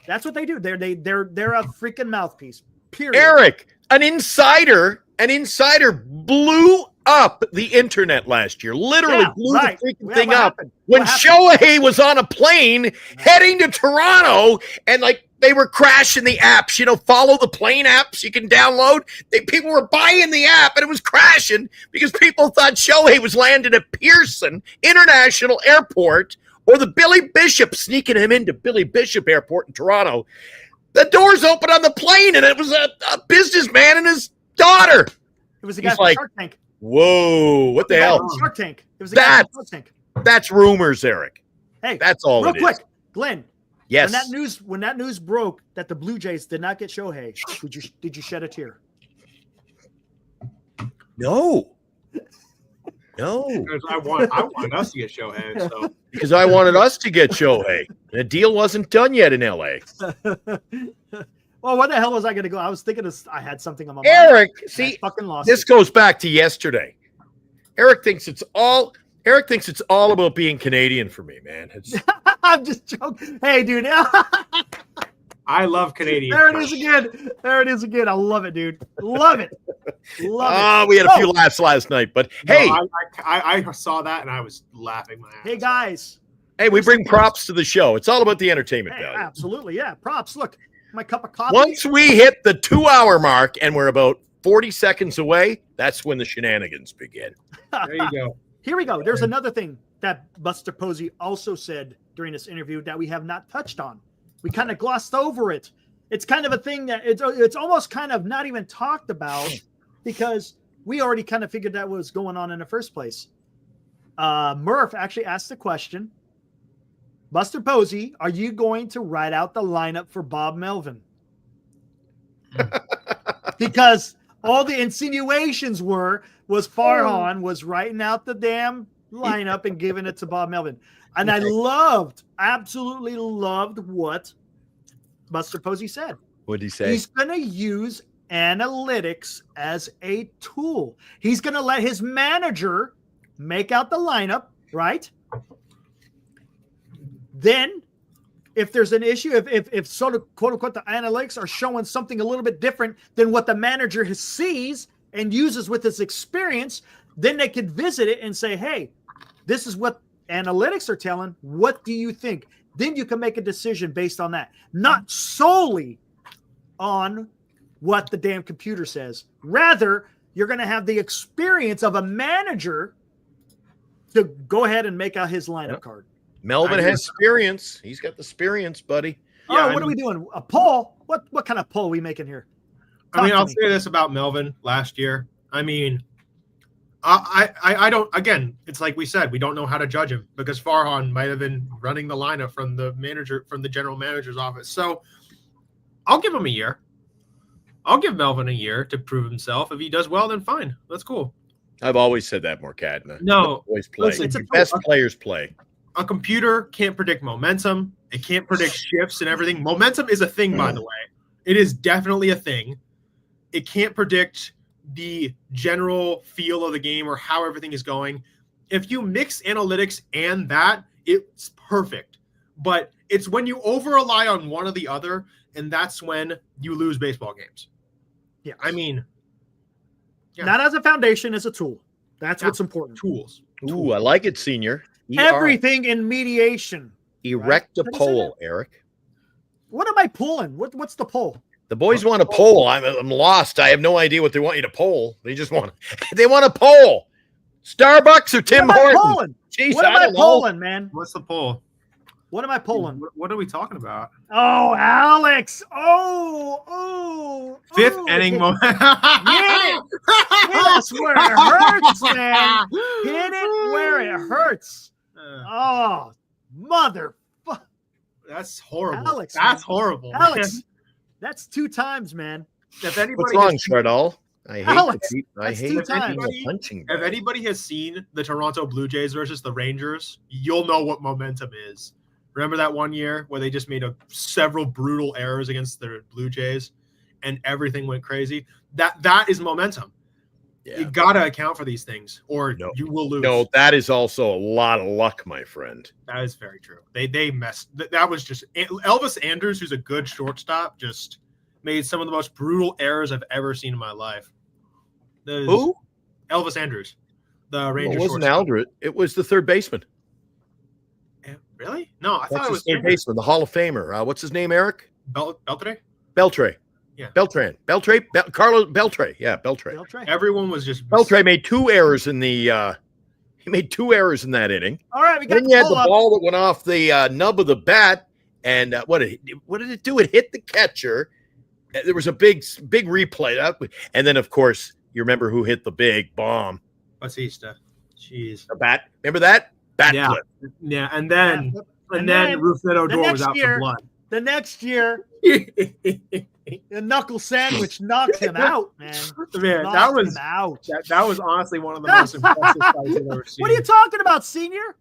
That's what they do. They're a freaking mouthpiece. Period. Eric, an insider blew up the internet last year. Literally blew the freaking thing up. When Shohei was on a plane heading to Toronto, and they were crashing the apps, follow the plane apps you can download. People were buying the app, and it was crashing because people thought Shohei was landing at Pearson International Airport or the Billy Bishop, sneaking him into Billy Bishop Airport in Toronto. The doors open on the plane, and it was a businessman and his daughter. It was a guy from Shark Tank. Whoa, what the hell? Shark Tank. It was a guy from Shark Tank. That's rumors, Eric. Hey, that's all real it quick, is. Glenn. Yes. When that news broke that the Blue Jays did not get Shohei, did you shed a tear? No. Because I wanted us to get Shohei. So. Because I wanted us to get Shohei. The deal wasn't done yet in LA. Well, what the hell was I going to go? I was thinking I had something on my mind. Eric, see, fucking lost this goes back to yesterday. Eric thinks it's all about being Canadian for me, man. I'm just joking. Hey, dude. I love Canadian. There it is again. I love it, dude. Love it. We had a few laughs last night, but hey. I saw that and I was laughing my ass. Hey, guys. Hey, we bring props to the show. It's all about the entertainment value. Absolutely, yeah. Props. Look, my cup of coffee. Once we hit the 2-hour mark and we're about 40 seconds away, that's when the shenanigans begin. There you go. Here we go. There's another thing that Buster Posey also said during this interview that we have not touched on. We kind of glossed over it. It's kind of a thing that it's almost kind of not even talked about because we already kind of figured that was going on in the first place. Murph actually asked the question, Buster Posey, are you going to write out the lineup for Bob Melvin? Because all the insinuations was Farhan was writing out the damn lineup and giving it to Bob Melvin. And I absolutely loved what Buster Posey said. What did he say? He's going to use analytics as a tool. He's going to let his manager make out the lineup, right? Then if there's an issue, if sort of quote unquote the analytics are showing something a little bit different than what the manager sees and uses with his experience, then they could visit it and say, hey, this is what analytics are telling, what do you think? Then you can make a decision based on that, not solely on what the damn computer says. Rather, you're going to have the experience of a manager to go ahead and make out his lineup card. Melvin has experience. He's got the experience, buddy. Yeah, what are we doing? A poll? What kind of poll are we making here? I'll say this about Melvin last year. I mean, I don't. Again, it's like we said, we don't know how to judge him because Farhan might have been running the lineup from the general manager's office. So I'll give him a year. I'll give Melvin a year to prove himself. If he does well, then fine. That's cool. I've always said that, Morcadna. No, always play. Listen, the best players play. A computer can't predict momentum. It can't predict shifts and everything. Momentum is a thing, by the way. It is definitely a thing. It can't predict the general feel of the game or how everything is going. If you mix analytics and that, it's perfect. But it's when you over-rely on one or the other, and that's when you lose baseball games. Yeah. I mean, not as a foundation, as a tool. That's what's important. Tools. Ooh, I like it, Senior. Everything in mediation. Erect a pole, Eric. What am I pulling? What's the poll? The boys want a poll. I'm lost. I have no idea what they want you to poll. They just want a poll. Starbucks or Tim Hortons? Jeez, what am I polling, man? What's the poll? What am I polling? What are we talking about? Oh, Alex. Oh. Fifth inning moment. Hit it. Hit us where it hurts, man. Hit it where it hurts. Oh, mother. That's horrible. Alex, that's horrible. Alex, that's 2 times, man. If anybody What's wrong, Shardall? I hate punching. If anybody has seen the Toronto Blue Jays versus the Rangers, you'll know what momentum is. Remember that one year where they just made several brutal errors against the Blue Jays and everything went crazy? That is momentum. Yeah. You got to account for these things or you will lose. No, that is also a lot of luck, my friend. That is very true. They messed. That was just Elvis Andrus, who's a good shortstop, just made some of the most brutal errors I've ever seen in my life. Who? Elvis Andrus, the Rangers. It wasn't Aldred. It was the third baseman. Really? No, I thought it was third baseman, the Hall of Famer. What's his name, Eric? Beltre? Beltre. Yeah. Beltran. Carlos Beltre. Yeah, Beltre. Everyone was just Beltre made 2 errors in the he made 2 errors in that inning. All right, we got then you had the ball that went off the nub of the bat, and what did it do? It hit the catcher. There was a big replay. And then, of course, you remember who hit the big bomb? Batista. Jeez. The bat. Remember that? Bat flip. Yeah, and then Rufino Odor was out for blood. The next year, the knuckle sandwich knocked him out, man. Man, that was honestly one of the most impressive fights I've ever seen. What are you talking about, Senior?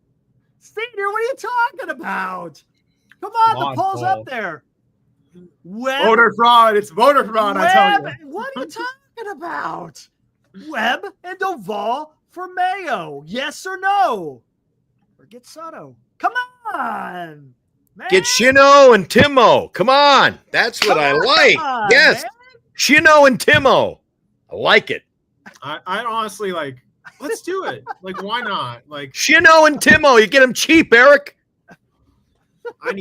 Senior, what are you talking about? Come on, the poll's up there. Voter fraud. It's voter fraud, I tell you. What are you talking about? Webb and Duvall for Mayo. Yes or no? Or get Soto. Come on, man. Get Shino and Timo. Come on. That's what I like. Yes. Man. Shino and Timo. I like it. I honestly let's do it. Why not? Shino and Timo. You get them cheap, Eric. I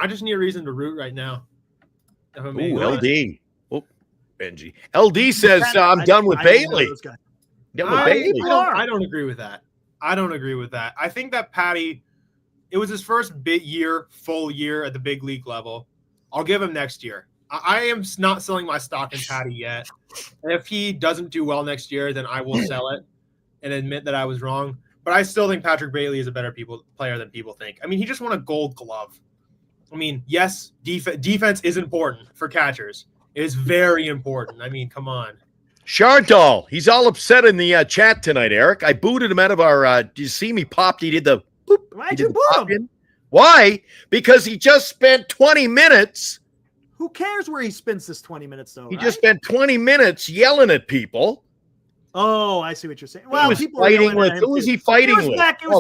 just need a reason to root right now. Ooh, LD. Oh, Benji. LD says I'm done with Bailey. I don't agree with that. I think that Patty, it was his first full year at the big league level. I'll give him next year. I am not selling my stock in Patty yet. If he doesn't do well next year, then I will sell it and admit that I was wrong. But I still think Patrick Bailey is a better player than people think. I mean, he just won a Gold Glove. I mean, yes, defense is important for catchers. It is very important. I mean, come on. Shardall, he's all upset in the chat tonight, Eric. I booted him out of our did you see me popped? He did the boop. Why'd you boot him? Why? Because he just spent 20 minutes. Who cares where he spends this 20 minutes, though? He just spent 20 minutes yelling at people. Oh, I see what you're saying. Well, people fighting with who was he fighting with? It was back and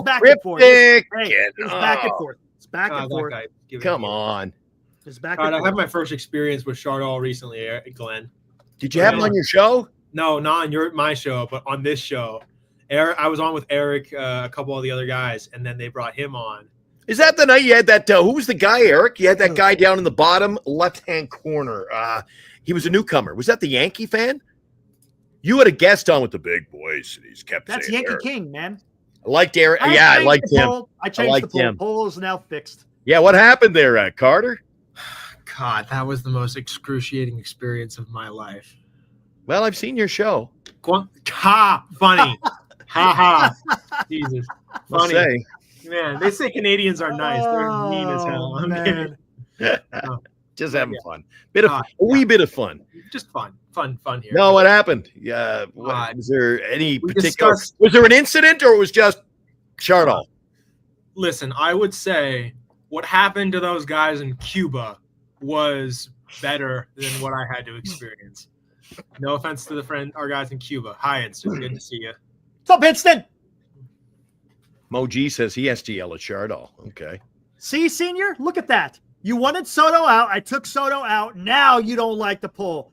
forth. It was back and forth. It's back and forth. Come on. It's back and forth. I had my first experience with Shardall recently, Glenn. Did you have him on your show? No, not on my show, but on this show. Eric, I was on with Eric, a couple of the other guys, and then they brought him on. Is that the night you had that? Who was the guy, Eric? You had that guy down in the bottom left-hand corner. He was a newcomer. Was that the Yankee fan? You had a guest on with the big boys. And he's kept That's saying Yankee Eric. King, man. I liked Eric. I liked him. I changed the poll. Poll is now fixed. Yeah, what happened there, Carter? God, that was the most excruciating experience of my life. Well, I've seen your show. Ha! Funny. Ha ha. Jesus. Funny. Say. Man, they say Canadians are nice. They're mean as hell. I'm kidding. Just having fun. A wee bit of fun. Just fun here. No, what happened? Yeah. Was there any particular? Was there an incident, or it was just Chardol? Listen, I would say what happened to those guys in Cuba was better than what I had to experience. No offense to our guys in Cuba. Hi, Instant. Good to see you. What's up, Instant? Mo G says he has to yell at Chardol. Okay. See, Senior? Look at that. You wanted Soto out. I took Soto out. Now you don't like the poll.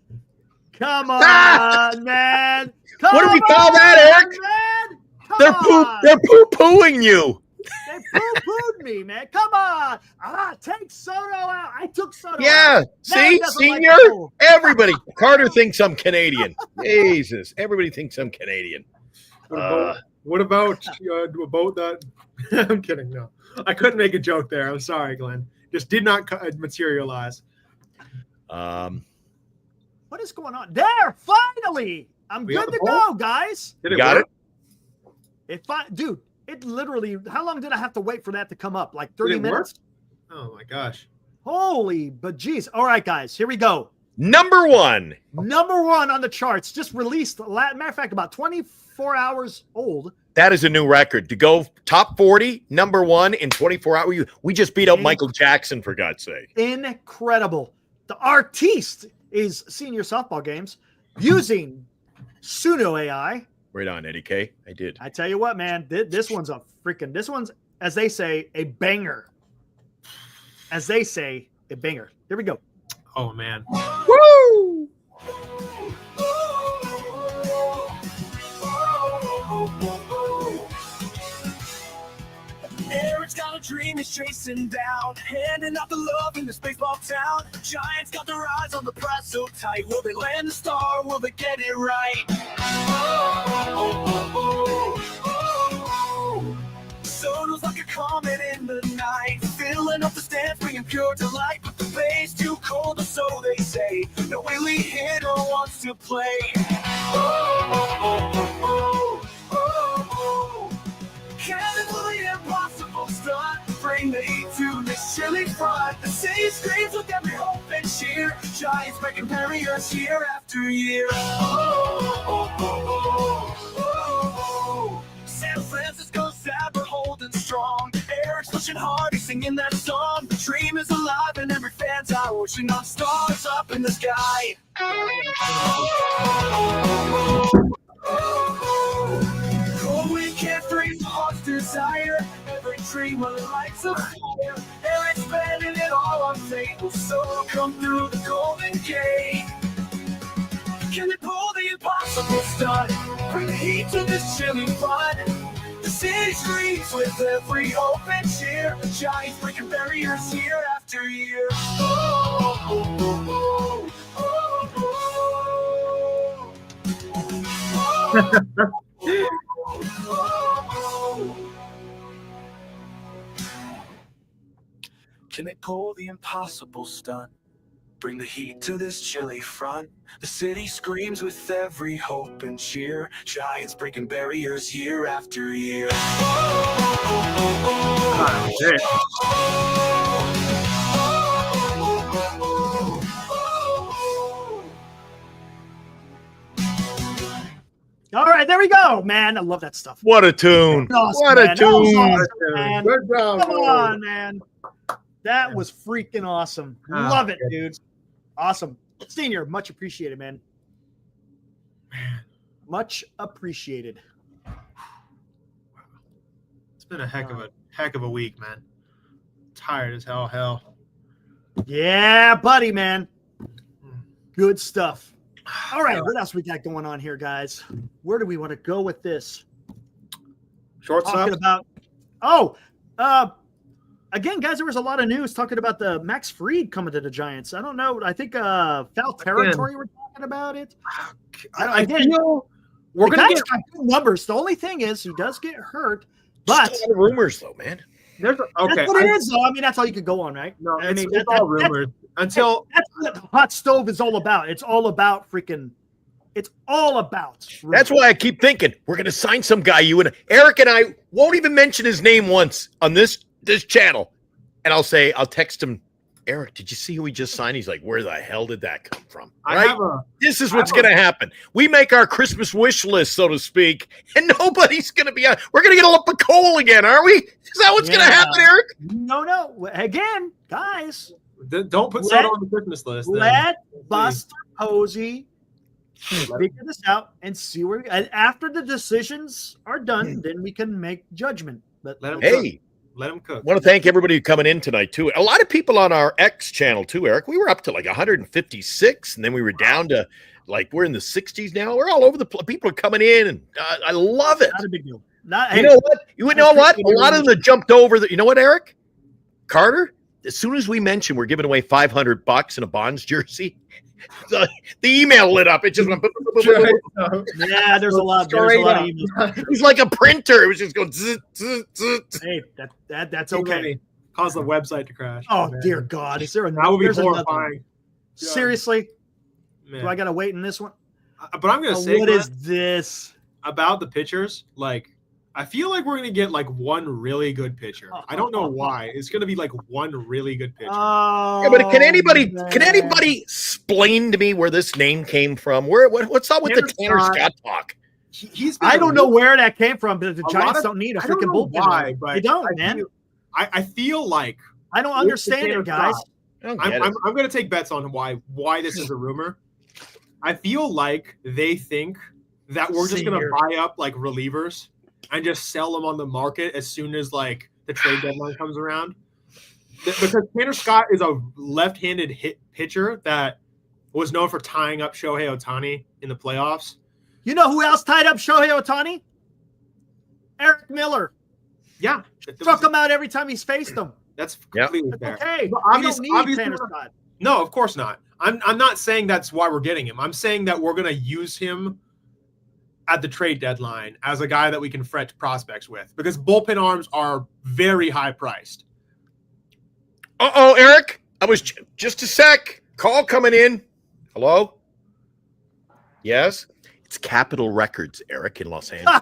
Come on, man. What do we call that, Eric? Man. They're poo-pooing you. They poo-pooed me, man. Come on. Take Soto out. I took Soto out. Yeah. See, Senior? Everybody. Carter thinks I'm Canadian. Jesus. Everybody thinks I'm Canadian. What about that? I'm kidding. No, I couldn't make a joke there. I'm sorry, Glenn. Just did not materialize. What is going on? There, finally. I'm good to go, guys. Did it got it? Dude, it literally, how long did I have to wait for that to come up? Like 30 minutes? Work? Oh, my gosh. Holy, but geez. All right, guys, here we go. Number one on the charts. Just released, matter of fact, about 24 hours old. That is a new record. To go top 40, number one in 24 hours. We just beat out Michael Jackson, for God's sake. Incredible. The artiste is Senior Softball Games using Suno AI. Right on, Eddie K. I did. I tell you what, man, this one's this one's, as they say, a banger. As they say, a banger. Here we go. Oh, man. Woo! Eric's got a dream he's chasing down, handing out the love in this baseball town. Giants got their eyes on the prize so tight. Will they land the star? Will they get it right? Soto's like a comet in the night, filling up the stands, bringing pure delight. But the bay's too cold, or so they say. No Willie hitter wants to play. Can it will the impossible stunt? Bring the heat to this chilly front. The city screams with every hope and cheer. Giants breaking barriers year after year. San Francisco Sabre holding strong. Eric's pushing hard, he's singing that song. The dream is alive and every fan's out, wishing on stars up in the sky. Oh, we can't freeze the heart's desire. Every dream will lights a fire. Eric's spending it all on tables, so come through the Golden Gate. Can it pull the impossible stunt? Bring the heat to this chilly fun. The city screams with every hope and cheer. The Giants breaking barriers year after year. Can they pull the impossible stunt? Bring the heat to this chilly front. The city screams with every hope and cheer. Giants breaking barriers year after year. All right, there we go, man. I love that stuff. What a tune. Awesome, what man. a tune. Awesome, man. Good job. Come on, man. That was freaking awesome. Love it, dude. Awesome. Senior, much appreciated, man. Much appreciated. It's been a heck of a week, man. Tired as hell. Yeah, buddy, man. Good stuff. All right, what else we got going on here, guys? Where do we want to go with this? Shortstop. talking about. Again, guys, there was a lot of news talking about the Max Fried coming to the Giants. I don't know. I think foul territory. We're talking about it. I feel we're the gonna guy's get got good numbers. The only thing is he does get hurt, but Still a lot of rumors, though, man. there's okay. that's what it is, though. I mean, that's all you could go on, right? No, I it's, mean, it's all rumors until that's what the hot stove is all about. It's all about freaking. It's all about. That's why I keep thinking we're going to sign some guy. You and Eric and I won't even mention his name once on this channel, and I'll text him, Eric, did you see who we just signed? He's like, where the hell did that come from? Right? This is what's going to happen. We make our Christmas wish list, so to speak, and nobody's going to be on. We're going to get a lump of coal again, are we? Is that what's going to happen, Eric? No. Again, guys, don't put Soto on the Christmas list. Let Buster Posey figure this out and see where. And after the decisions are done, then we can make judgment. But Let him cook. I want to thank everybody coming in tonight, too. A lot of people on our X channel, too, Eric. We were up to like 156, and then we were down to we're in the 60s now. We're all over the place. People are coming in, and I love it. Not a big deal. You know what? A lot of them that jumped over. You know what, Eric? Carter, as soon as we mentioned we're giving away $500 in a Bonds jersey, the email lit up. It just went. Yeah, there's a lot of emails. He's like a printer. It was just going. Zzz, zzz, zzz. Hey, that's okay. Cause the website to crash. Oh dear God, is there a? That would be there's another horrifying. one. Seriously, Man. do I gotta wait in this one? But I'm gonna say, what is this about the pitchers? I feel like we're gonna get one really good pitcher. I don't know why. It's gonna be one really good pitcher. Oh, Yeah, but can anybody explain to me where this name came from? What's up with the Tanner Scott talk? I don't know where that came from, but the Giants don't need a freaking bullpen. Why? But they don't, man. I feel like I don't understand it, guys. I'm going to take bets on why this is a rumor. I feel like they think that we're just going to buy up relievers and just sell them on the market as soon as the trade deadline comes around. Because Tanner Scott is a left-handed pitcher that was known for tying up Shohei Ohtani in the playoffs. You know who else tied up Shohei Ohtani? Eric Miller. Yeah. Struck him out every time he's faced him. That's completely fair. Okay. But we don't need Tanner Scott. No, of course not. I'm not saying that's why we're getting him. I'm saying that we're going to use him at the trade deadline as a guy that we can fret prospects with because bullpen arms are very high priced. Uh-oh, Eric. I was just a sec. Call coming in. Hello? Yes? It's Capitol Records, Eric, in Los Angeles.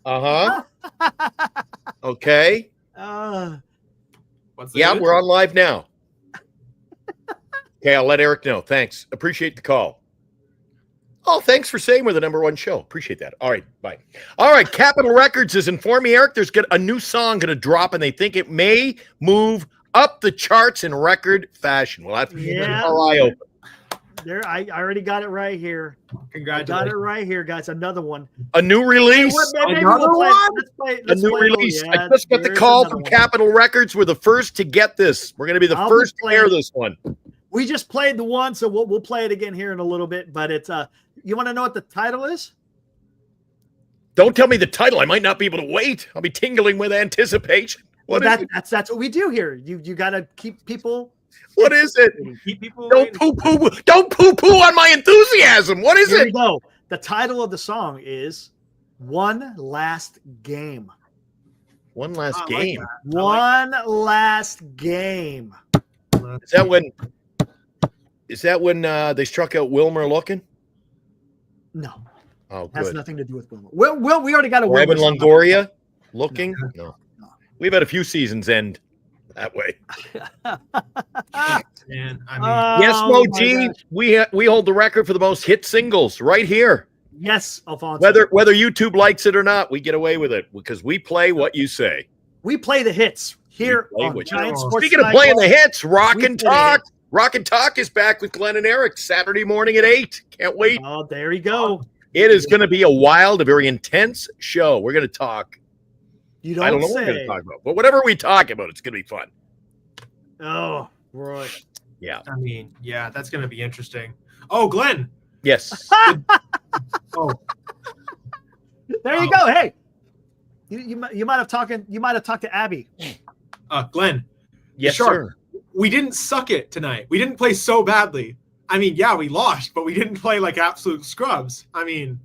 Uh-huh. Okay. Uh, we're on live now. Okay, I'll let Eric know. Thanks. Appreciate the call. Oh, thanks for saying we're the number one show. Appreciate that. All right, bye. All right, Capitol Records has informed me, Eric, there's a new song going to drop, and they think it may move up the charts in record fashion. We'll have to keep our eye open. There, I already got it right here. Congratulations. I got it right here, guys. Another one. A new release. Another one? A new release. I just got the call from Capitol Records. We're the first to get this. We're going to be the first to air this one. We just played the one, so we'll play it again here in a little bit. But it's you want to know what the title is? Don't tell me the title. I might not be able to wait. I'll be tingling with anticipation. That's what we do here. You got to keep people. What is it? Keep people Don't poo-poo on my enthusiasm. What is Here it? we go. The title of the song is One Last Game. One Last Game. One Last Game. Is that when they struck out Wilmer looking? No. Oh, good. Has nothing to do with Wilmer. Well, we already got a Evan Longoria looking? No. We've had a few seasons end that way. Man, I mean, yes, Mo G, we hold the record for the most hit singles right here. Yes, Alfonso. Whether YouTube likes it or not, we get away with it because we play what you say. We play the hits here on Giant Sports. Speaking of playing the hits, Rock and Talk. Rock and Talk is back with Glenn and Eric Saturday morning at 8. Can't wait. Oh, there you go. It is going to be a very intense show. We're going to talk. I don't know what we're going to talk about, but whatever we talk about, it's going to be fun. Oh, right. Yeah. I mean, yeah, that's going to be interesting. Oh, Glenn. Yes. There you go. Hey, you might have talked to Abby. Glenn. Yes, Sure. sir. We didn't suck it tonight. We didn't play so badly. I mean, yeah, we lost, but we didn't play like absolute scrubs. I mean,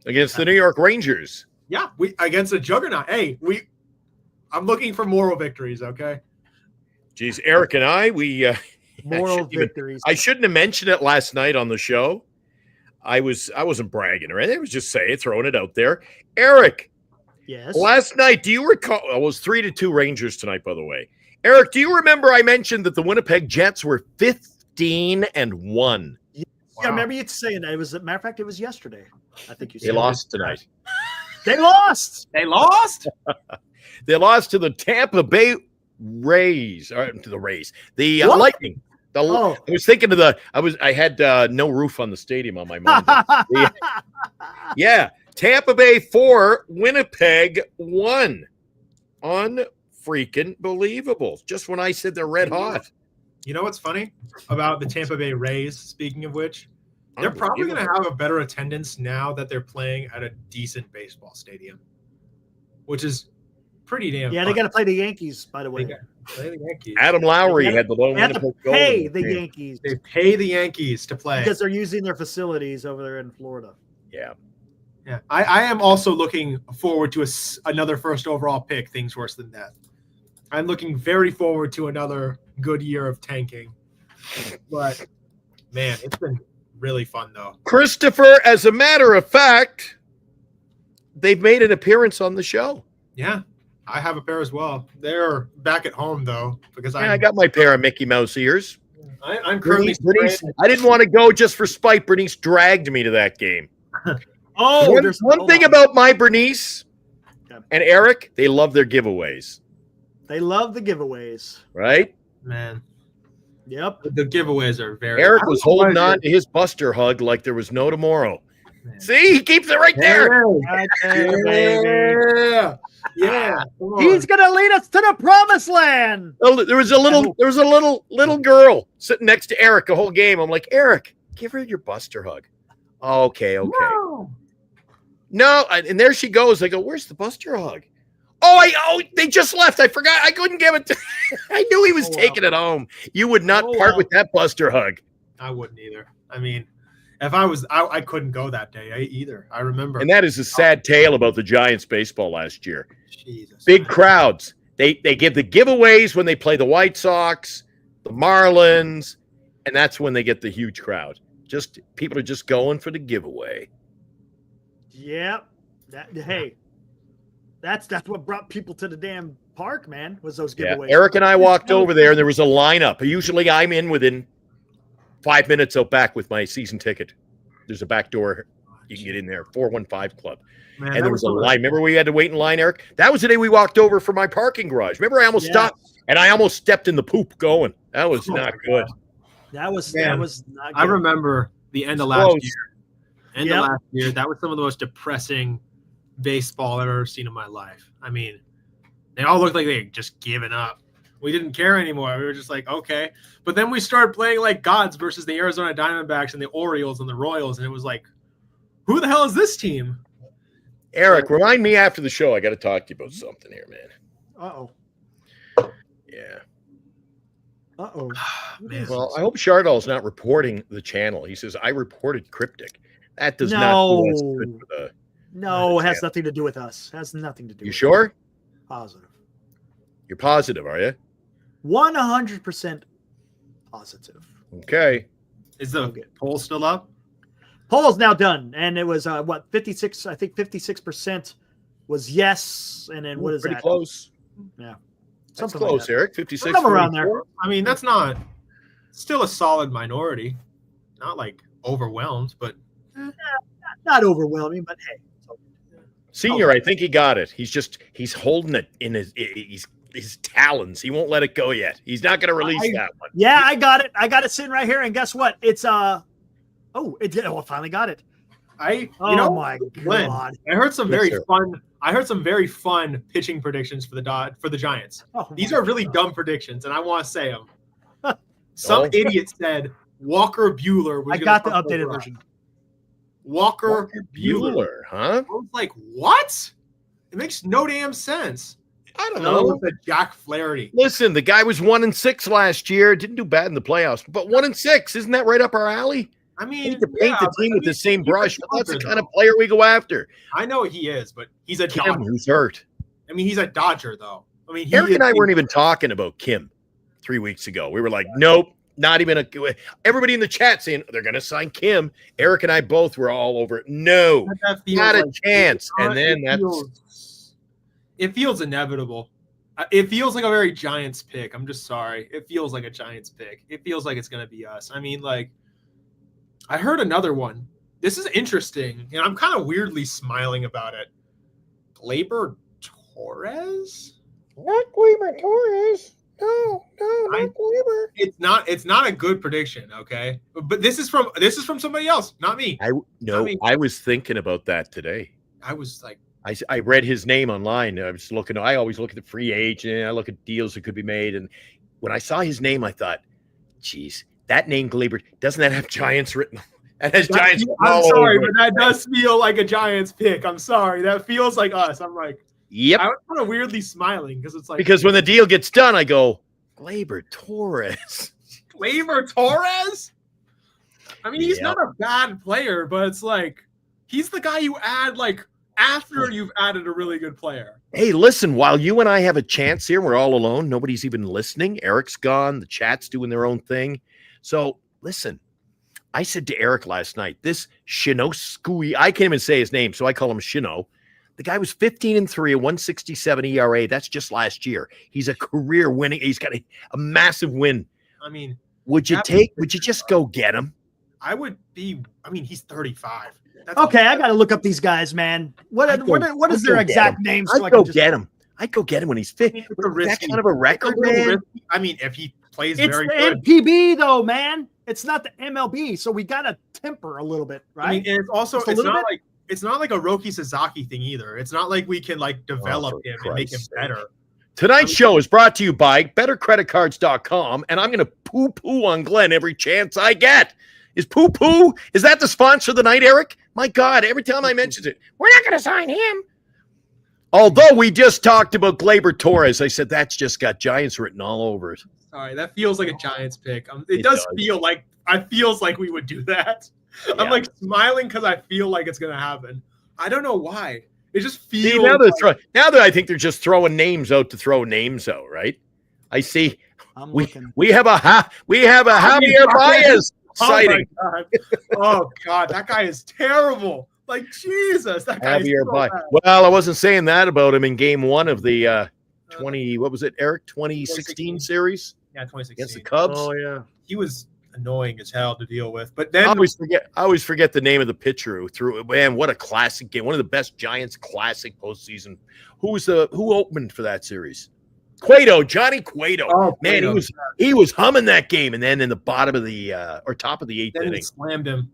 Against the New York Rangers. yeah, we against a juggernaut. Hey, I'm looking for moral victories, okay? Geez, Eric and I, Moral victories. I shouldn't have mentioned it last night on the show. I wasn't bragging or anything. I was just throwing it out there. Eric, Yes. last night, do you recall? It was 3-2 Rangers tonight, by the way. Eric, do you remember I mentioned that the Winnipeg Jets were 15-1? Yeah, I remember you saying that. As a matter of fact, it was yesterday. I think you said They lost tonight. They lost. They lost? They lost to the Tampa Bay Rays, or to the Rays, the What? Lightning. Oh. I was thinking of I had no roof on the stadium on my mind. Yeah, Tampa Bay 4, Winnipeg 1. Unfreaking believable. Just when I said they're red hot. You know what's funny about the Tampa Bay Rays, speaking of which? They're probably going to have a better attendance now that they're playing at a decent baseball stadium, which is pretty damn Yeah, fun. they got to play the Yankees, by the way. They got- play the Yankees. Adam Lowry They had the lone They have to Winnipeg goal. pay the Yankees They pay the Yankees to play. because they're using their facilities over there in Florida. Yeah. Yeah, I am also looking forward to another first overall pick. Things worse than that. I'm looking very forward to another good year of tanking. But man, it's been really fun though. Christopher, as a matter of fact, they've made an appearance on the show. Yeah, I have a pair as well. They're back at home though because I got my pair of Mickey Mouse ears. I'm currently Bernice, I didn't want to go just for spite. Bernice dragged me to that game. Oh, One thing about my Bernice and Eric, they love their giveaways, they love the giveaways. right? man. Yep. The giveaways are very. Eric was holding on to his Buster hug like there was no tomorrow. Man. See, he keeps it right there. Right there, baby. Yeah, yeah. Come on. He's gonna lead us to the promised land. There was a little girl sitting next to Eric the whole game. I'm like, Eric, give her your Buster hug. Okay. No, and there she goes. I go, where's the Buster hug? Oh, they just left. I forgot. I couldn't give it to I knew he was taking it home. You would not part with that Buster hug. I wouldn't either. I mean, if I was, I couldn't go that day either. I remember. And that is a sad tale about the Giants baseball last year. Jesus. Big crowds. They give the giveaways when they play the White Sox, the Marlins, and that's when they get the huge crowd. Just people are just going for the giveaway. Yep. Hey, that's what brought people to the damn park, man. Was those giveaways? Eric and I walked over there, and there was a lineup. Usually, I'm in within 5 minutes out back with my season ticket. There's a back door you can get in there, 415 Club. Man, And there was a line. Remember we had to wait in line, Eric? That was the day we walked over for my parking garage. Remember I almost stopped, and I almost stepped in the poop going. That was not good. That was Man, not good. I remember the end of last Close. year. Last year, that was some of the most depressing baseball I've ever seen in my life. I mean, they all looked like they had just given up. We didn't care anymore. We were just like, okay. But then we started playing like gods versus the Arizona Diamondbacks and the Orioles and the Royals, and it was like, who the hell is this team? Eric, remind me after the show. I got to talk to you about something here, man. Uh-oh. Yeah. Uh-oh. Man. Well, I hope Chardall's not reporting the channel. He says, I reported cryptic. That does not do us good for the... No, it has nothing to do with us. Has nothing to do You with sure? us. Positive. You're positive, are you? 100% positive. Okay. Is the poll still up? Poll's now done, and it was 56. I think 56% was yes, and then what is Pretty that? close. Yeah, That's something close, like that. Eric. 56. Something around 44. there. I mean, that's not still a solid minority. Not like overwhelmed, but Not overwhelming, but hey. Senior, I think he got it. He's holding it in his talons. He won't let it go yet. He's not going to release that one. Yeah, I got it. I got it sitting right here, and guess what? It's I finally got it. my Glenn, God. I heard some very fun pitching predictions for the Giants. Oh, These my are really God. dumb predictions, and I want to say them. Some Oh. idiot said Walker Buehler was I gonna got the start updated over. version. Walker Buehler. huh? I was like, what? It makes no damn sense. I don't Another know. one said Jack Flaherty. Listen, the guy was 1-6 last year. Didn't do bad in the playoffs, but 1-6, isn't that right up our alley? I I mean, hate to paint the team with the same he's a brush, but that's the Dodger, kind of though. player we go after. I know he is, but he's a Kim, Dodger. who's hurt. I mean, he's a Dodger, though. I mean, Eric and I weren't even talking about Kim 3 weeks ago. We were like, nope, not even a. Everybody in the chat saying they're going to sign Kim. Eric and I both were all over it. No, not a chance. And then it feels inevitable. It feels like a very Giants pick. I'm just sorry. It feels like a Giants pick. It feels like it's going to be us. I mean, like, I heard another one. This is interesting, and I'm kind of weirdly smiling about it. Gleyber Torres? Not Gleyber Torres. No, not Gleyber. It's not a good prediction, okay? But this is from somebody else, not me. I was thinking about that today. I was like, I read his name online. I always look at the free agent. I look at deals that could be made. And when I saw his name, I thought, geez, that name Gleyber, doesn't that have Giants written? That has Giants. I'm sorry, but that does feel like a Giants pick. I'm sorry. That feels like us. I'm like, yep. I was kind of weirdly smiling because it's like, Because when the deal gets done, I go, Gleyber Torres. Gleyber Torres? I mean, he's not a bad player, but it's like, he's the guy you add like after you've added a really good player. Hey, listen, while you and I have a chance here, we're all alone. Nobody's even listening. Eric's gone. The chat's doing their own thing. So listen, I said to Eric last night, this Shinoskui, I can't even say his name, so I call him Shino. The guy was 15-3, a 167 ERA. That's just last year. He's a career winning. He's got a massive win. I mean, would you just go get him? He's 35. That's Okay, I got to look up these guys, man. What is their exact names? I'd go get him. I'd go get him when he's fit. That kind of a record, man. I mean, if he plays It's very the good. MPB though, man. It's not the MLB, so we got to temper a little bit, right? I mean, and it's also Just a little bit? it's not like a Roki Sasaki thing either. It's not like we can like develop him and make him better. Tonight's show is brought to you by BetterCreditCards.com, and I'm going to poo-poo on Glenn every chance I get. Is poo-poo? Is that the sponsor of the night, Eric? My God, every time I mention it, we're not going to sign him. Although we just talked about Gleyber Torres, I said that's just got Giants written all over it. Sorry, that feels like a Giants pick. It does feel like feels like we would do that. Yeah. I'm like smiling because I feel like it's gonna happen. I don't know why. It just feels. See, now that I think they're just throwing names out to throw names out, right? I see. We have a Javier Baez sighting. Oh God, that guy is terrible. Like Jesus, that guy is so bad. Well, I wasn't saying that about him in game one of the 2016 series? Yeah, 2016 against the Cubs. Oh yeah, he was annoying as hell to deal with. But then I always forget the name of the pitcher who threw it. Man, what a classic game! One of the best Giants classic postseason. Who opened for that series? Johnny Cueto. Oh, man, Cueto. He was humming that game, and then in the bottom of the or top of the eighth inning, slammed him.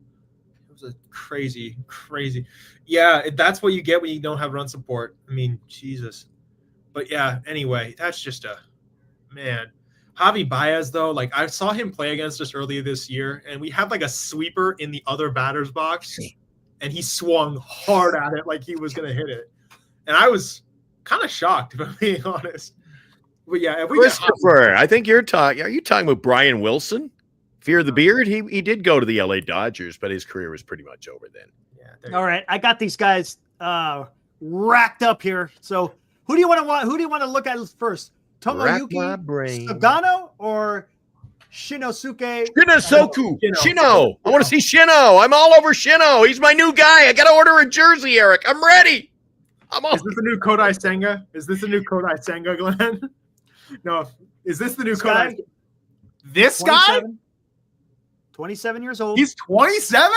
It was a crazy. Yeah, that's what you get when you don't have run support. I mean, Jesus. But yeah, anyway, that's just man. Javi Baez, though, like I saw him play against us earlier this year, and we had like a sweeper in the other batter's box, and he swung hard at it like he was going to hit it. And I was kind of shocked, if I'm being honest. But yeah, if we Christopher, I think you're talking. Are you talking about Brian Wilson? Fear the Beard? He did go to the LA Dodgers, but his career was pretty much over then. Yeah. All right, I got these guys racked up here. So who do you want to look at first? Tomoyuki Sugano or Shinosuke? Shino. I want to see Shino. I'm all over Shino. He's my new guy. I got to order a jersey, Eric. I'm ready. Is this the new Kodai Senga? Glenn? No. Is this the new Kodai? This guy? 27 years old. He's 27?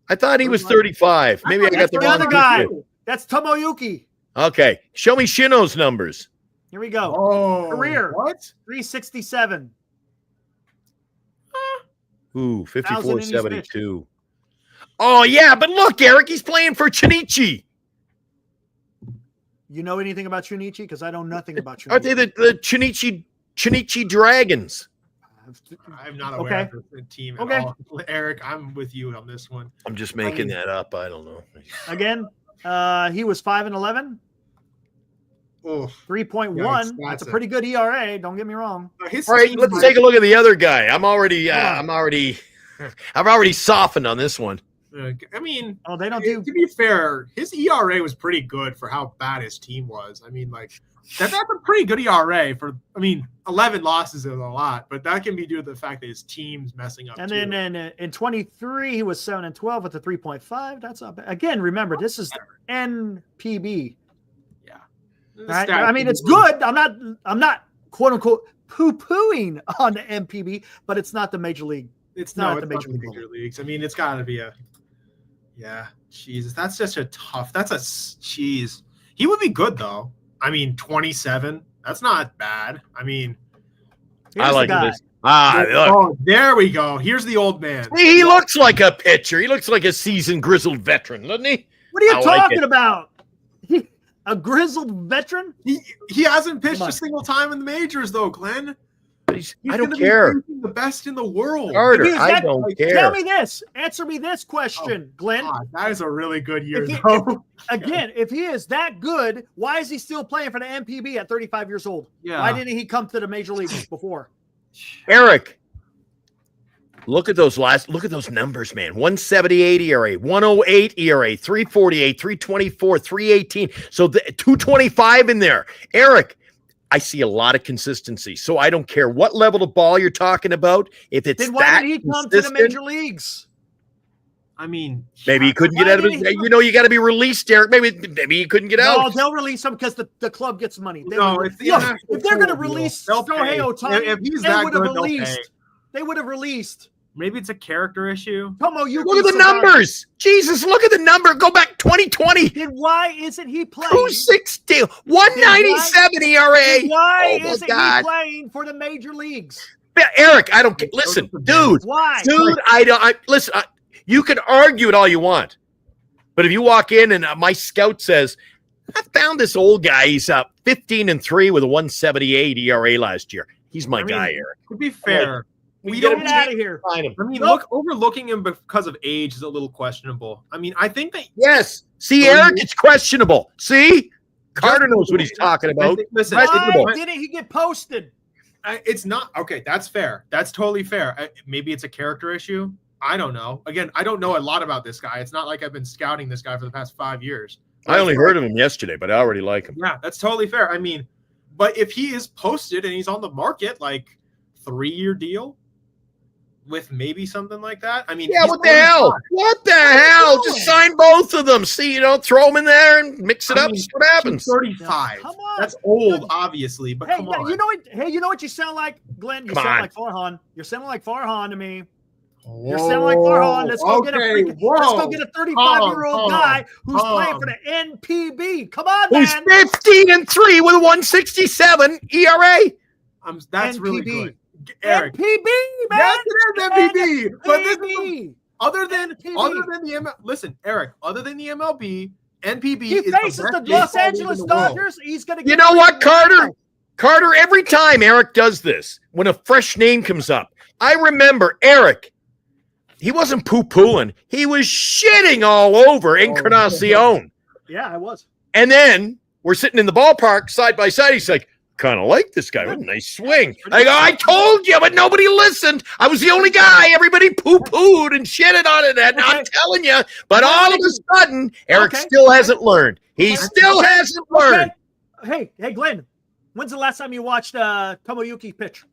I thought he was 35. Maybe I got the other guy. That's Tomoyuki. Okay. Show me Shino's numbers. Here we go. Oh, career. What? 367. Ooh, 54-72. Oh, yeah, but look, Eric, he's playing for Chinichi. You know anything about Chunichi? Because I know nothing about Chunichi. Are they the Chinichi Dragons? I'm not aware of the team at all. Eric, I'm with you on this one. I'm just making that up. I don't know. Again, he was 5-11. Oh, 3.1. That's a pretty good ERA. Don't get me wrong. All right, let's take a look at the other guy. I've already softened on this one. I mean, they don't do. To be fair, his ERA was pretty good for how bad his team was. I mean, like that's a pretty good ERA for. I mean, 11 losses is a lot, but that can be due to the fact that his team's messing up. And then in 23, he was 7-12 with a 3.5. That's not bad. Again, remember this is NPB. Right? I mean, it's good. I'm not quote unquote poo-pooing on the MPB, but it's not the major league. It's not the major leagues. I mean, it's got to be Jesus. That's just a tough. That's a cheese. He would be good though. I mean, 27. That's not bad. I mean, I like this. Oh, there we go. Here's the old man. He looks like a pitcher. He looks like a seasoned, grizzled veteran, doesn't he? What are you talking about? A grizzled veteran? He hasn't pitched a single time in the majors, though, Glenn. I don't care. The best in the world. Carter, I don't care. Tell me this. Answer me this question, Glenn. God, that is a really good year, though. If he is that good, why is he still playing for the MPB at 35 years old? Yeah. Why didn't he come to the major leagues before? Eric, look at those numbers, man. 178 ERA, 108 ERA, 348, 324, 318. So 225 in there. Eric, I see a lot of consistency. So I don't care what level of ball you're talking about. If it's then why did he come to the major leagues? I mean, maybe he couldn't get out of his. You know, you got to be released, Eric. Maybe he couldn't get out. No, they'll release him because the club gets money. If they're going to release Shohei Ohtani, if he's that good, they would have released. Maybe it's a character issue. Tomoyuki. Look at the numbers. Jesus, look at the number. Go back 2020. Then why isn't he playing? 260, 197 ERA. Why isn't he playing for the major leagues? Eric, I don't care. Listen, dude. Why? Dude, listen. You can argue it all you want, but if you walk in and my scout says, "I found this old guy. He's 15-3 with a 178 ERA last year. He's my guy, Eric." To be fair. We don't get out of here. I mean, overlooking him because of age is a little questionable. I mean, I think that See, Eric, it's questionable. See, Carter knows what he's talking about. Listen, why didn't he get posted? It's not okay. That's fair. That's totally fair. Maybe it's a character issue. I don't know. Again, I don't know a lot about this guy. It's not like I've been scouting this guy for the past 5 years. I only heard of him yesterday, but I already like him. Yeah, that's totally fair. I mean, but if he is posted and he's on the market, like 3-year deal. With maybe something like that. I mean, what the hell? What the hell? Just sign both of them. See, throw them in there and mix it up. See what happens. 35. Come on. That's old, obviously, but come on. You know what you sound like, Glenn? You sound like Farhan. You're sounding like Farhan to me. You're sounding like Farhan. Let's go get a 35-year-old guy who's playing for the NPB. Come on, man. Who's 15-3 with a 167 ERA. That's NPB. really good. Eric. NPB, man. Yes, it is NPB. But NPB. other than the MLB, listen, Eric. Other than the MLB, NPB he faces the Los Angeles Dodgers. He's gonna. You know what, Carter? Carter. Every time Eric does this, when a fresh name comes up, I remember Eric. He wasn't poo-pooing. He was shitting all over Encarnacion. Yeah, I was. And then we're sitting in the ballpark side by side. He's like, kind of like this guy. What a nice swing. I go, I told you, but nobody listened. I was the only guy. Everybody poo-pooed and shitted on it. And I'm telling you, but all of a sudden, Eric still hasn't learned. He still hasn't learned. Hey, Glenn, when's the last time you watched Tomoyuki pitch?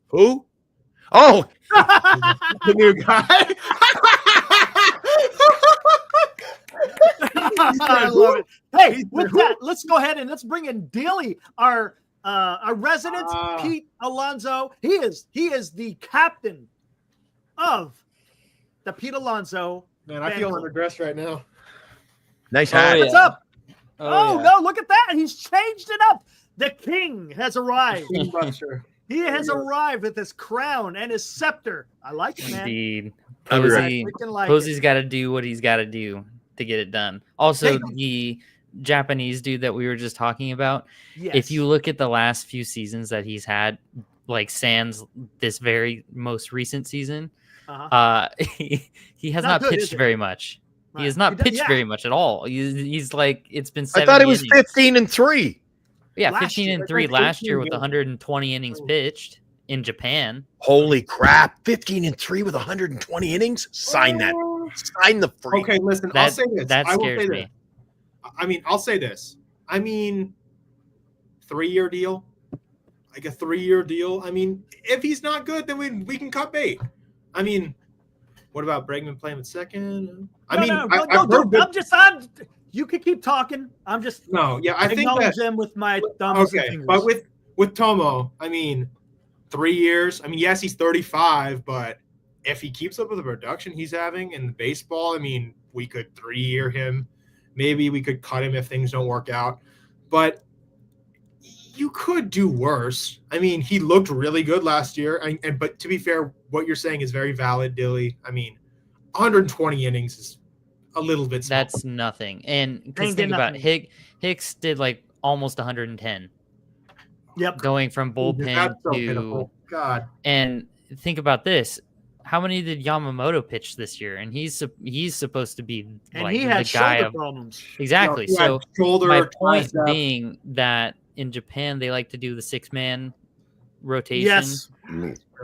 Who? Oh, the new guy. I love it. Hey, with that, let's go ahead and let's bring in Daly, our resident Pete Alonso. He is the captain of the Pete Alonso. Man, I feel underdressed right now. Nice hat. What's up? No, look at that. He's changed it up. The king has arrived. He has arrived with his crown and his scepter. I like it, man. Indeed. Posey's got to do what he's got to do to get it done. Also, the Japanese dude that we were just talking about, if you look at the last few seasons that he's had, like sans this very most recent season, he has not Not good, is pitched it? very much. He has Right. not He does- pitched yeah. very much at all. He's like, it's been I 70 thought it was innings. 15-3. Yeah, Last 15 year. and 3 Like last 18 year with games. 120 innings pitched in Japan. Holy crap! 15-3 with 120 innings. Sign that. Sign the freak. Okay, listen, I'll That say this. that I will scares say me. this. I'll say this. 3-year deal. Like a 3-year deal. If he's not good, then we can cut bait. What about Bregman playing at second? You can keep talking. I'm just I think acknowledge that them with my thumbs and okay, fingers. but with Tomo, 3 years. Yes, he's 35, but if he keeps up with the production he's having in baseball, we could 3-year him. Maybe we could cut him if things don't work out. But you could do worse. He looked really good last year. But to be fair, what you're saying is very valid, Dilly. 120 innings is a little bit small. That's nothing. And because Ain't think about nothing. it, Hicks did like almost 110 Yep. going from bullpen That's so to pitiful. God. and think about this. How many did Yamamoto pitch this year? And he's supposed to be And like he the had guy shoulder of problems. exactly. He had So shoulder, my point tricep. being that in Japan they like to do the 6-man rotation. Yes.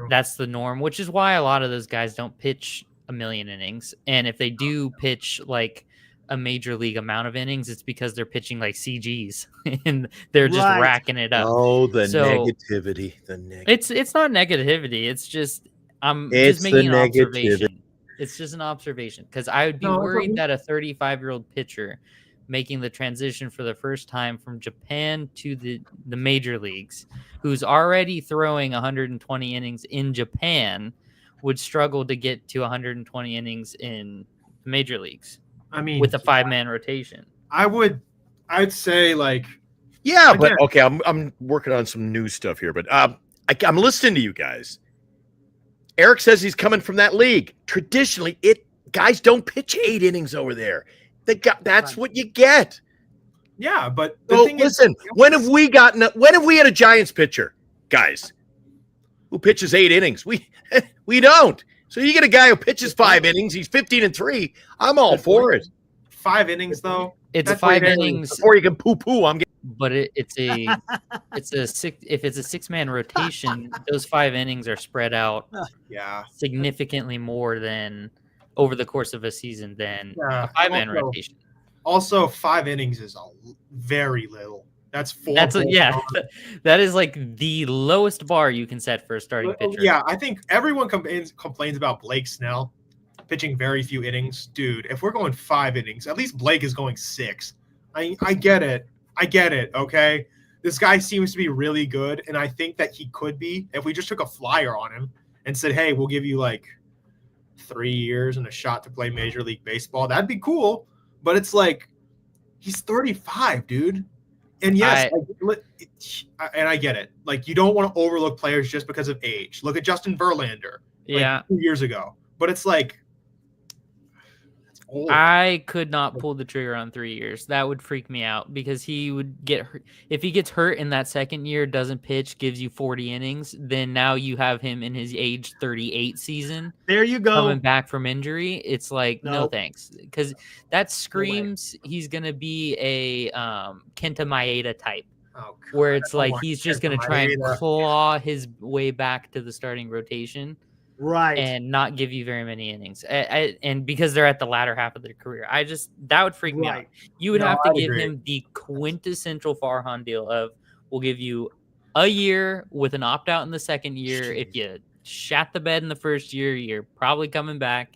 That's the norm, which is why a lot of those guys don't pitch a million innings. And if they do pitch like a major league amount of innings, it's because they're pitching like CGs and they're just Right. racking it up. Oh, the So- negativity. The negativity. It's not negativity. It's just It's just making the an negativity. observation. It's just an observation because I would be No, it's worried okay. that a 35-year-old pitcher making the transition for the first time from Japan to the major leagues, who's already throwing 120 innings in Japan, would struggle to get to 120 innings in the major leagues with a 5-man rotation. I'd say like Yeah, but Again. okay, I'm working on some new stuff here, but I'm listening to you guys. Eric says he's coming from that league. Traditionally, guys don't pitch 8 innings over there. That's what you get. yeah, but the So thing is, listen, when have we had a Giants pitcher, guys, who pitches 8 innings? We don't. So you get a guy who pitches 5 innings. He's 15-3. I'm all for it. 5 innings though. It's That's 5 way innings, Before you can poo-poo, I'm getting. but it's a 6-man rotation. Those 5 innings are spread out Yeah. significantly more than over the course of a season than Yeah. a 5-man Also- rotation. Also, 5 innings is very little. That's 4. That is like the lowest bar you can set for a starting pitcher. Yeah, I think everyone complains about Blake Snell pitching very few innings. Dude, if we're going 5 innings, at least Blake is going 6. I get it. Okay. This guy seems to be really good. And I think that he could be, if we just took a flyer on him and said, hey, we'll give you like 3 years and a shot to play Major League Baseball. That'd be cool. But it's like, he's 35, dude. And yes, and I get it. Like, you don't want to overlook players just because of age. Look at Justin Verlander. Yeah. 2 years ago. But it's like, that's old. I could not pull the trigger on 3 years. That would freak me out because he would get hurt. If he gets hurt in that second year, doesn't pitch, gives you 40 innings, then now you have him in his age 38 season There you go. coming back from injury. It's like, no Nope. thanks. Because that screams he's going to be a Kenta Maeda type, Oh, God, where I it's don't like want he's just Kenta going to try and Maeda. claw his way back to the starting rotation. Right. And not give you very many innings. And because they're at the latter half of their career, that would freak me out. Right. You would No, have to I'd give agree. him the quintessential Farhan deal of we'll give you a year with an opt out in the second year. If you shat the bed in the first year, you're probably coming back.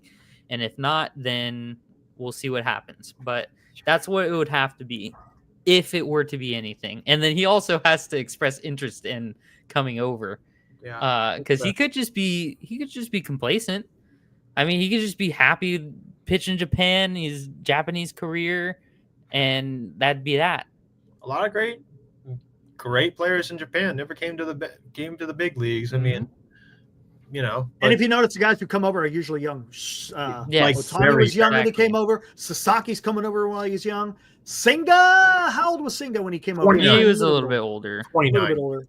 And if not, then we'll see what happens. But that's what it would have to be if it were to be anything. And then he also has to express interest in coming over. Yeah. Because he could just be complacent. I mean, he could just be happy pitching Japan, his Japanese career, and that'd be that. A lot of great players in Japan never came to the big leagues. I mean, you know. And if you notice, the guys who come over are usually young. Yes. Otani was young when he exactly. came over. Sasaki's coming over while he's young. Senga, how old was Senga when he came over? 29. He was a little bit older. A little 29, bit older.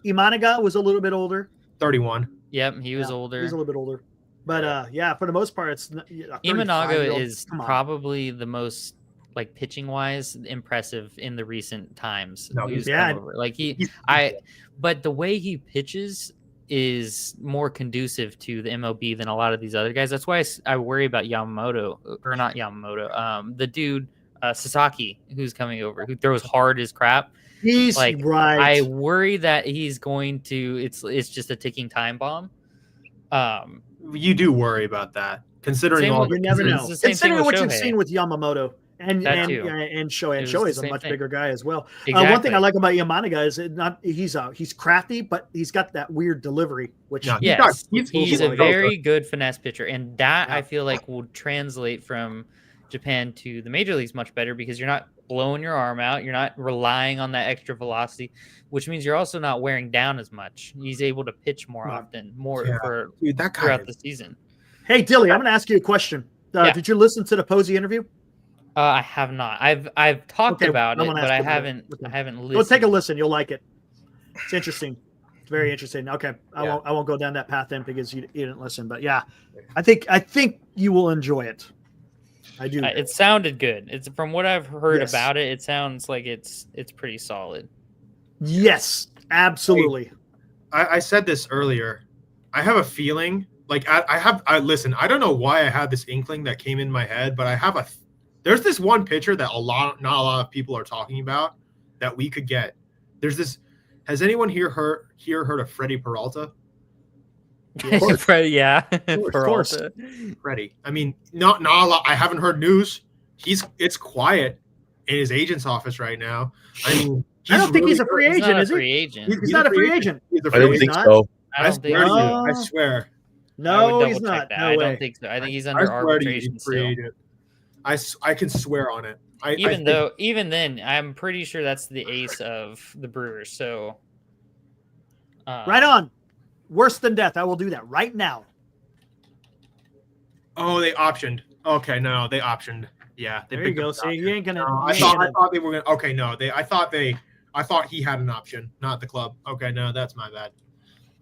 Imanaga was a little bit older. 31. Yep, he was Yeah, older. He's a little bit older. But for the most part, it's Imanaga is probably the most like pitching wise impressive in the recent times. No, who's yeah. come over. Like He's- but the way he pitches is more conducive to the MLB than a lot of these other guys. That's why I worry about Yamamoto, or not Yamamoto, the dude Sasaki who's coming over, who throws hard as crap. He's Like, right. I worry that he's going to. It's just a ticking time bomb. You do worry about that, considering all You never know. It's the same thing Considering with what you've Shohei. And Yamamoto and That too. Shohei. And It was Shohei's the a same much thing. bigger guy as well. Exactly. One thing I like about Yamanaga is he's crafty, but he's got that weird delivery, which Yeah. Yes, He's he's a good. very good finesse pitcher, and that Yeah. I feel like will translate from Japan to the major leagues much better because you're not blowing your arm out, you're not relying on that extra velocity, which means you're also not wearing down as much. He's able to pitch more Right. often, more Yeah. for Dude, that guy. throughout the season. Hey, Dilly, I'm going to ask you a question. Yeah. Did you listen to the Posey interview? I have not. I've talked Okay, about I'm it, gonna but ask I you about it. haven't. Okay. I haven't listened. Go take a listen. You'll like it. It's interesting. It's very interesting. Okay, I Yeah. won't go down that path then because you didn't listen. But yeah, I think you will enjoy it. I do. It sounded good. It's from what I've heard Yes. about it. It sounds like it's pretty solid. Yes, absolutely. I said this earlier. I have a feeling, like I listen. I don't know why I had this inkling that came in my head, but I have there's this one pitcher that not a lot of people are talking about that we could get. There's this. Has anyone here heard of Freddie Peralta? Yeah, course. Peralta. Freddie. I mean, not a lot. I haven't heard news. It's quiet in his agent's office right now. I mean, I don't think he's a free He's agent, not a is he? free agent. He's not a free agent. He's a I free don't agent. think not. so. I don't think swear to so. you. I swear. I would No, double he's check not. that. No I way. don't think so. I think he's I under swear to you, arbitration he's free still. agent. I can swear on it. Even then, I'm pretty sure that's the ace of the Brewers. So, Right on. Worse than death. I will do that right now. Oh, they optioned. Okay, no, they optioned. Yeah, they There you picked go. up See, an you ain't gonna. option. No, you ain't I gonna- thought they were gonna. Okay, no, I thought he had an option, not the club. Okay, no, that's my bad.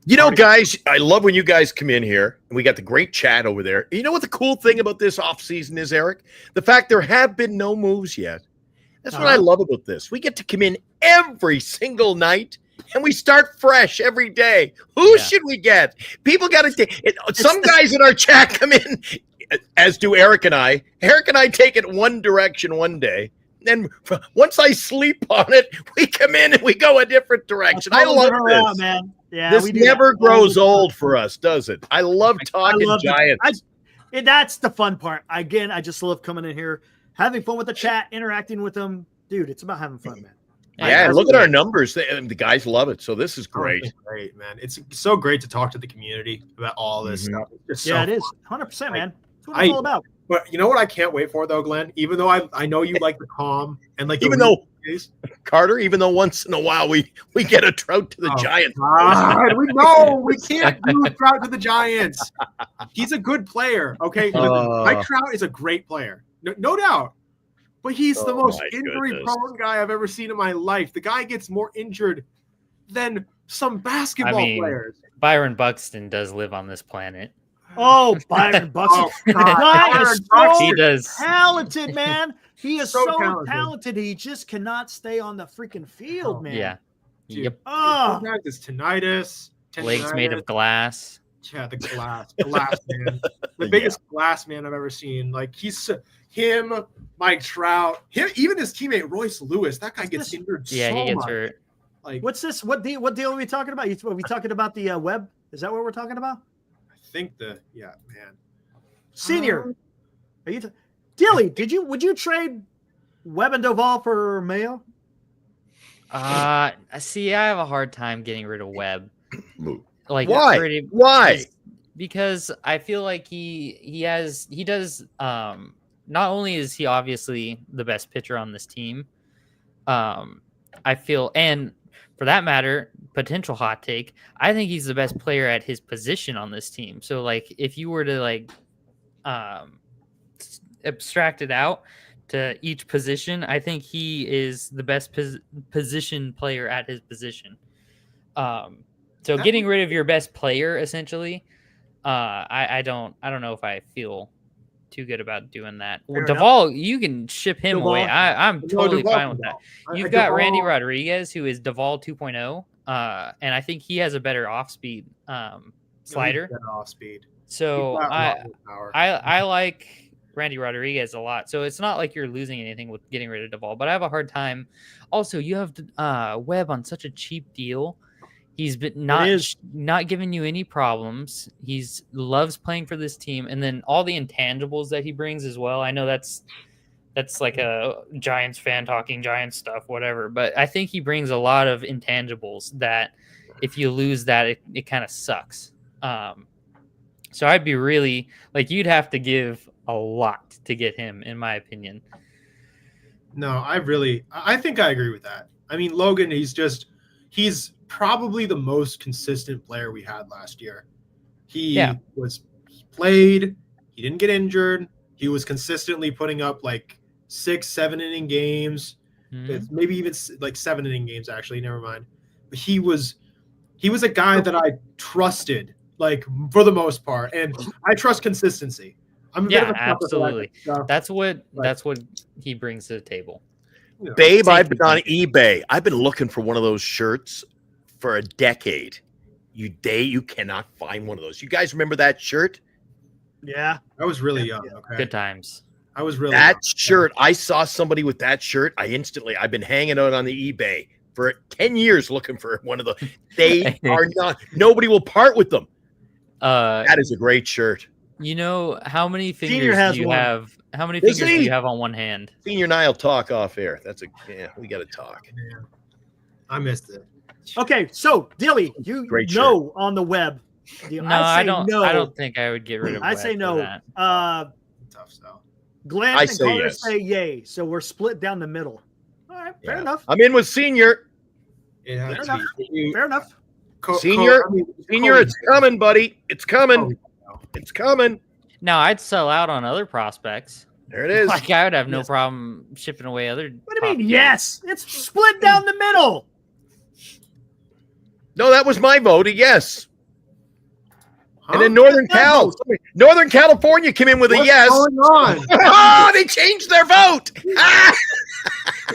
You know, guys, I love when you guys come in here and we got the great chat over there. You know what the cool thing about this offseason is, Eric? The fact there have been no moves yet. That's what I love about this. We get to come in every single night and we start fresh every day. Who should we get? People got to take it. Some guys in our chat come in, as do Eric and I. Eric and I take it one direction one day. Then once I sleep on it, we come in and we go a different direction. I love this. Man. Yeah, This we do never that all grows the time. old for us, does it? I love talking love it. Giants. That's the fun part. Again, I just love coming in here, having fun with the chat, interacting with them. Dude, it's about having fun, man. Yeah, and look at our numbers. The guys love it. So this is great. It's great, man. It's so great to talk to the community about all this stuff. It's just Yeah, so it is. fun. 100%, man. That's what it's all about. But you know what I can't wait for though, Glenn? Even though I know you like the calm and like the Even though days. Carter, even though once in a while we get a trout to the Giants. God, we know we can't do Trout to the Giants. He's a good player. Okay, Mike Trout is a great player, no doubt. But he's the most injury-prone guy I've ever seen in my life. The guy gets more injured than some basketball players. Byron Buxton does live on this planet. Oh, Byron Buxton. He does. Talented, man. He is so talented. talented. He just cannot stay on the freaking field, man. Yeah. Dude, Yep. Oh, It's tinnitus. Legs made of glass. Yeah, the glass man, the biggest glass man I've ever seen. Like he's him, Mike Trout, even his teammate Royce Lewis. That guy gets injured. Yeah, so he gets much. hurt. Like what's this? What deal are we talking about? Are we talking about the web? Is that what we're talking about? I think man. Senior, are you? Dilly, would you trade Webb and Doval for Mayo? See, I have a hard time getting rid of Webb. Like Why? Why? Because I feel like he does. Not only is he obviously the best pitcher on this team, I feel, and for that matter, potential hot take, I think he's the best player at his position on this team. So like if you were to like abstract it out to each position, I think he is the best position player at his position. So getting rid of your best player essentially, I don't know if I feel too good about doing that. Well, Duvall, you can ship him away. I'm totally fine with that. You've got Randy Rodriguez, who is Duvall 2.0, and I think he has a better off-speed slider. Off-speed. So I like Randy Rodriguez a lot. So it's not like you're losing anything with getting rid of Duvall, but I have a hard time. Also, you have Webb on such a cheap deal. He's been not giving you any problems. He's loves playing for this team, and then all the intangibles that he brings as well. I know that's like a Giants fan talking Giants stuff, whatever. But I think he brings a lot of intangibles that if you lose that, it kind of sucks. So I'd be really like you'd have to give a lot to get him, in my opinion. No, I think I agree with that. I mean, Logan, he's probably the most consistent player we had last year. He played, he didn't get injured. He was consistently putting up like 6-7 inning games. Maybe even like 7 inning games, actually, never mind. But he was a guy that I trusted, like for the most part. And I trust consistency. Absolutely. That's what he brings to the table. Babe, I've been on eBay. I've been looking for one of those shirts for a decade. You cannot find one of those. You guys remember that shirt? Yeah. I was really young. Okay. Good times. I was really that young. Shirt. I saw somebody with that shirt. I've been hanging out on the eBay for 10 years looking for one of those. They are not, nobody will part with them. That is a great shirt. You know how many fingers do you have? How many fingers do you have on one hand? Senior and I'll talk off air. We got to talk. Yeah. I missed it. Okay, so Dilly, you know on the web. No, I don't think I would get rid of. I say no. Tough sell. Glenn and Carter say yay. So we're split down the middle. All right, fair enough. I'm in with Senior. Fair enough. Senior, it's coming, buddy. It's coming. It's coming. Now I'd sell out on other prospects. There it is. Like I would have no problem shipping away other. What do you mean? Yes, it's split down the middle. No, that was my vote. Yes. Huh? And then Northern California came in with a yes. What's going on? Oh, they changed their vote. Come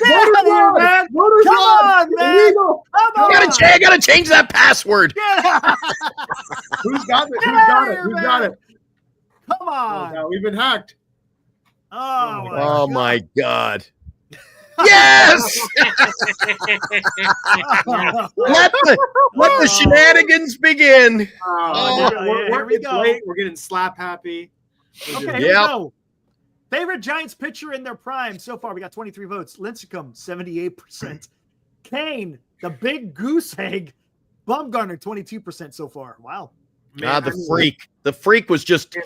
on, man. I gotta change that password. Who's got it? Come on. Oh, we've been hacked. Oh my God. Yes! let the shenanigans begin. Here we go. We're getting slap happy. Okay, here we go. Favorite Giants pitcher in their prime so far. We got 23 votes. Lincecum, 78%. Kane, the big goose egg. Bumgarner, 22% so far. Wow. Man, the freak was just.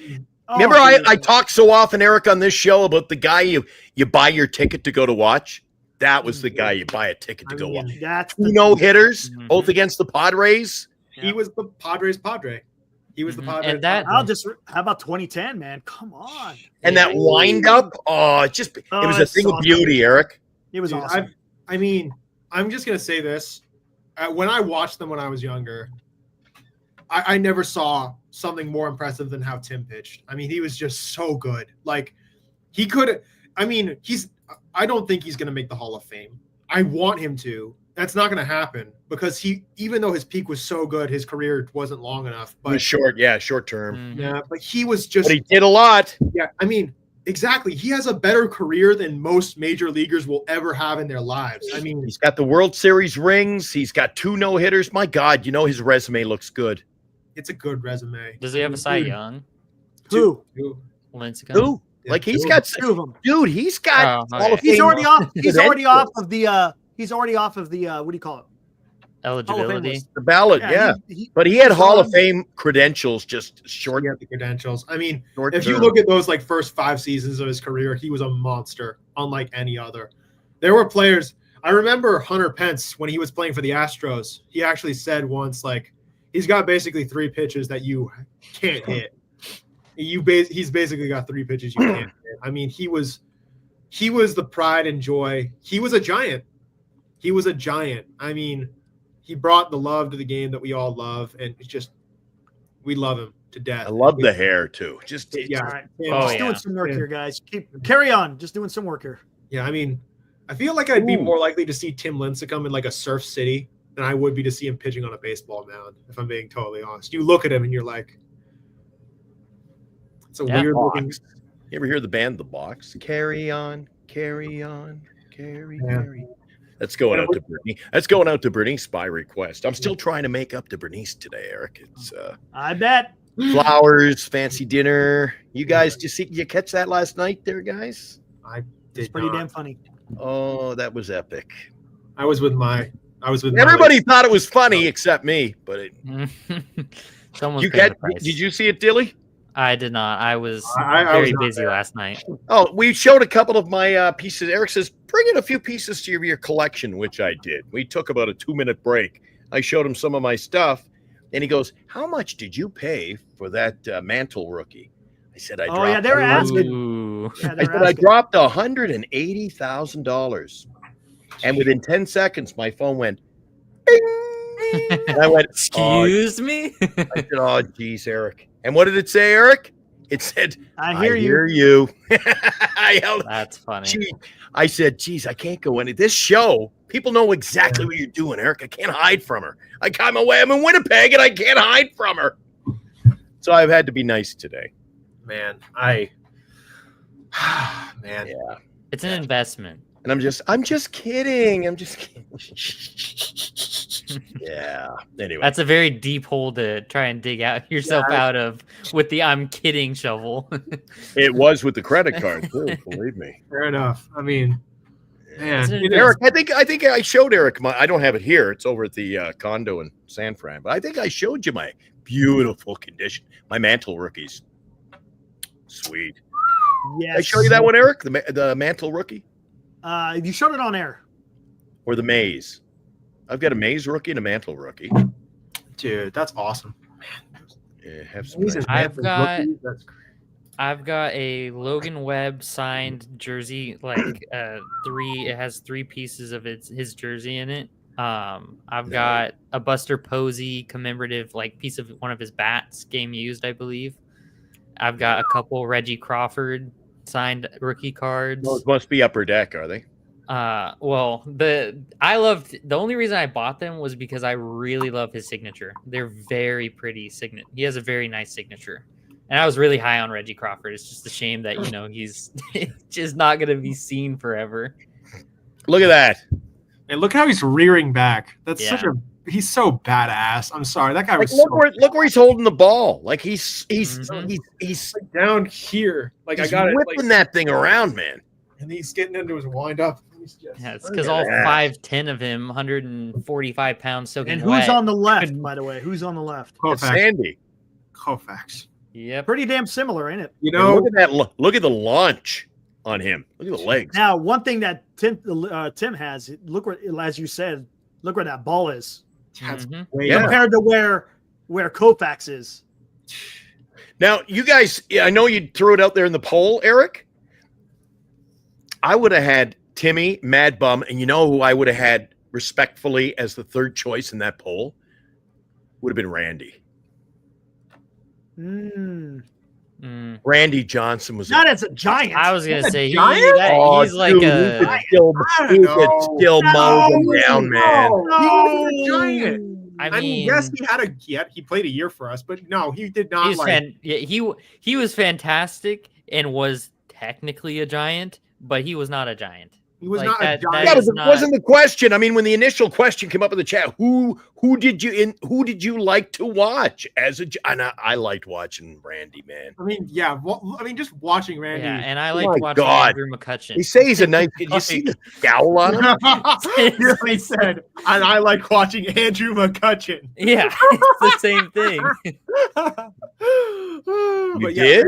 Remember, I talk so often, Eric, on this show about the guy you buy your ticket to go to watch. That was the guy you buy a ticket to go watch. That's hitters, both against the Padres. Yeah. He was the Padres Padre. He was the Padres. And how about 2010, man? Come on. And that wind up, it was a thing of beauty, Eric. It was awesome. I mean, I'm just gonna say this: when I watched them when I was younger, I never saw something more impressive than how Tim pitched. I mean, he was just so good. Like he could. I mean, I don't think he's going to make the Hall of Fame. I want him to. That's not going to happen because even though his peak was so good, his career wasn't long enough. But short term. Mm-hmm. Yeah, but he was just. But he did a lot. Yeah, I mean, exactly. He has a better career than most major leaguers will ever have in their lives. I mean, he's got the World Series rings. He's got 2 no-hitters. My God, his resume looks good. It's a good resume. Does he have a Cy Young? Who? Lincecum? Who? Like he's got 2 of them. Dude, he's got all of He's already off. He's already off of the what do you call it? Eligibility. The ballot, yeah. But he had Hall of Fame credentials, just short. The credentials. I mean, if you look at those first 5 seasons of his career, he was a monster, unlike any other. There were players. I remember Hunter Pence when he was playing for the Astros. He actually said once, like, he's got basically 3 pitches that you can't hit. He's basically got 3 pitches you can't hit. I mean, he was the pride and joy. He was a giant. I mean, he brought the love to the game that we all love, and it's just we love him to death. I love the hair too. Just Yeah. All right. Oh, Just doing some work here, guys. Carry on. Just doing some work here. Yeah, I mean, I feel like I'd be more likely to see Tim Lincecum in like a surf city than I would be to see him pitching on a baseball mound, if I'm being totally honest. You look at him and you're like, it's a weird looking. You ever hear the band The Box? Carry on, carry on, carry. That's going out to Brittany. That's going out to Bernice by request. I'm still trying to make up to Bernice today, Eric. It's I bet. flowers, fancy dinner. You guys, did you catch that last night there, guys? I It's did pretty not. damn funny. Oh, that was epic. I was with Everybody thought it was funny except me, but it, Someone's you paying the catch, price. did you see it, Dilly? I did not. I was I was very not busy there. last night. Oh, we showed a couple of my pieces. Eric says, bring in a few pieces to your collection, which I did. We took about a 2-minute break. I showed him some of my stuff, and he goes, how much did you pay for that Mantle rookie? I said, I dropped. Oh, yeah, they were asking. Ooh. Yeah, I they said, were I asking. dropped $180,000. And within 10 seconds, my phone went, ding. And I went, Excuse me? I said, oh, geez, Eric. And what did it say, Eric? It said, I hear you. you. I yelled, That's funny. gee. I said, geez, I can't go into this show. People know exactly what you're doing, Eric. I can't hide from her. I'm in Winnipeg, and I can't hide from her. So I've had to be nice today. Man, man. Yeah. It's an investment. And I'm just kidding. I'm just kidding. Yeah. Anyway. That's a very deep hole to try and dig out yourself out of with the I'm kidding shovel. It was with the credit card, too, believe me. Fair enough. I mean, man, Eric, I think I showed Eric I don't have it here. It's over at the condo in San Fran, but I think I showed you my beautiful condition, my Mantle rookies. Sweet. Yes. I show you that one, Eric, the Mantle rookie, You showed it on air. or the Maze. I've got a Maze rookie and a Mantle rookie. dude, that's awesome. Yeah, have some He's nice- an I've Mantle got- rookie. That's great. I've got a Logan Webb signed jersey, like it has 3 pieces of his jersey in it. I've got a Buster Posey commemorative piece of one of his bats, game used, I believe. I've got a couple Reggie Crawford signed rookie cards. Those must be Upper Deck, are they? Well, the only reason I bought them was because I really love his signature. They're very pretty signature. He has a very nice signature. And I was really high on Reggie Crawford. It's just a shame that, he's just not going to be seen forever. Look at that. And look how he's rearing back. That's Yeah. he's so badass. I'm sorry. That guy Like, was look where he's holding the ball. Like he's down here. Like he's I got it. whipping that thing around, man. And he's getting into his wind up. He's just, Yeah, it's because all 5'10" of him, 145 pounds soaking And who's wet. on the left, by the way? Who's on the left? That's Koufax. Sandy. Koufax. Yep. Pretty damn similar, ain't it? You And know, look at that. Look at the launch on him. Look at the legs. Now, one thing that Tim has, look where, as you said, look where that ball is that's Mhm. way Yeah. compared to where Koufax is. Now, you guys, I know you threw it out there in the poll, Eric. I would have had Timmy, Mad Bum, and you know who I would have had respectfully as the third choice in that poll? Would have been Randy. Mm. Mm. Randy Johnson was Not as a giant. I was gonna say giant? he's like dude, a. he could still, I he don't could know. still mow them No, down, man. no, he was a giant. I mean, yes, he played a year for us, but no, he did not. he's he was fantastic and was technically a giant, but he was not a giant. he was like not that- a giant. that Yeah, but is it not- wasn't the question. I mean, when the initial question came up in the chat, who did you like to watch as a? And I liked watching Randy, man. I mean, yeah. Just watching Randy. Yeah, and I Oh like my watching God. Andrew McCutcheon. They say he's a nice. Did you see the scowl on him? He really said, and I like watching Andrew McCutcheon. Yeah, it's the same thing. But yeah, did?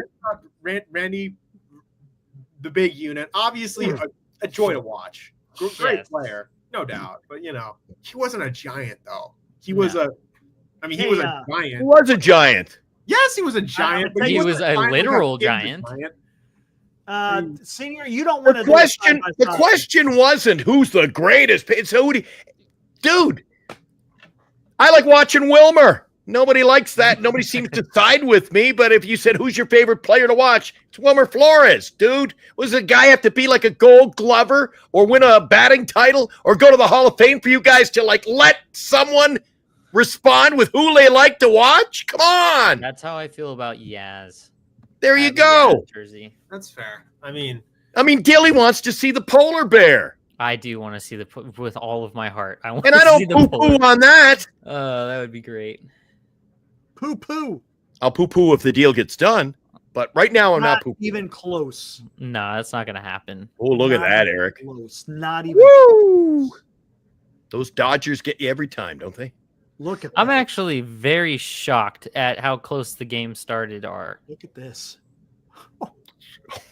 Randy, the big unit, obviously a joy to watch. Great Yes. player. no doubt. But he wasn't a giant though. He was he was a He giant. was a giant. Yes, he was a giant. But He was a giant literal like a giant. Senior, you don't want to. The question wasn't who's the greatest. It's dude. I like watching Wilmer. Nobody likes that. Nobody seems to side with me. But if you said who's your favorite player to watch, it's Wilmer Flores, dude. Was a guy have to be like a Gold Glover or win a batting title or go to the Hall of Fame for you guys to let someone respond with who they like to watch? Come on. That's how I feel about Yaz. There you go. Jersey. That's fair. I mean, Dilly wants to see the polar bear. I do want to see with all of my heart. I don't poo-poo on that. That would be great. Poo-poo. I'll poo-poo if the deal gets done. But right now, I'm not poo-poo. Even close. No, that's not going to happen. Oh, look at that, Eric. Close. Not even Woo! Close. Those Dodgers get you every time, don't they? Look at that. I'm actually very shocked at how close the game started are. Look at this.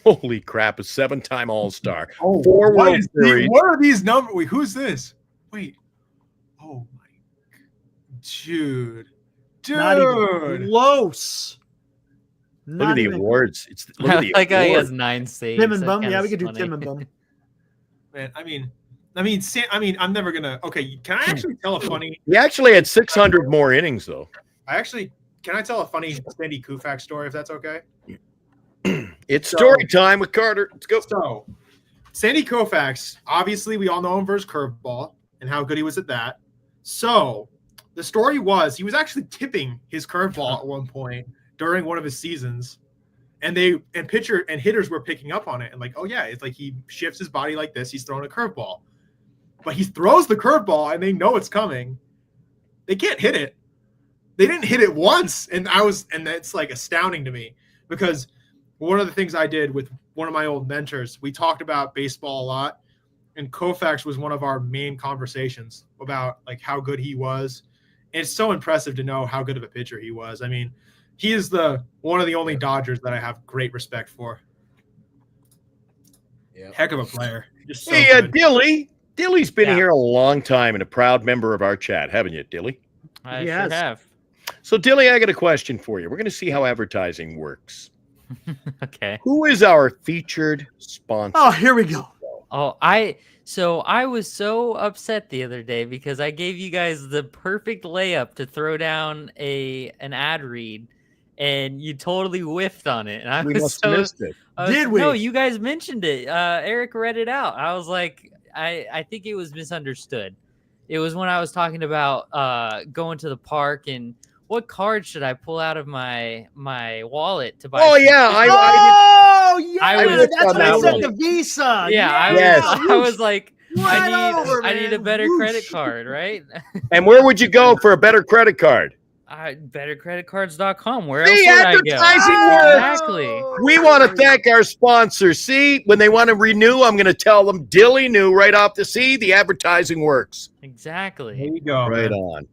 Holy crap, a 7-time All-Star. Oh, 4 World Series. What are these numbers? Wait, who's this? Wait. Oh, my. Dude. Not even close. Look at the awards. Look at the that guy awards. has 9 saves. Tim and Bum. Yeah, we could do Tim and Bum. Man, I'm never gonna. Okay, can I actually tell a funny? He actually had 600 more innings, though. Can I tell a funny Sandy Koufax story if that's okay? It's story time with Carter. Let's go. So, Sandy Koufax, obviously, we all know him for his curveball and how good he was at that. So, the story was he was actually tipping his curveball at one point during one of his seasons, and pitcher and hitters were picking up on it and like, oh yeah, it's like he shifts his body like this. He's throwing a curveball, but he throws the curveball and they know it's coming. They can't hit it. They didn't hit it once, and that's like astounding to me because one of the things I did with one of my old mentors, we talked about baseball a lot, and Koufax was one of our main conversations about like how good he was. And it's so impressive to know how good of a pitcher he was. I mean, he is one of the only Dodgers that I have great respect for. Yeah. Heck of a player. Just so good. Dilly. Dilly's been here a long time and a proud member of our chat, haven't you, Dilly? I sure have. So, Dilly, I got a question for you. We're going to see how advertising works. Okay. Who is our featured sponsor? Oh, here we go. Oh, I was so upset the other day because I gave you guys the perfect layup to throw down an ad read, and you totally whiffed on it. And we must have missed it. Did we? No, you guys mentioned it. Eric read it out. I was like, I think it was misunderstood. It was when I was talking about going to the park and what card should I pull out of my wallet to buy? Oh yeah, that's what I said. The Visa. Yeah, I was like, I need a better credit card, right? And where would you go for a better credit card? Bettercreditcards.com. Where else would I go? Exactly. We want to thank our sponsors. See, when they want to renew, I'm going to tell them Dilly knew right off the sea. The advertising works. Exactly. There you go. Right man. on.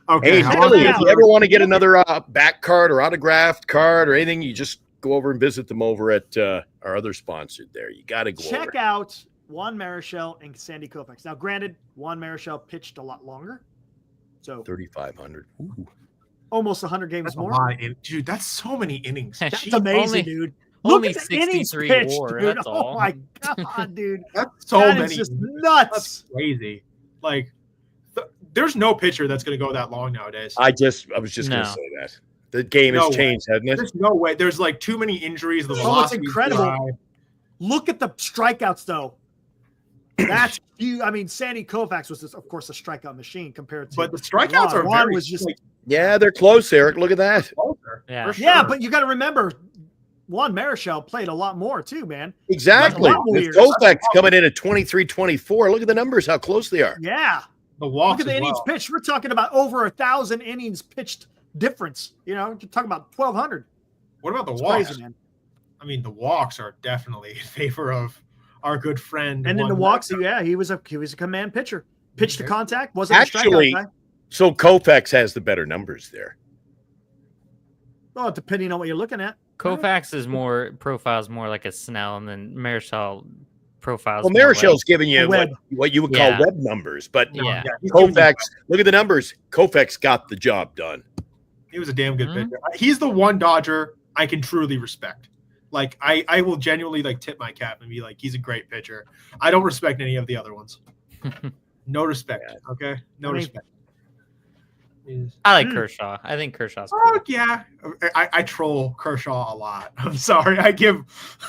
Okay. Hey, Dilly, if you ever want to get another back card or autographed card or anything, you just go over and visit them over at our other sponsor there. You got to go Check out Juan Marichal and Sandy Koufax. Now, granted, Juan Marichal pitched a lot longer. So 3,500. Almost 100 games that's more. Dude, that's so many innings. That's amazing, dude. Look at at the innings 63 pitched, WAR, dude. that's Oh all. my god, dude. That's so that many. Is just nuts. That's crazy. Like, there's no pitcher that's going to go that long nowadays. I was just going to say that. The game has changed, hasn't it? There's no way. There's like too many injuries. The it's velocity incredible. Look at the strikeouts, though. That's huge. I mean, Sandy Koufax was, of course, a strikeout machine compared to. But the strikeouts are Juan very. Was just, yeah, they're close, Eric. Look at that. Closer. Yeah, sure. Yeah, but you got to remember, Juan Marichal played a lot more too, man. Exactly. Koufax coming in at 23-24. Look at the numbers, how close they are. Yeah. The walks. Look at the innings pitched. We're talking about over 1,000 innings pitched difference. You know, you're talking about 1,200. What about the It's walks? crazy, man. I mean, the walks are definitely in favor of our good friend. And in the walks, he was a command pitcher. Pitch to contact, wasn't actually. A strikeout guy. So Koufax has the better numbers there. Well, depending on what you're looking at. Koufax profiles more like a Snell, and then Marichal profiles. Well, more Marichel's giving you Web. what you would call Yeah. web numbers, but Yeah. he's giving you- Koufax, look at the numbers. Koufax got the job done. He was a damn good Mhm. pitcher. He's the one Dodger I can truly respect. Like I will genuinely like tip my cap and be like, he's a great pitcher. I don't respect any of the other ones. No respect. Okay, no I mean- respect. I like Kershaw. I think Kershaw's cool. Oh yeah, I troll Kershaw a lot. I'm sorry. I give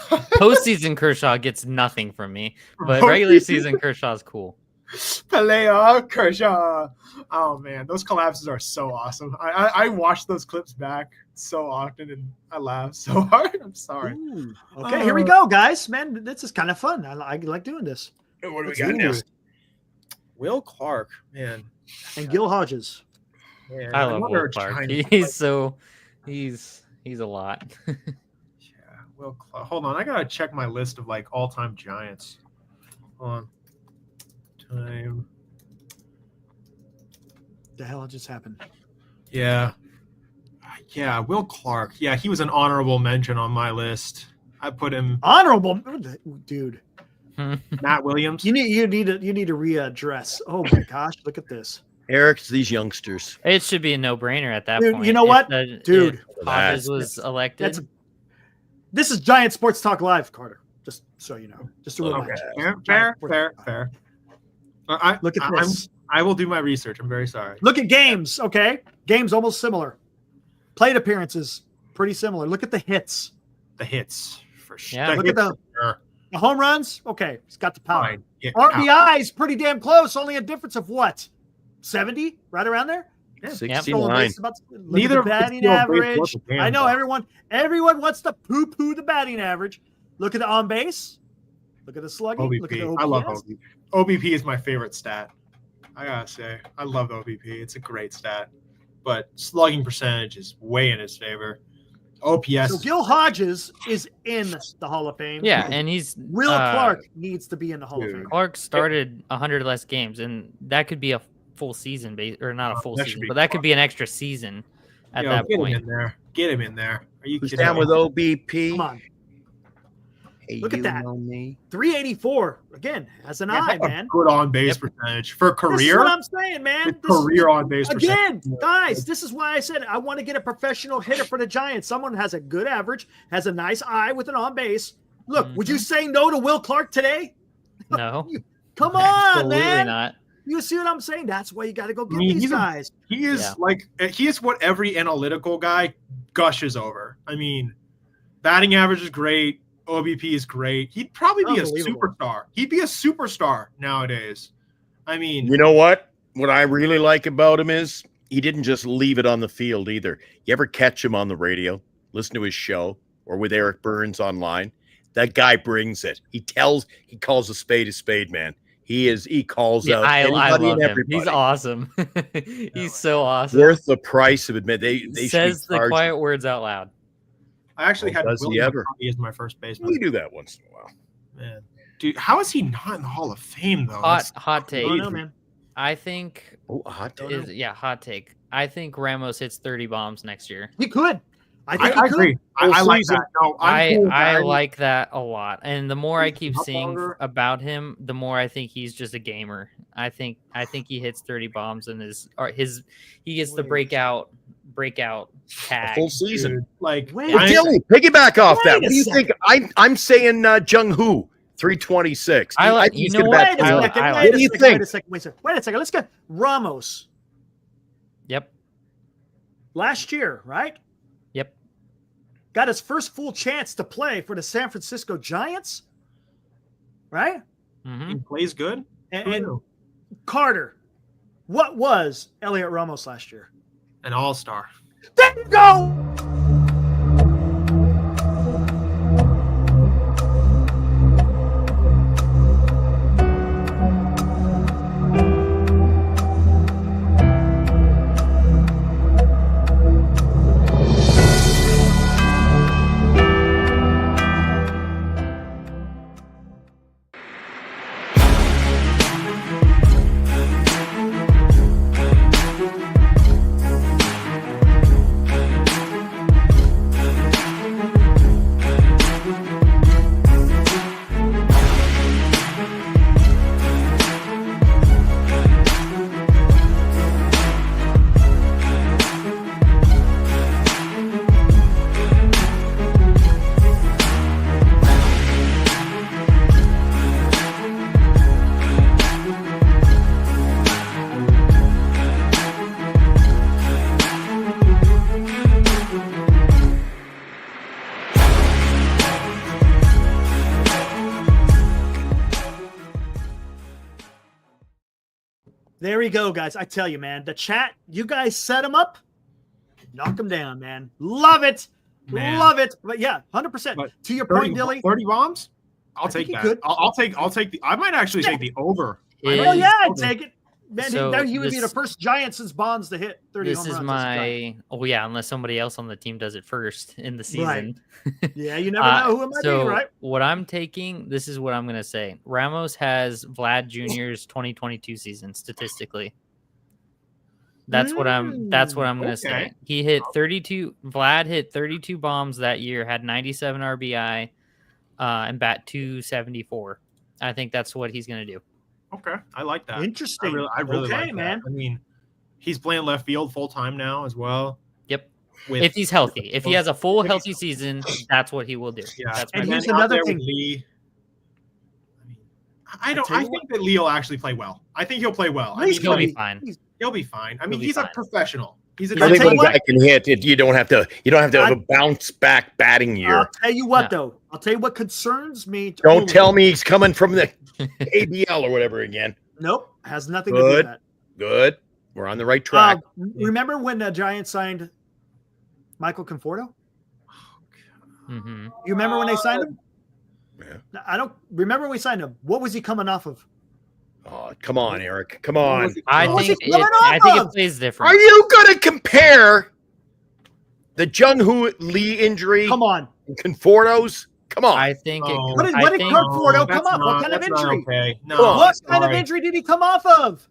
Postseason Kershaw gets nothing from me, but regular season Kershaw's cool. Pelea Kershaw. Oh man, those collapses are so awesome. I watch those clips back so often and I laugh so hard. I'm sorry. Ooh. Okay, here we go, guys. Man, this is kind of fun. I like doing this. What do we Let's got do now? it. Will Clark, man. And Gil Hodges. Man, I love wonder Will if Clark. Giants- He's a lot. Yeah, Will Clark. Hold on, I gotta check my list of like all-time Giants. Hold on. Time. The hell just happened? Yeah. Yeah, Will Clark. Yeah, he was an honorable mention on my list. I put him Honorable, dude. Matt Williams. You need to readdress. Oh my gosh, look at this, Eric's these youngsters. It should be a no-brainer at that Dude, point. you know what? If Dude. if Hodges was elected. This is Giant Sports Talk Live, Carter. Just so you know, just to remind Okay. you. Fair. Look at this. I will do my research. I'm very sorry. Look at games. Okay, games almost similar. Plate appearances pretty similar. Look at the hits. The hits for sure. Yeah. Look at the home runs. Okay, he's got the power. Fine. Yeah, RBIs pretty damn close. Only a difference of what? 70, right around there. 69. Look Neither at the batting steal a base average. worth of damn, I know though. everyone wants to poo-poo the batting average. Look at the on base. Look at the slugging. Look at the OBP. OPS. I love OBP. OBP is my favorite stat. I gotta say, I love OBP. It's a great stat, but slugging percentage is way in his favor. OPS. So Gil Hodges is in the Hall of Fame. Yeah, and he's Will Clark needs to be in the Hall of dude. Fame. Clark started 100 less games, and that could be a full season, or not a full that should season, be but that could fun. be an extra season at Yo, that get point. him in there. Get him in there. Are you Who's kidding down me? with OBP? Come on. Hey, Look at you that. know me. 384. Again, has an eye, A man. good on base Yep. percentage for This is career. what I'm saying, man. His This is- career on base Again, percentage. guys, this is why I said I want to get a professional hitter for the Giants. Someone has a good average, has a nice eye with an on base. Look, would you say no to Will Clark today? No, Come on, absolutely man. not. You see what I'm saying? That's why you got to go get mean, these he's a- guys. He is Yeah. he is what every analytical guy gushes over. I mean, batting average is great. OBP is great. He'd probably be a Unbelievable. superstar. He'd be a superstar nowadays. I mean, You know what? What I really like about him is he didn't just leave it on the field either. You ever catch him on the radio, listen to his show, or with Eric Burns online? That guy brings it. He calls a spade, man. He calls Yeah, out I anybody love and him. everybody. He's awesome. He's so awesome. Worth the price of it. They Says should the charge quiet words out loud. I actually had does he William ever? McCovey as my first him. baseman. We do that once in a while. Man, dude, how is he not in the Hall of Fame though? Hot take. I don't know, man. I think Oh, a hot dog. hot take. I think Ramos hits 30 bombs next year. He could. I think I he could. agree. I like that. No, I'm cool with I that. like that a lot. And the more I keep Up seeing longer. about him, the more I think he's just a gamer. I think he hits 30 bombs and he gets the breakout A tag. full season. Dude, like, Wait, But I- Dilly, piggyback off Wait that. a What do you second. think? I'm saying Jung Hoo, 326. I like- think he's you know gonna what? bat Wait a I- 200. second. I- Wait What a do you second. think? Wait a second. Let's get Ramos Yep. last year, right? Yep. Got his first full chance to play for the San Francisco Giants, right? Hmm. he plays good. And Carter, what was Elliot Ramos last year? An all-star. There you go. There we go, guys. I tell you, man, the chat, you guys set them up, knock them down, man. Love it. Man. Love it. But yeah, 100%. But To your 30, point, Dilly. 30 bombs? I'll I think take he that. could. I'll take the. I might actually take the over. Oh, yeah, I'd over. take it. Man, So he would be the this- first Giant since Bonds to hit 30 This home is runs. That's a giant. unless somebody else on the team does it first in the season. Right. Yeah, you never know who it might so be, right? what I'm taking, this is what I'm going to say. Ramos has Vlad Jr.'s 2022 season statistically. That's what I'm going to say. Okay. He hit 32. Vlad hit 32 bombs that year, had 97 RBI, and bat 274. I think that's what he's going to do. Okay, I like that. Interesting. I really Okay, like that. man. I mean, he's playing left field full time now as well. Yep. With, If he's healthy, if he has a full If he's healthy season, that's what he will do. yeah, That's And my here's pick. out another there with thing. Lee. I tell you think that Lee will actually play well. I think he'll play well. I Lee's mean, He'll gonna be fine. he'll be fine. I mean, be he's fine. a professional. He's a I'll I think tell when you a guy can hit it, you don't have to have I- a bounce back batting year. I'll tell you what, No. though. I'll tell you what concerns me. Don't tell me he's coming from the ABL or whatever again. Nope. Has nothing to do with Good. that. Good. We're on the right track. Remember when the Giants signed Michael Conforto? Mm-hmm. You remember when they signed him? Yeah. I don't remember when we signed him. What was he coming off of? Oh, come on, Eric. Come on. I What's think he coming I off think it of? plays different. Are you going to compare the Jung-Hoo Lee injury Come on. and Conforto's? Come on. I think it. Oh. What did I think- Conforto that's come off? What not- kind of that's not injury? Okay. No, Come on. What kind of sorry. injury did he come off of?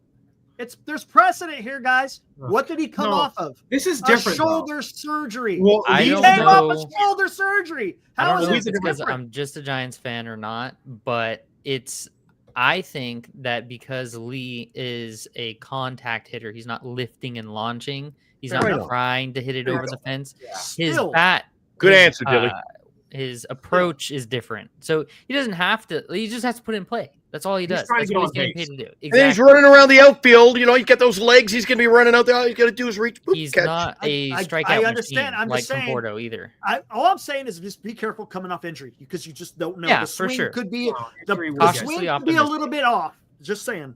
There's precedent here, guys. What did he come No. off of? This is A different. though. shoulder surgery. Well, I He don't came off know. of shoulder surgery. I How don't is know it if it's because different? I'm just a Giants fan or not, but I think that because Lee is a contact hitter, he's not lifting and launching. He's Fair not enough. trying to hit it over the fence. His Still, bat, Good his, answer, Dilly. His approach is different, so he doesn't have to. He just has to put in play. That's all he He's does. trying to That's get what he's on getting base. paid to do. And he's Exactly. running around the outfield. You know, he's got those legs. He's going to be running out there. All he's got to do is reach. Boop, He's catch. not a I strikeout understand. machine I'm like just saying- Conforto either. all I'm saying is just be careful coming off injury because you just don't know. Yeah, the for swing sure. could be the Injury will the get swing Cautiously could be a optimistic. little bit off. Just saying.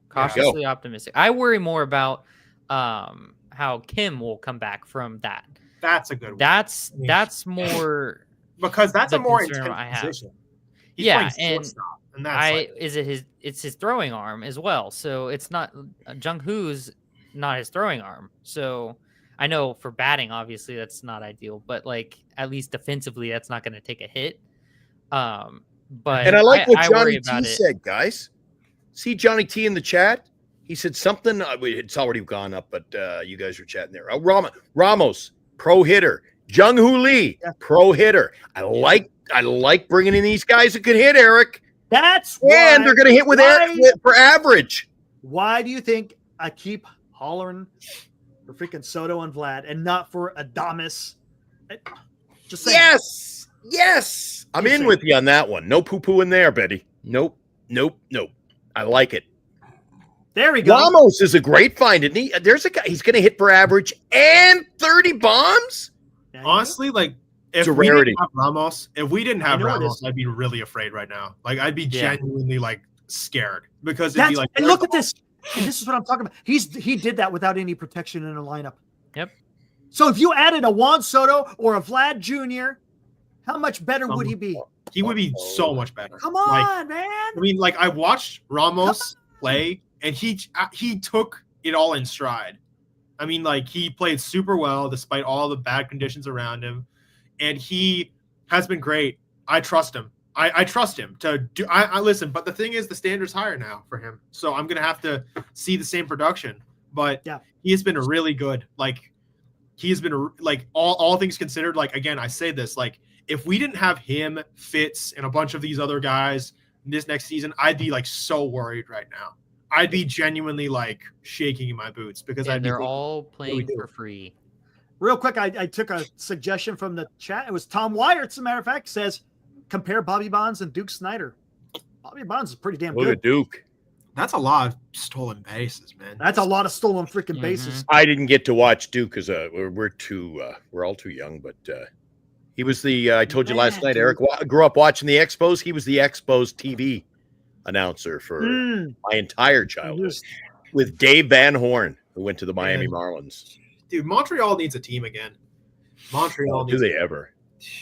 Cautiously optimistic. I worry more about how Kim will come back from that. That's a good one. That's more. Because that's the a more concern intense I have. position. He's Yeah, playing and shortstop, and that's it's his throwing arm as well. So it's not Jung Hoo's not his throwing arm. So I know for batting, obviously that's not ideal, but like at least defensively, that's not going to take a hit. But And I like what worry Johnny T about it. said, guys. See Johnny T in the chat? He said something. It's already gone up, but you guys are chatting there. Ramos, pro hitter. Jung-Hoo Lee, pro hitter. I like bringing in these guys who can hit, Eric. That's And why, they're going to hit with Eric for average. Why do you think I keep hollering for freaking Soto and Vlad and not for Adames? Just saying. Yes. I'm in with you on that one. No poo-poo in there, Betty. Nope. I like it. There we go. Ramos is a great find, isn't he? There's a guy. He's going to hit for average and 30 bombs. There you go. honestly, like if It's a we rarity. didn't have Ramos, I know it Ramos, is. I'd be really afraid right now. Like I'd be Yeah. genuinely like scared because it'd That's, be like, and look at this. And this is what I'm talking about. He did that without any protection in the lineup. Yep. So if you added a Juan Soto or a Vlad Jr., how much better would he be? He would be so much better. Come Like, on, man. I mean, like I watched Ramos play, and he took it all in stride. I mean, like he played super well despite all the bad conditions around him, and he has been great. I trust him. I trust him to do. I listen, but the thing is, the standard's higher now for him, so I'm gonna have to see the same production. But Yeah. he has been really good. Like he has been like all things considered. Like again, I say this like. If we didn't have him, Fitz, and a bunch of these other guys this next season, I'd be like so worried right now. I'd be genuinely like shaking in my boots because And they're thinking, all playing do? for free. Real quick, I took a suggestion from the chat. It was Tom Wyatt, as a matter of fact, says compare Bobby Bonds and Duke Snyder. Bobby Bonds is pretty damn Look good. at Duke. that's a lot of stolen bases, man. That's a lot of stolen freaking bases. I didn't get to watch Duke because we're all too young, but he was the I told you last Man, night, dude. Eric grew up watching the Expos. He was the Expos TV announcer for Mm. my entire He childhood. was with Dave Van Horn, who went to the Miami Marlins. Dude, Montreal needs a team again. Montreal Do needs they ever?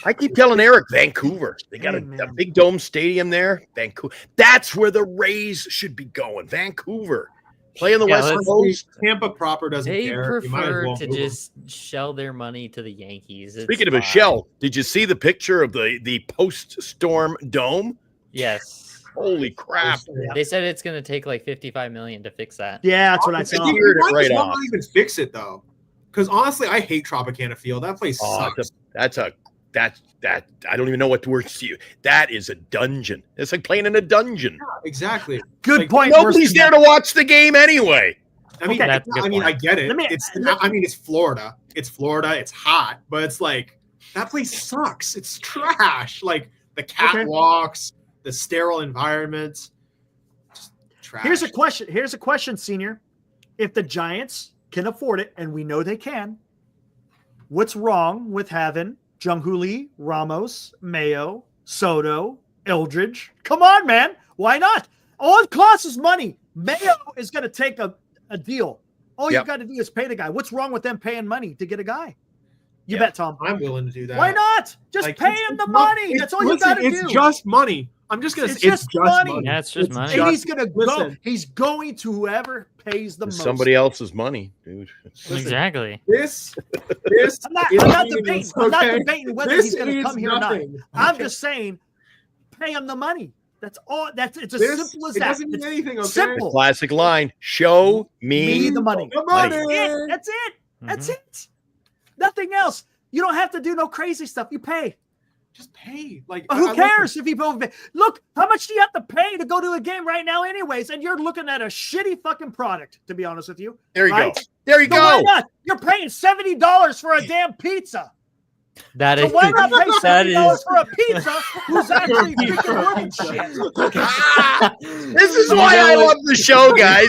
I keep telling Eric, Vancouver. They got a big dome stadium there. Vancouver. That's where the Rays should be going. Vancouver. Play on the West Coast. Tampa proper doesn't They care. You might as prefer well to move just shell their money to the Yankees. Speaking of a shell, did you see the picture of the post-storm dome? Yes. Holy crap. They said it's going to take like $55 million to fix that. Yeah, that's what I saw. You heard it right Why off. not even fix it though? Because honestly, I hate Tropicana Field. That place sucks. That I don't even know what words to use. That is a dungeon. It's like playing in a dungeon. Yeah, exactly. Good Like, point. Nobody's there to watch the game anyway. I mean, Okay. That's a good point. I get it. Let me- It's Florida. It's Florida. It's hot, but it's like that place sucks. It's trash. Like the catwalks, the sterile environments. Just trash. Here's a question, Senior. If the Giants can afford it, and we know they can, what's wrong with having Jung-Hoo Lee, Ramos, Mayo, Soto, Eldridge? Come on, man. Why not? All it costs is money. Mayo is going to take a deal. All you got to do is pay the guy. What's wrong with them paying money to get a guy? You bet, Tom. I'm willing to do that. Why not? Just Like, pay it's- him the it's not- money. it's- That's all you listen, got to do. It's just money. I'm just gonna It's say just money. Yeah, it's just money. And he's going to go. listen. He's going to whoever pays the It's most. somebody else's money, dude. Exactly. This I'm not is debating. meaningless, I'm not okay? debating whether This he's going to is come here or not. nothing. I'm just saying, pay him the money. That's all. It's as This- simple as it that. doesn't mean It's anything. Okay? simple. Classic line. Show me Me the money. The money. money. That's it. That's it. Nothing else. You don't have to do no crazy stuff. You pay. Just pay. Like Who I- cares if you both pay? Look, how much do you have to pay to go to a game right now, anyways? And you're looking at a shitty fucking product, to be honest with you. There you Right? go. There you So why go. not? You're paying $70 for a damn pizza. That So is why not pay that $70 is for a pizza who's actually freaking working shit? This is why I love the show, guys.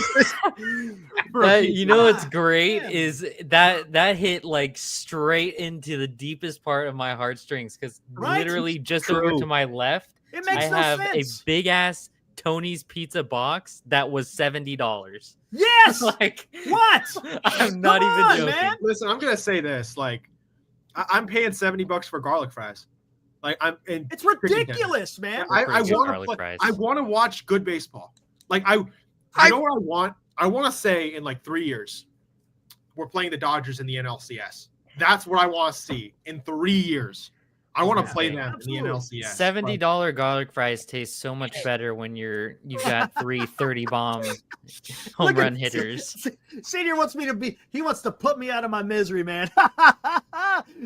you know what's great is that hit like straight into the deepest part of my heartstrings because Right? literally just True. over to my left, It makes I no have sense. a big ass Tony's pizza box that was $70. Yes. Like What? I'm not Come even on, joking. man. Listen, I'm gonna say this. Like, I'm paying $70 for garlic fries. Like, I'm. It's ridiculous, man. I Pretty good want garlic to. fries. I want to watch good baseball. Like, I know what I want. I want to say in like 3 years, we're playing the Dodgers in the NLCS. That's what I want to see in 3 years. I want to play them in the NLCS. $70 garlic fries taste so much better when you've got 30 bomb home Look at- run hitters. Senior wants me to be. He wants to put me out of my misery, man.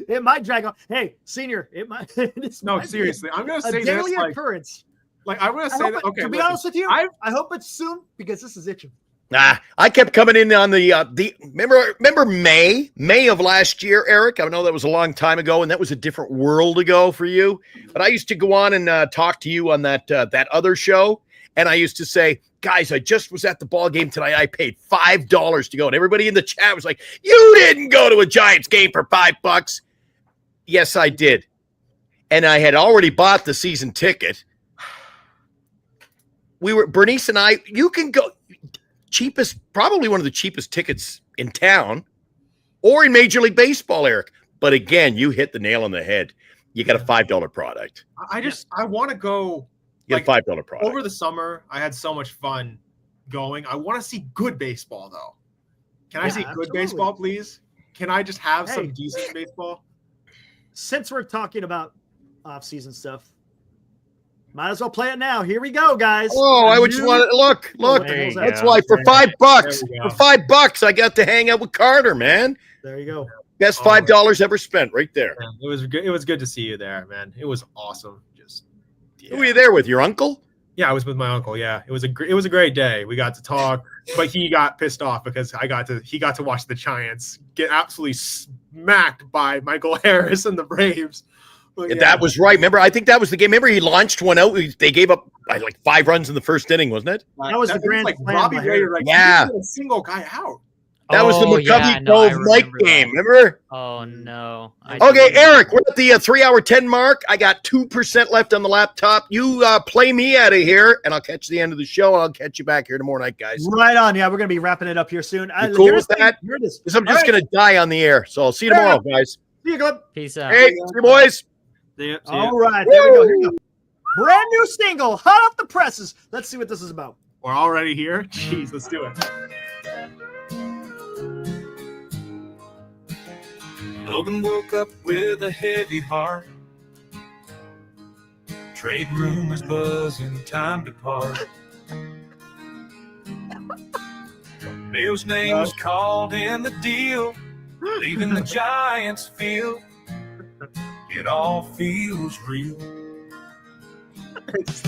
It might drag on. Hey, Senior, it might. No, seriously, I'm gonna A say daily this. Like, occurrence. I'm gonna I say hope that. it- Okay, to be listen, honest with you, I've- I hope it's soon because this is itching. I kept coming in on the remember May of last year, Eric. I know that was a long time ago, and that was a different world ago for you. But I used to go on and talk to you on that other show, and I used to say, guys, I just was at the ball game tonight. I paid $5 to go, and everybody in the chat was like, "You didn't go to a Giants game for $5." Yes, I did, and I had already bought the season ticket. Bernice and I. You can go. Cheapest, probably one of the cheapest tickets in town or in Major League Baseball, Eric. But again, you hit the nail on the head. You got a $5 product. I want to go. You get a $5 product. Over the summer, I had so much fun going. I want to see good baseball, though. Can I Yeah, see good absolutely. baseball, please? Can I just have Hey. some decent baseball? Since we're talking about off-season stuff, might as well play it now. Here we go, guys. Oh, I would just want to look. There you That's go. why for $5, There we go. for $5, I got to hang out with Carter, man. There you go. Best Oh, $5 ever spent right there. Man, it was good. It was good to see you there, man. It was awesome. Just Who were you there with? Your uncle? yeah, I was with my uncle. Yeah, it was a great day. We got to talk, but he got pissed off because he got to watch the Giants get absolutely smacked by Michael Harris and the Braves. But yeah. That was right. Remember, I think that was the game. Remember, he launched one out. They gave up like 5 runs in the first inning, wasn't it? That was the grand like slam Robbie by Ray, Harris. like Yeah. he didn't get a single guy out. That was the McCovey Cove Mike game. Remember? Oh no. Okay, Eric, we're at the 3-hour 10 mark. I got 2% left on the laptop. You play me out of here, and I'll catch the end of the show. I'll catch you back here tomorrow night, guys. Right on. Yeah, we're going to be wrapping it up here soon. You cool with that? Here it is. Because I'm just going to die on the air. So I'll see you tomorrow, guys. See you, Gleb. Peace out. Hey, see you, boys. All right, there we go. Here we go. Brand new single, hot off the presses. Let's see what this is about. We're already here. Jeez, let's do it. Logan woke up with a heavy heart. Trade rumors buzzing, time to part. Bill's name was called in the deal, leaving the Giants field. It all feels real.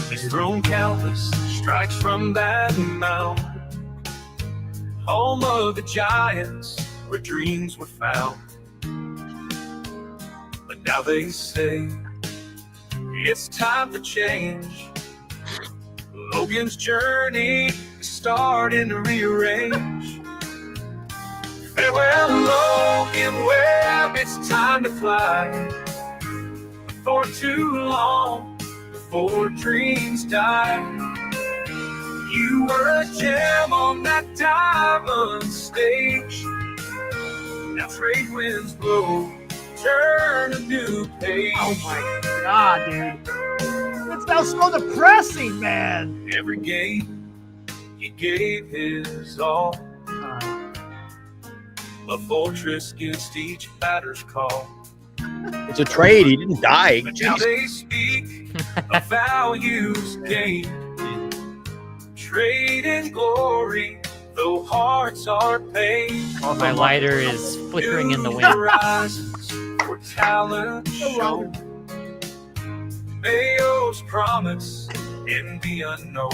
He's thrown countless strikes from that mound, home of the Giants, where dreams were found. But now they say it's time for change. Logan's journey is starting to rearrange. Farewell, Logan Webb, it's time to fly. For too long, before dreams die. You were a gem on that diamond stage. Now trade winds blow, turn a new page. Oh my God, dude. It's now so depressing, man. Every game, he gave his all. A fortress against each batter's call. It's a trade. He didn't die. But now they speak of values gained. Trade and glory, though hearts are pain. My lighter is flickering in the wind. Horizons for talent shown. Mayo's promise in the unknown.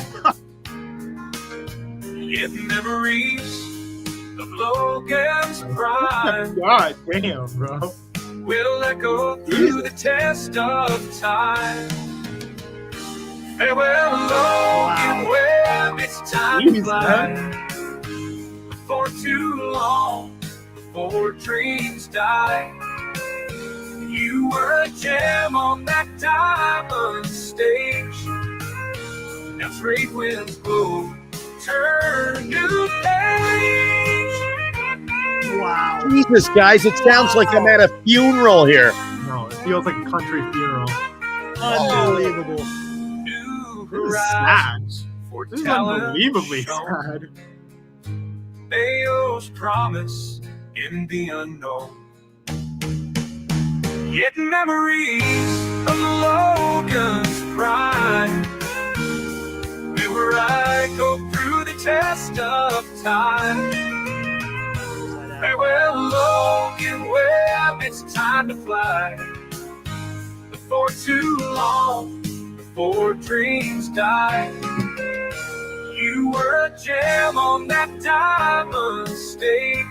Yet memories of Logan's prime. God damn, bro. Will echo through the test of time. Farewell, Logan Webb, it's time to fly. For too long, before dreams die. You were a gem on that diamond stage. Now trade winds blow, turn a new page. Wow. Jesus, guys, it sounds like I'm at a funeral here. No, it feels like a country funeral. Unbelievable. New This is sad. horizons for This is talent unbelievably shown. sad. Mayo's promise in the unknown. Yet memories of Logan's prime will go through the test of time. Farewell, Logan Webb, it's time to fly. Before too long, before dreams die. You were a gem on that diamond stage.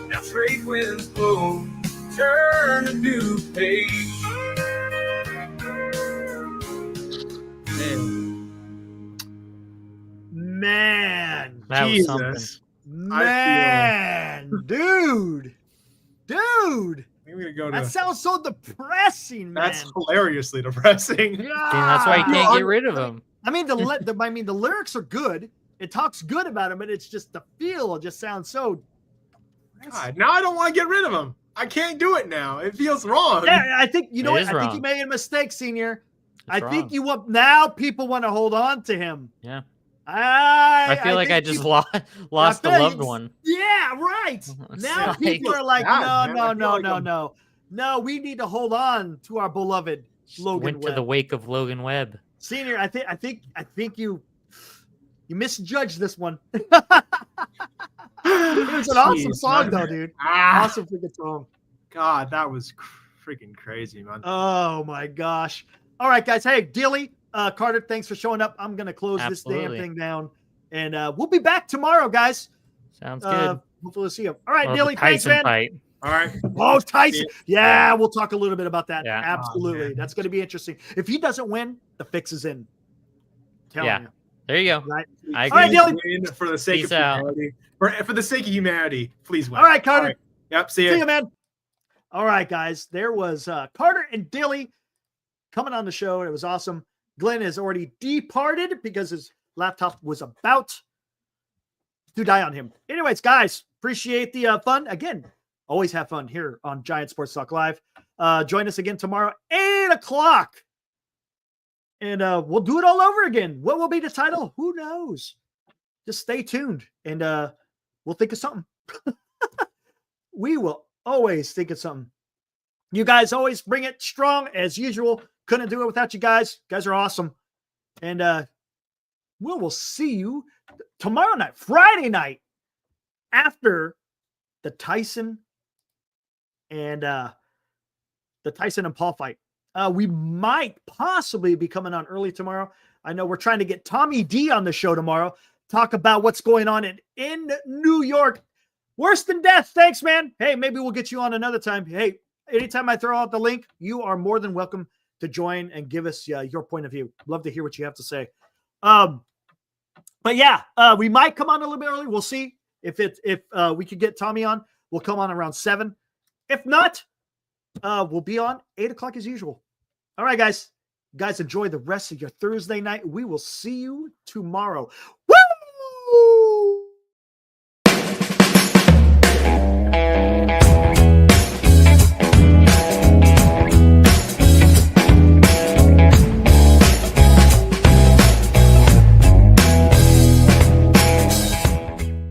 Now trade winds blow, turn a new page. Man. That was something. Jesus. Man. Dude. I'm gonna go That to. sounds so depressing, man. That's hilariously depressing. And that's why you can't get rid of him. I mean, the lyrics are good. It talks good about him, but it's just the feel just sounds so. God, now I don't want to get rid of him. I can't do it now. It feels wrong. Yeah, I think you know It what. is I think wrong. you made a mistake, Senior. I wrong. think you want now. People want to hold on to him. Yeah. I I feel like I think just you- lost a feel loved it's- one. Yeah, right. It's Now like- people are like, Yeah, man, I feel like I'm- no. We need to hold on to our beloved Logan Went to Webb. the wake of Logan Webb. Senior, I think you misjudged this one. It was an awesome Jeez, song, man. though, dude. Ah, Awesome freaking song. God, that was freaking crazy, man. Oh my gosh. All right, guys. Hey, Dilly, Carter, thanks for showing up. I'm gonna close this Absolutely. damn thing down, and we'll be back tomorrow, guys. Sounds good. Hopefully, we'll see you. All right, Well, Dilly, the thanks, Tyson man. fight. All right. Oh, Tyson. Yeah, we'll talk a little bit about that. Yeah. Absolutely. Oh, man. That's going to be interesting. If he doesn't win, the fix is in. Telling Yeah. you. There you go. Right? I All right, agree. Dilly. Win for the sake Peace of out. humanity. For the sake of humanity, please win. All right, Carter. Yep. See See ya. you, man. All right, guys. There was Carter and Dilly coming on the show. It was awesome. Glenn has already departed because his laptop was about to die on him. Anyways, guys, appreciate the fun. Again, always have fun here on Giant Sports Talk Live. Join us again tomorrow, 8 o'clock. And we'll do it all over again. What will be the title? Who knows? Just stay tuned, and we'll think of something. We will always think of something. You guys always bring it strong as usual. Couldn't do it without you guys. You guys are awesome. And we will see you tomorrow night, Friday night, after the Tyson and Paul fight. We might possibly be coming on early tomorrow. I know we're trying to get Tommy D on the show tomorrow. Talk about what's going on in New York. Worse than death. Thanks, man. Hey, maybe we'll get you on another time. Hey, anytime I throw out the link, you are more than welcome to join and give us your point of view. Love to hear what you have to say. But yeah, we might come on a little bit early. We'll see if we could get Tommy on. We'll come on around 7. If not, we'll be on 8 o'clock as usual. All right, guys. You guys enjoy the rest of your Thursday night. We will see you tomorrow. Woo!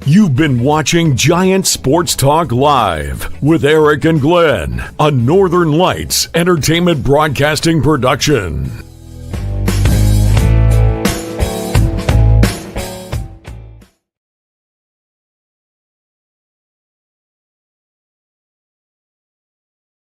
You've been watching Giant Sports Talk Live with Eric and Glenn, a Northern Lights Entertainment Broadcasting production.